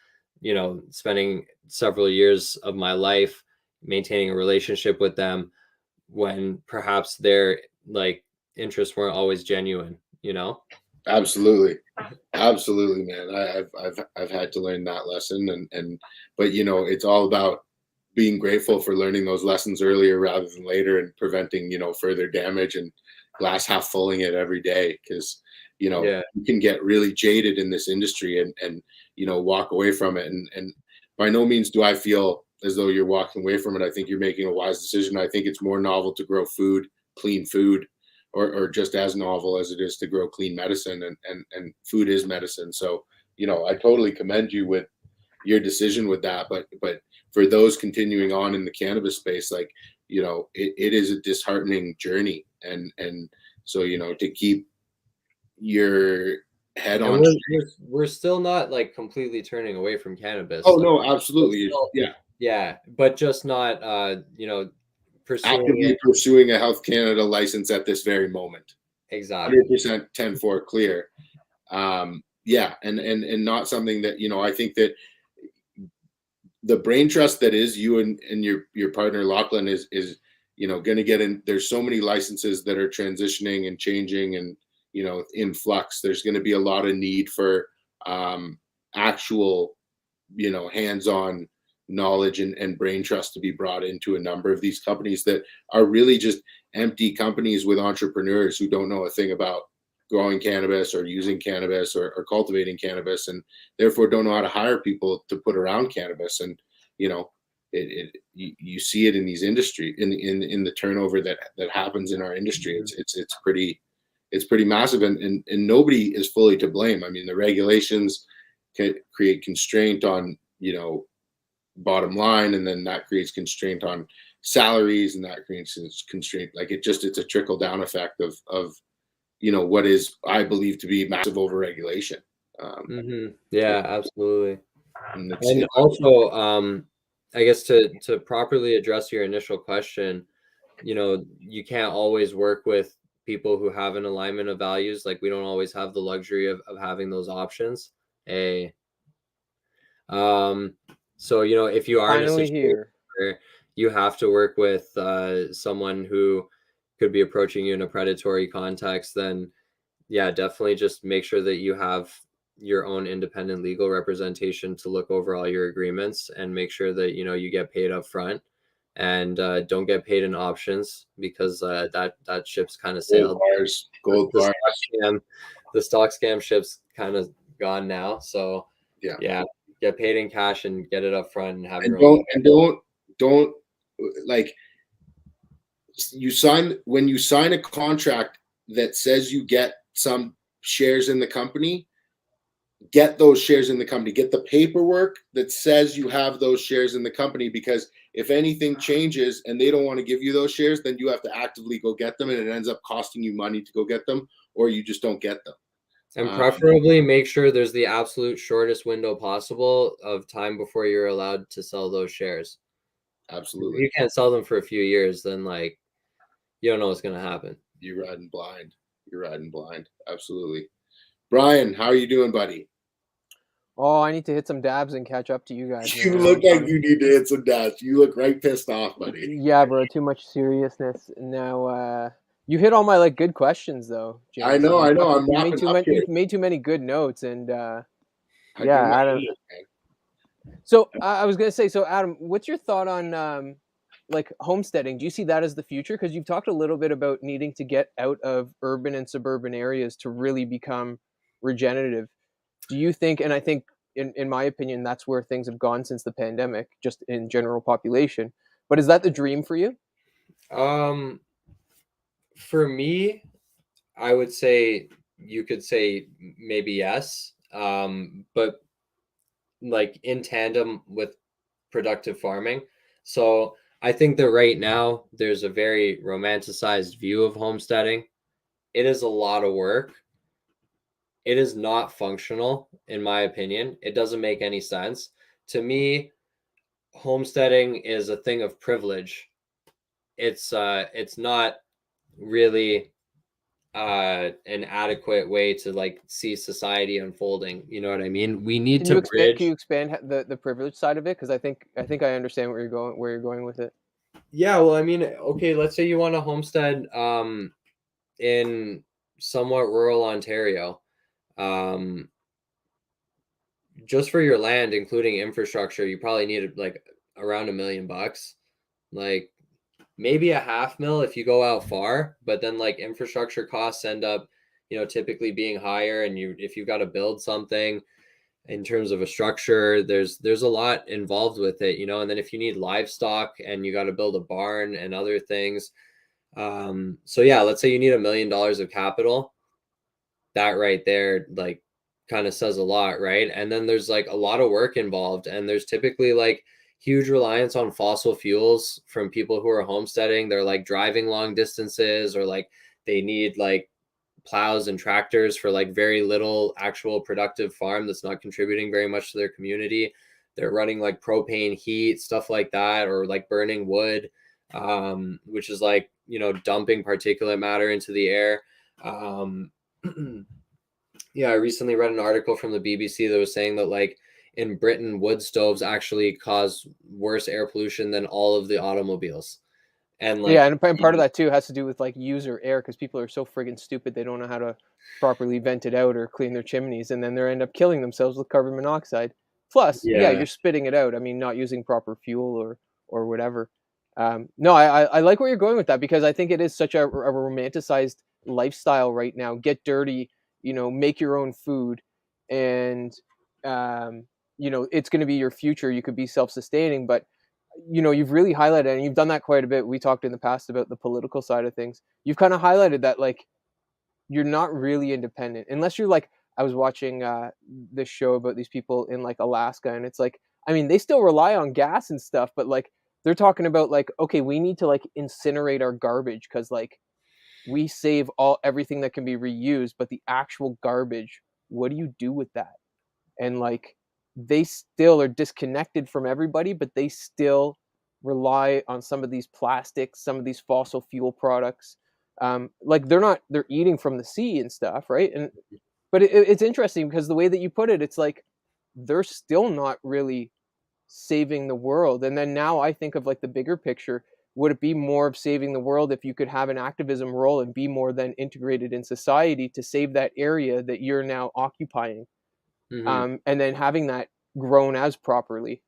spending several years of my life maintaining a relationship with them, when perhaps their, like, interests weren't always genuine. Absolutely. Absolutely, man. I've had to learn that lesson, but it's all about being grateful for learning those lessons earlier rather than later, and preventing, further damage, and glass half fulling it every day. Because, Yeah. you can get really jaded in this industry, and walk away from it. And by no means do I feel as though you're walking away from it. I think you're making a wise decision. I think it's more novel to grow food, clean food, or just as novel as it is to grow clean medicine, and food is medicine. So, I totally commend you with your decision with that. But for those continuing on in the cannabis space, like, it is a disheartening journey. And So, to keep your head And on. we're still not like completely turning away from cannabis. Oh, no, absolutely. Yeah. But just not, Actively pursuing a Health Canada license at this very moment. Exactly. 100% 10-4 clear. Yeah. And not something that, I think that the brain trust that is you and your partner Lachlan is going to get in. There's so many licenses that are transitioning and changing and in flux. There's going to be a lot of need for actual hands-on knowledge and brain trust to be brought into a number of these companies that are really just empty companies with entrepreneurs who don't know a thing about growing cannabis or using cannabis or cultivating cannabis, and therefore don't know how to hire people to put around cannabis. And you see it in these industry in the turnover that happens in our industry. It's pretty massive, and nobody is fully to blame. I mean, the regulations can create constraint on bottom line, and then that creates constraint on salaries, and that creates constraint. Like it's a trickle down effect of what is, I believe, to be massive overregulation. Yeah, absolutely. And also, I guess to properly address your initial question, you can't always work with people who have an alignment of values. Like we don't always have the luxury of having those options. So if you are in a situation where you have to work with someone who could be approaching you in a predatory context, then yeah, definitely just make sure that you have your own independent legal representation to look over all your agreements and make sure that you get paid up front, and don't get paid in options, because that ship's kind of sailed. Gold bars. The stock scam ship's kind of gone now. So yeah, get paid in cash and get it up front and have your own. Don't like when you sign a contract that says you get some shares in the company, get those shares in the company, get the paperwork that says you have those shares in the company, because if anything changes and they don't want to give you those shares, then you have to actively go get them, and it ends up costing you money to go get them, or you just don't get them. And preferably make sure there's the absolute shortest window possible of time before you're allowed to sell those shares. Absolutely. If you can't sell them for a few years, then like you don't know what's going to happen. You're riding blind. Absolutely. Brian, how are you doing, buddy? Oh, I need to hit some dabs and catch up to you guys. You look like you need to hit some dabs. You look right pissed off, buddy. Yeah, bro. Too much seriousness. Now, you hit all my like good questions, though, James. I know. You made too many good notes, and yeah, Adam. So I was gonna say, so Adam, what's your thought on like homesteading? Do you see that as the future? Because you've talked a little bit about needing to get out of urban and suburban areas to really become regenerative. Do you think, and I think in my opinion, that's where things have gone since the pandemic, just in general population. But is that the dream for you? For me, I would say you could say maybe yes. But like in tandem with productive farming. So I think that right now there's a very romanticized view of homesteading. It is a lot of work. It is not functional, in my opinion. It doesn't make any sense. To me, homesteading is a thing of privilege. It's not really an adequate way to like see society unfolding. You know what I mean? We need to bridge. Can you expand the privilege side of it? Because I think I understand where you're going with it. Yeah, well, I mean, okay, let's say you want to homestead in somewhat rural Ontario. Just for your land, including infrastructure, you probably need like around $1 million. Like maybe $500,000 if you go out far, but then like infrastructure costs end up, typically being higher. And if you've got to build something in terms of a structure, there's a lot involved with it, and then if you need livestock and you got to build a barn and other things. So yeah, let's say you need $1 million of capital. That right there, like, kind of says a lot, right? And then there's like a lot of work involved, and there's typically like huge reliance on fossil fuels from people who are homesteading. They're like driving long distances or like They need like plows and tractors for like very little actual productive farm that's not contributing very much to their community. They're running like propane heat, stuff like that, or like burning wood, which is like, you know, dumping particulate matter into the air. Yeah, I recently read an article from the BBC that was saying that like in Britain, wood stoves actually cause worse air pollution than all of the automobiles. And like, yeah, and part of that too has to do with like user air, because people are so friggin' stupid they don't know how to properly vent it out or clean their chimneys, and then they end up killing themselves with carbon monoxide. Plus, yeah, you're spitting it out. I mean, not using proper fuel or whatever. No, I like where you're going with that, because I think it is such a romanticized lifestyle right now. Get dirty, you know, make your own food, and you know, it's going to be your future. You could be self-sustaining, but you know, you've really highlighted, and you've done that quite a bit. We talked in the past about the political side of things. You've kind of highlighted that like you're not really independent unless you're like, I was watching this show about these people in like Alaska, and it's like, I mean, they still rely on gas and stuff, but like they're talking about like, okay, we need to like incinerate our garbage because like we save everything that can be reused, but the actual garbage, what do you do with that? And like they still are disconnected from everybody, but they still rely on some of these plastics, some of these fossil fuel products. Like they're eating from the sea and stuff, right? And but it's interesting because the way that you put it, it's like they're still not really saving the world. And then now I think of like the bigger picture. Would it be more of saving the world if you could have an activism role and be more then integrated in society to save that area that you're now occupying? And then having that grown as properly.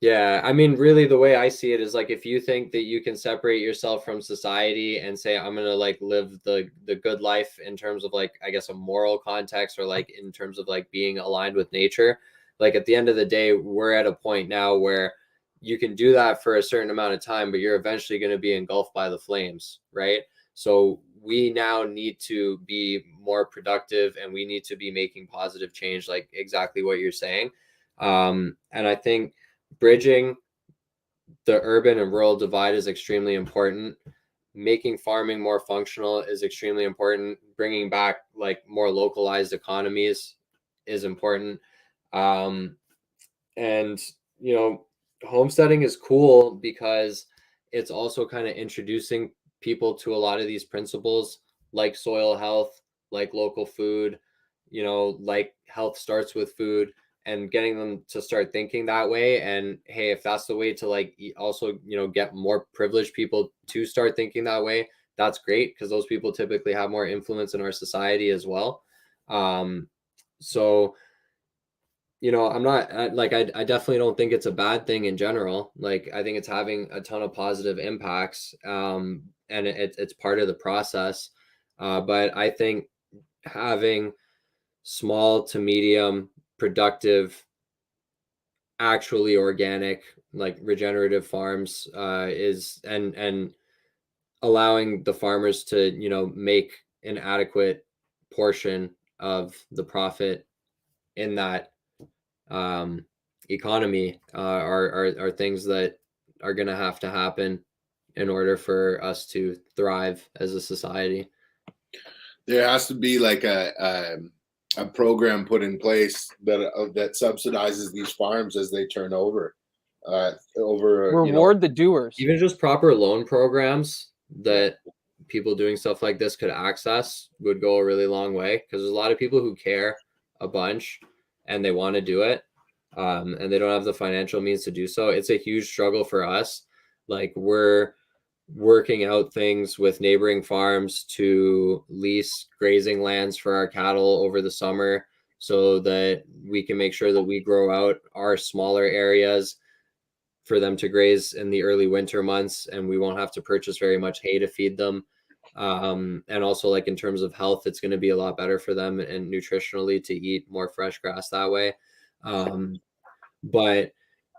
Yeah, I mean, really, the way I see it is like if you think that you can separate yourself from society and say, I'm gonna like live the good life in terms of like, I guess, a moral context, or like in terms of like being aligned with nature, like at the end of the day, we're at a point now where you can do that for a certain amount of time, but you're eventually going to be engulfed by the flames, right? So we now need to be more productive, and we need to be making positive change, like exactly what you're saying. And I think bridging the urban and rural divide is extremely important. Making farming more functional is extremely important. Bringing back like more localized economies is important. And, you know, homesteading is cool because it's also kind of introducing people to a lot of these principles, like soil health, like local food, you know, like health starts with food, and getting them to start thinking that way. And hey, if that's the way to like also, you know, get more privileged people to start thinking that way, that's great, because those people typically have more influence in our society as well. So you know, I'm not I definitely don't think it's a bad thing in general. Like, I think it's having a ton of positive impacts, and it's part of the process. But I think having small to medium productive, actually organic, like regenerative farms is and allowing the farmers to, you know, make an adequate portion of the profit in that economy are things that are going to have to happen in order for us to thrive as a society. There has to be like a program put in place that subsidizes these farms as they turn over. Reward the doers. Even just proper loan programs that people doing stuff like this could access would go a really long way, because there's a lot of people who care a bunch and they want to do it, and they don't have the financial means to do so. It's a huge struggle for us. Like, we're working out things with neighboring farms to lease grazing lands for our cattle over the summer, so that we can make sure that we grow out our smaller areas for them to graze in the early winter months, and we won't have to purchase very much hay to feed them. And also, like, in terms of health, it's going to be a lot better for them and nutritionally to eat more fresh grass that way. But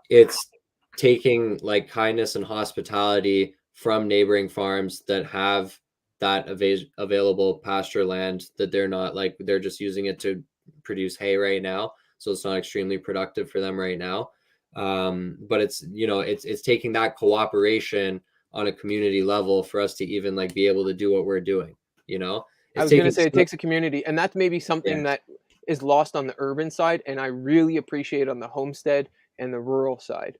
it's taking like kindness and hospitality from neighboring farms that have that available pasture land, that they're not like, they're just using it to produce hay right now, so it's not extremely productive for them right now. But it's, you know, it's taking that cooperation on a community level for us to even like be able to do what we're doing. you know. I was going to say it takes a community, and that's maybe something that is lost on the urban side, and I really appreciate on the homestead and the rural side.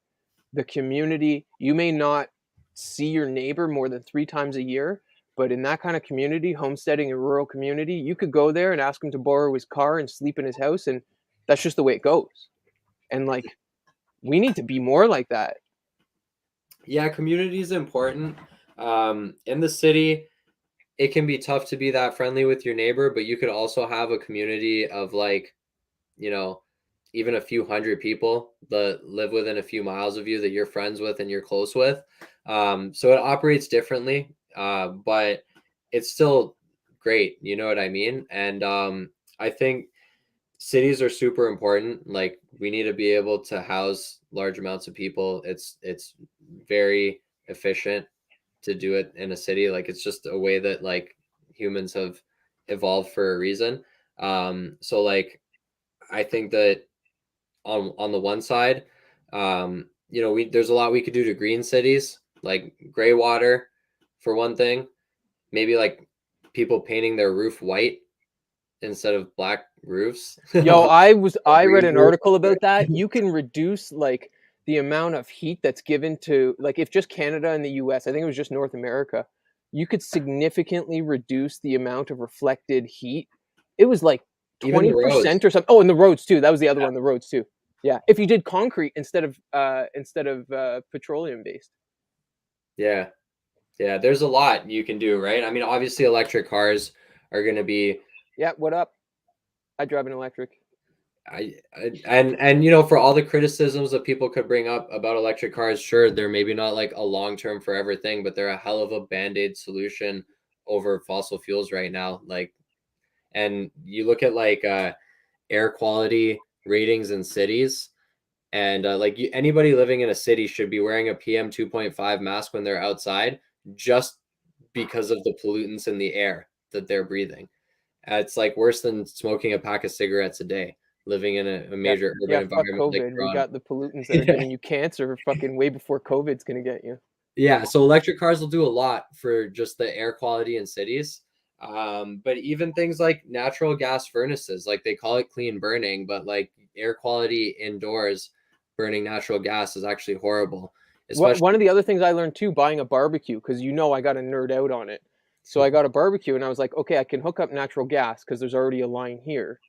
The community, you may not see your neighbor more than 3 times a year, but in that kind of community, homesteading a rural community, you could go there and ask him to borrow his car and sleep in his house, and that's just the way it goes. And like, we need to be more like that. Yeah, community is important. In the city, it can be tough to be that friendly with your neighbor, but you could also have a community of like, you know, even a few hundred people that live within a few miles of you that you're friends with and you're close with. So it operates differently, but it's still great. You know what I mean? And I think cities are super important. Like, we need to be able to house large amounts of people. It's very efficient to do it in a city. Like, it's just a way that like humans have evolved for a reason. So like, I think that on the one side, you know, there's a lot we could do to green cities, like gray water for one thing. Maybe like people painting their roof white instead of black roofs. Yo, I read an article about that. You can reduce like the amount of heat that's given to, like, if just Canada and the US, I think it was just North America, you could significantly reduce the amount of reflected heat. It was like 20% or something. Oh, and the roads too. That was the other one, the roads too. Yeah, if you did concrete instead of petroleum based. Yeah. There's a lot you can do, right? I mean, obviously, electric cars are going to be. Yeah. What up? I drive an electric. And you know, for all the criticisms that people could bring up about electric cars, sure, they're maybe not like a long-term forever thing, but they're a hell of a band-aid solution over fossil fuels right now. Like, and you look at like air quality ratings in cities, and anybody living in a city should be wearing a PM 2.5 mask when they're outside, just because of the pollutants in the air that they're breathing. It's like worse than smoking a pack of cigarettes a day, living in a major urban environment. Fuck COVID. We got the pollutants that are giving you cancer fucking way before COVID's going to get you. Yeah, so electric cars will do a lot for just the air quality in cities. But even things like natural gas furnaces, like they call it clean burning, but like air quality indoors burning natural gas is actually horrible. One of the other things I learned too, buying a barbecue, because you know I got to nerd out on it. So I got a barbecue and I was like, okay, I can hook up natural gas because there's already a line here.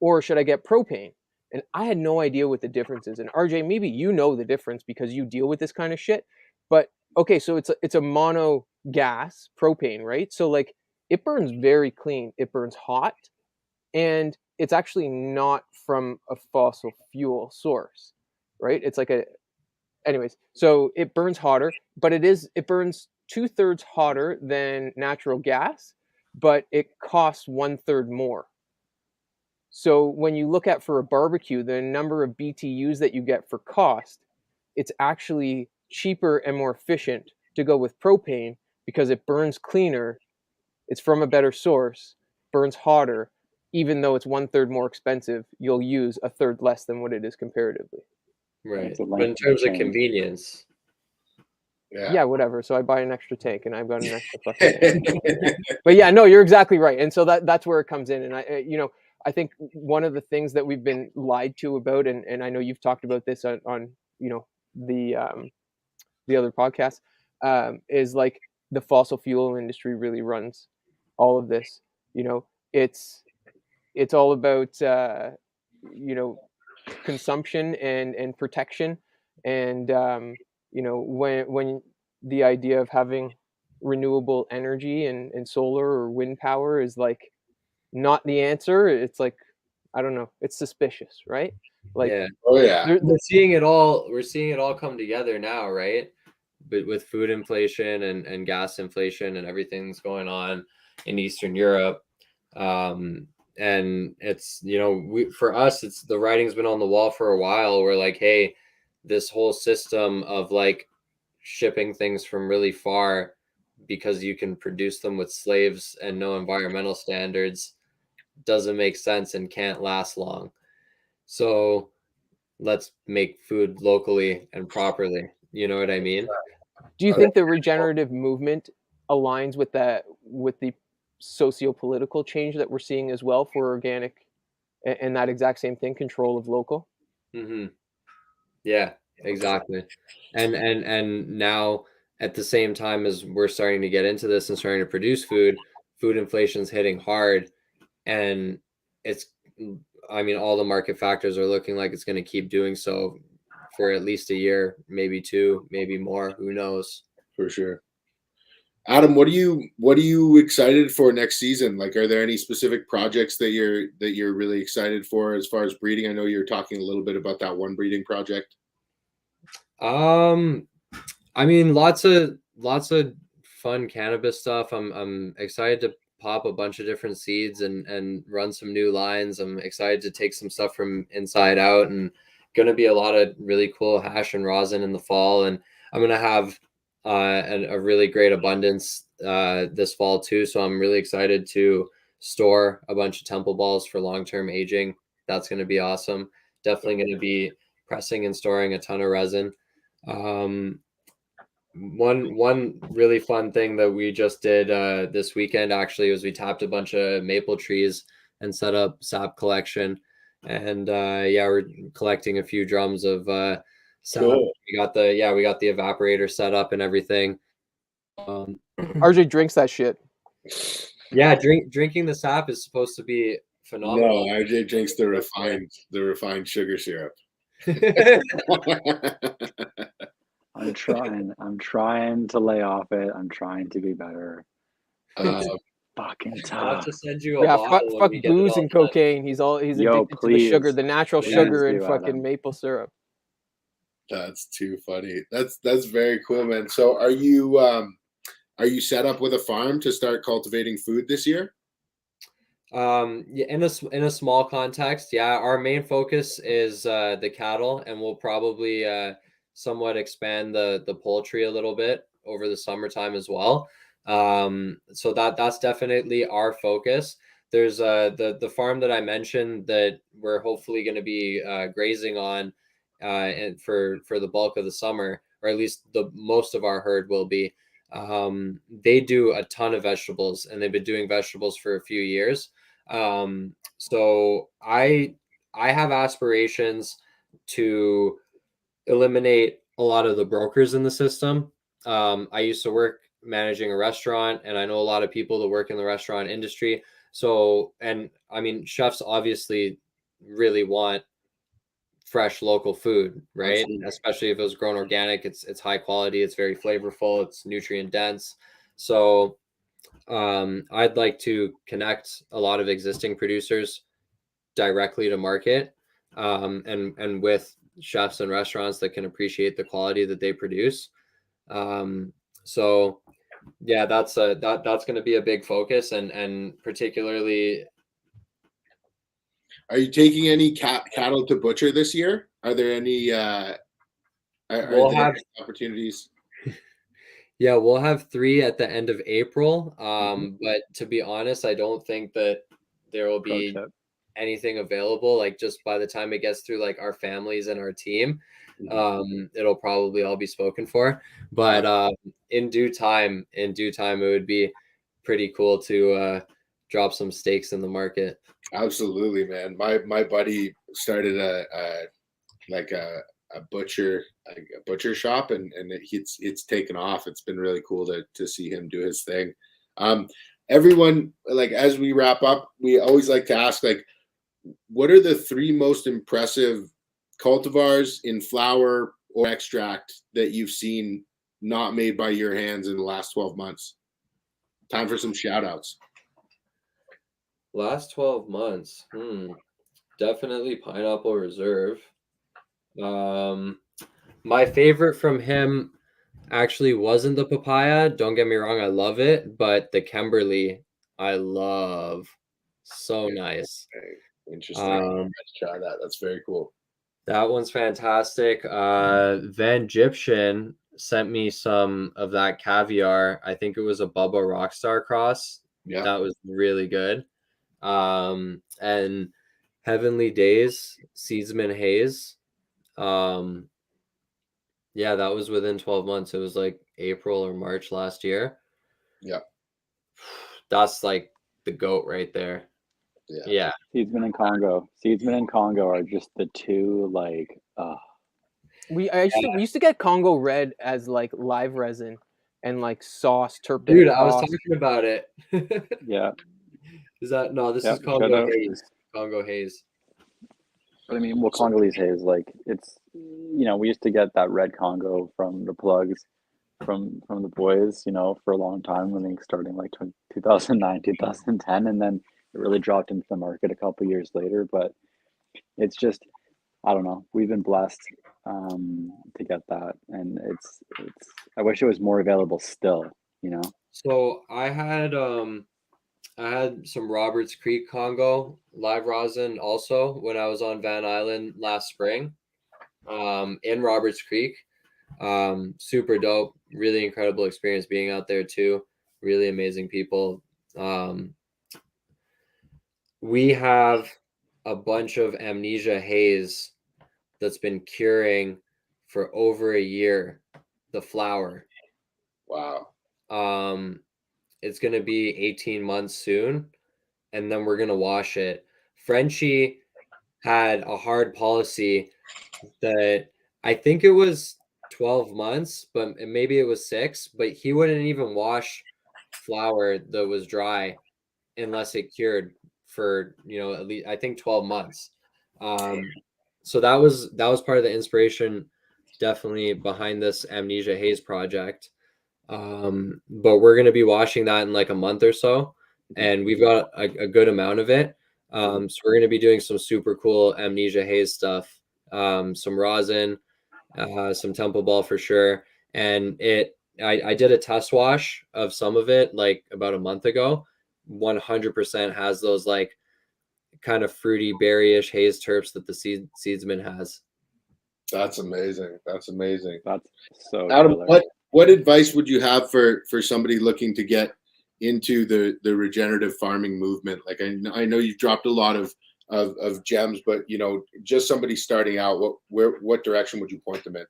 Or should I get propane? And I had no idea what the difference is. And RJ, maybe you know the difference because you deal with this kind of shit. But okay, so it's a mono gas, propane, right? So like it burns very clean. It burns hot, and it's actually not from a fossil fuel source, right? It's like anyways, so it burns hotter, but it burns 2/3 hotter than natural gas, but it costs 1/3 more. So when you look at for a barbecue, the number of BTUs that you get for cost, it's actually cheaper and more efficient to go with propane because it burns cleaner, it's from a better source, burns hotter, even though it's 1/3 more expensive, you'll use 1/3 less than what it is comparatively. Right. But in terms of convenience. Yeah, whatever. So I buy an extra tank and I've got an extra fucking tank. But yeah, no, you're exactly right. And so that's where it comes in. And I think one of the things that we've been lied to about, and I know you've talked about this on the other podcast, is like the fossil fuel industry really runs all of this. It's all about consumption and protection, and when the idea of having renewable energy and solar or wind power is like not the answer, it's like, I don't know, it's suspicious, right? Like, yeah. Oh yeah, we're seeing it all come together now, right? But with food inflation and gas inflation and everything's going on in Eastern Europe, and it's, for us, it's the writing's been on the wall for a while. We're like, hey, this whole system of like shipping things from really far because you can produce them with slaves and no environmental standards doesn't make sense and can't last long. So let's make food locally and properly. You know what I mean? Do you think the regenerative movement aligns with the socio-political change that we're seeing as well for organic, and that exact same thing, control of local. Mm-hmm. Yeah, exactly. And now at the same time as we're starting to get into this and starting to produce food inflation is hitting hard, and it's, I mean, all the market factors are looking like it's going to keep doing so for at least a year, maybe two, maybe more, who knows. For sure. Adam, what are you excited for next season? Like, are there any specific projects that you're really excited for as far as breeding? I know you're talking a little bit about that one breeding project. I mean, lots of fun cannabis stuff. I'm excited to pop a bunch of different seeds and run some new lines. I'm excited to take some stuff from inside out, and going to be a lot of really cool hash and rosin in the fall. And I'm going to have a really great abundance this fall too. So I'm really excited to store a bunch of temple balls for long-term aging. That's going to be awesome. Definitely going to be pressing and storing a ton of resin. One really fun thing that we just did this weekend actually was we tapped a bunch of maple trees and set up sap collection, and we're collecting a few drums of sap. Cool. We got the evaporator set up and everything. RJ drinks that shit. Yeah, drinking the sap is supposed to be phenomenal. No, RJ drinks the refined sugar syrup. I'm trying to lay off it. I'm trying to be better. It's fucking I'll have tough. to send you a Yeah, bottle fuck when we get it booze all and done. cocaine. He's addicted Yo, to the sugar, please. the natural Please sugar and do, fucking Adam. maple syrup. That's too funny. That's very cool, man. So are you set up with a farm to start cultivating food this year? Yeah, in a small context, yeah, our main focus is the cattle, and we'll probably somewhat expand the poultry a little bit over the summertime as well. So that's definitely our focus. There's the farm that I mentioned that we're hopefully going to be grazing on and for the bulk of the summer, or at least the most of our herd will be. They do a ton of vegetables, and they've been doing vegetables for a few years. So I have aspirations to eliminate a lot of the brokers in the system. I used to work managing a restaurant, and I know a lot of people that work in the restaurant industry. So, and I mean, chefs obviously really want fresh local food, right? Absolutely. Especially if it was grown organic, it's high quality, it's very flavorful, it's nutrient dense. So I'd like to connect a lot of existing producers directly to market, and with chefs and restaurants that can appreciate the quality that they produce. So yeah, that's going to be a big focus, and particularly. Are you taking any cattle to butcher this year? Are there any We'll have opportunities? Yeah, we'll have 3 at the end of April. But to be honest, I don't think that there will Pro be tip. anything available. Like, just by the time it gets through like our families and our team, it'll probably all be spoken for. But in due time, it would be pretty cool to drop some steaks in the market. Absolutely, man. My buddy started a butcher shop, and it's taken off. It's been really cool to see him do his thing. Everyone, like, as we wrap up, we always like to ask, like, what are the 3 most impressive cultivars in flower or extract that you've seen not made by your hands in the last 12 months? Time for some shout outs. Last 12 months. Definitely Pineapple Reserve. My favorite from him actually wasn't the papaya. Don't get me wrong, I love it, but the Kimberly I love. So nice. Interesting. Let's try that. That's very cool. That one's fantastic. Van Egyptian sent me some of that caviar. I think it was a Bubba Rockstar cross. Yeah. That was really good. And Heavenly Days, Seedsman Haze. Yeah, that was within 12 months. It was like April or March last year. Yeah. that's like the goat right there. Yeah. Seedsman and Congo. Seedsman and Congo are just the two like. We used to get Congo Red as like live resin and like sauce, terpene. Dude, I was talking about it. Yeah. Is that no? This is Shout Congo out. Haze. Congo Haze. But I mean, well, Congolese haze, like it's, we used to get that red Congo from the plugs, from the boys, for a long time. I think starting like 2009, 2010, and then it really dropped into the market a couple years later. But it's just, I don't know. We've been blessed to get that, and it's. I wish it was more available still. So I had some Roberts Creek Congo live rosin also when I was on Van Island last spring, in Roberts Creek. Super dope, really incredible experience being out there too. Really amazing people. We have a bunch of Amnesia haze that's been curing for over a year, the flower. Wow. It's going to be 18 months soon, and then we're going to wash it. Frenchie had a hard policy that I think it was 12 months, but maybe it was 6, but he wouldn't even wash flour that was dry unless it cured for, at least I think 12 months. So that was part of the inspiration definitely behind this Amnesia Haze project. But we're going to be washing that in like a month or so, and we've got a good amount of it. So we're going to be doing some super cool Amnesia Haze stuff, some rosin, some Temple Ball for sure. And I did a test wash of some of it like about a month ago. 100% has those like kind of fruity berryish haze terps that the seedsman has. That's amazing. That's amazing. That's so Adam, killer. what advice would you have for somebody looking to get into the regenerative farming movement? Like I know you've dropped a lot of gems, but just somebody starting out, what direction would you point them in?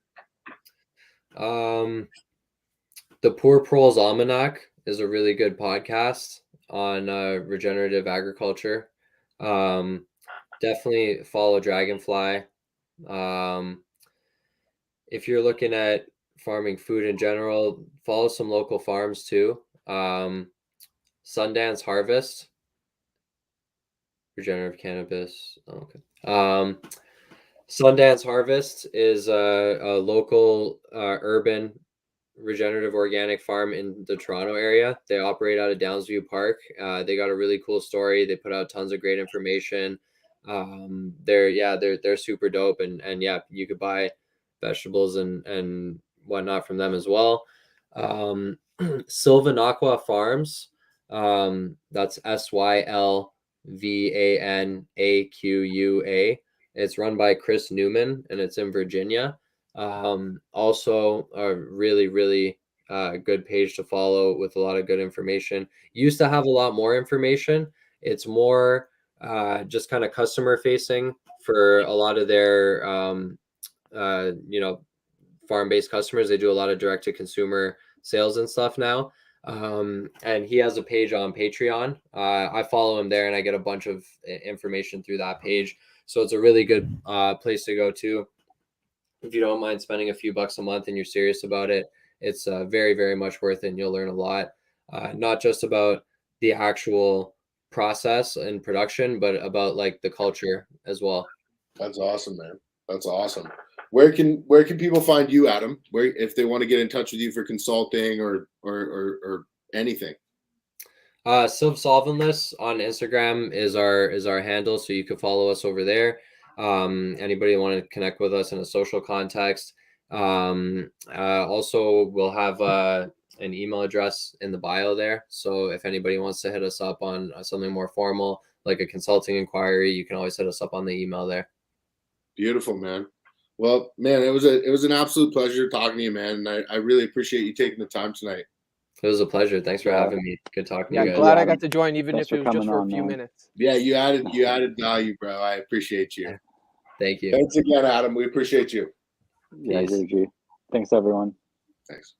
The Poor Proles Almanac is a really good podcast on regenerative agriculture. Definitely follow Dragonfly. If you're looking at farming food in general, follow some local farms too. Sundance Harvest, regenerative cannabis. Okay. Sundance Harvest is a local urban regenerative organic farm in the Toronto area. They operate out of Downsview Park. They got a really cool story. They put out tons of great information. They're super dope, and yeah, you could buy vegetables and whatnot from them as well. Sylvanaqua Farms. That's SYLVANAQUA. It's run by Chris Newman, and it's in Virginia. Also a really, really good page to follow with a lot of good information. Used to have a lot more information. It's more just kind of customer facing for a lot of their farm-based customers. They do a lot of direct to consumer sales and stuff now. And he has a page on Patreon. I follow him there, and I get a bunch of information through that page. So it's a really good place to go to. If you don't mind spending a few bucks a month and you're serious about it, it's very, very much worth it, and you'll learn a lot, not just about the actual process and production, but about like the culture as well. That's awesome, man. That's awesome. Where can people find you, Adam? Where, if they want to get in touch with you for consulting or anything? Solventless on Instagram is our handle, so you can follow us over there. Anybody want to connect with us in a social context. Also, we'll have an email address in the bio there. So if anybody wants to hit us up on something more formal, like a consulting inquiry, you can always hit us up on the email there. Beautiful, man. Well, man, it was an absolute pleasure talking to you, man. And I really appreciate you taking the time tonight. It was a pleasure. Thanks for having me. Good talking to you guys. Glad I got to join, even if it was just for a few man. minutes. Yeah, you added value, bro. I appreciate you. Thank you. Thanks again, Adam. We appreciate you. Yeah, G. Thanks, everyone. Thanks.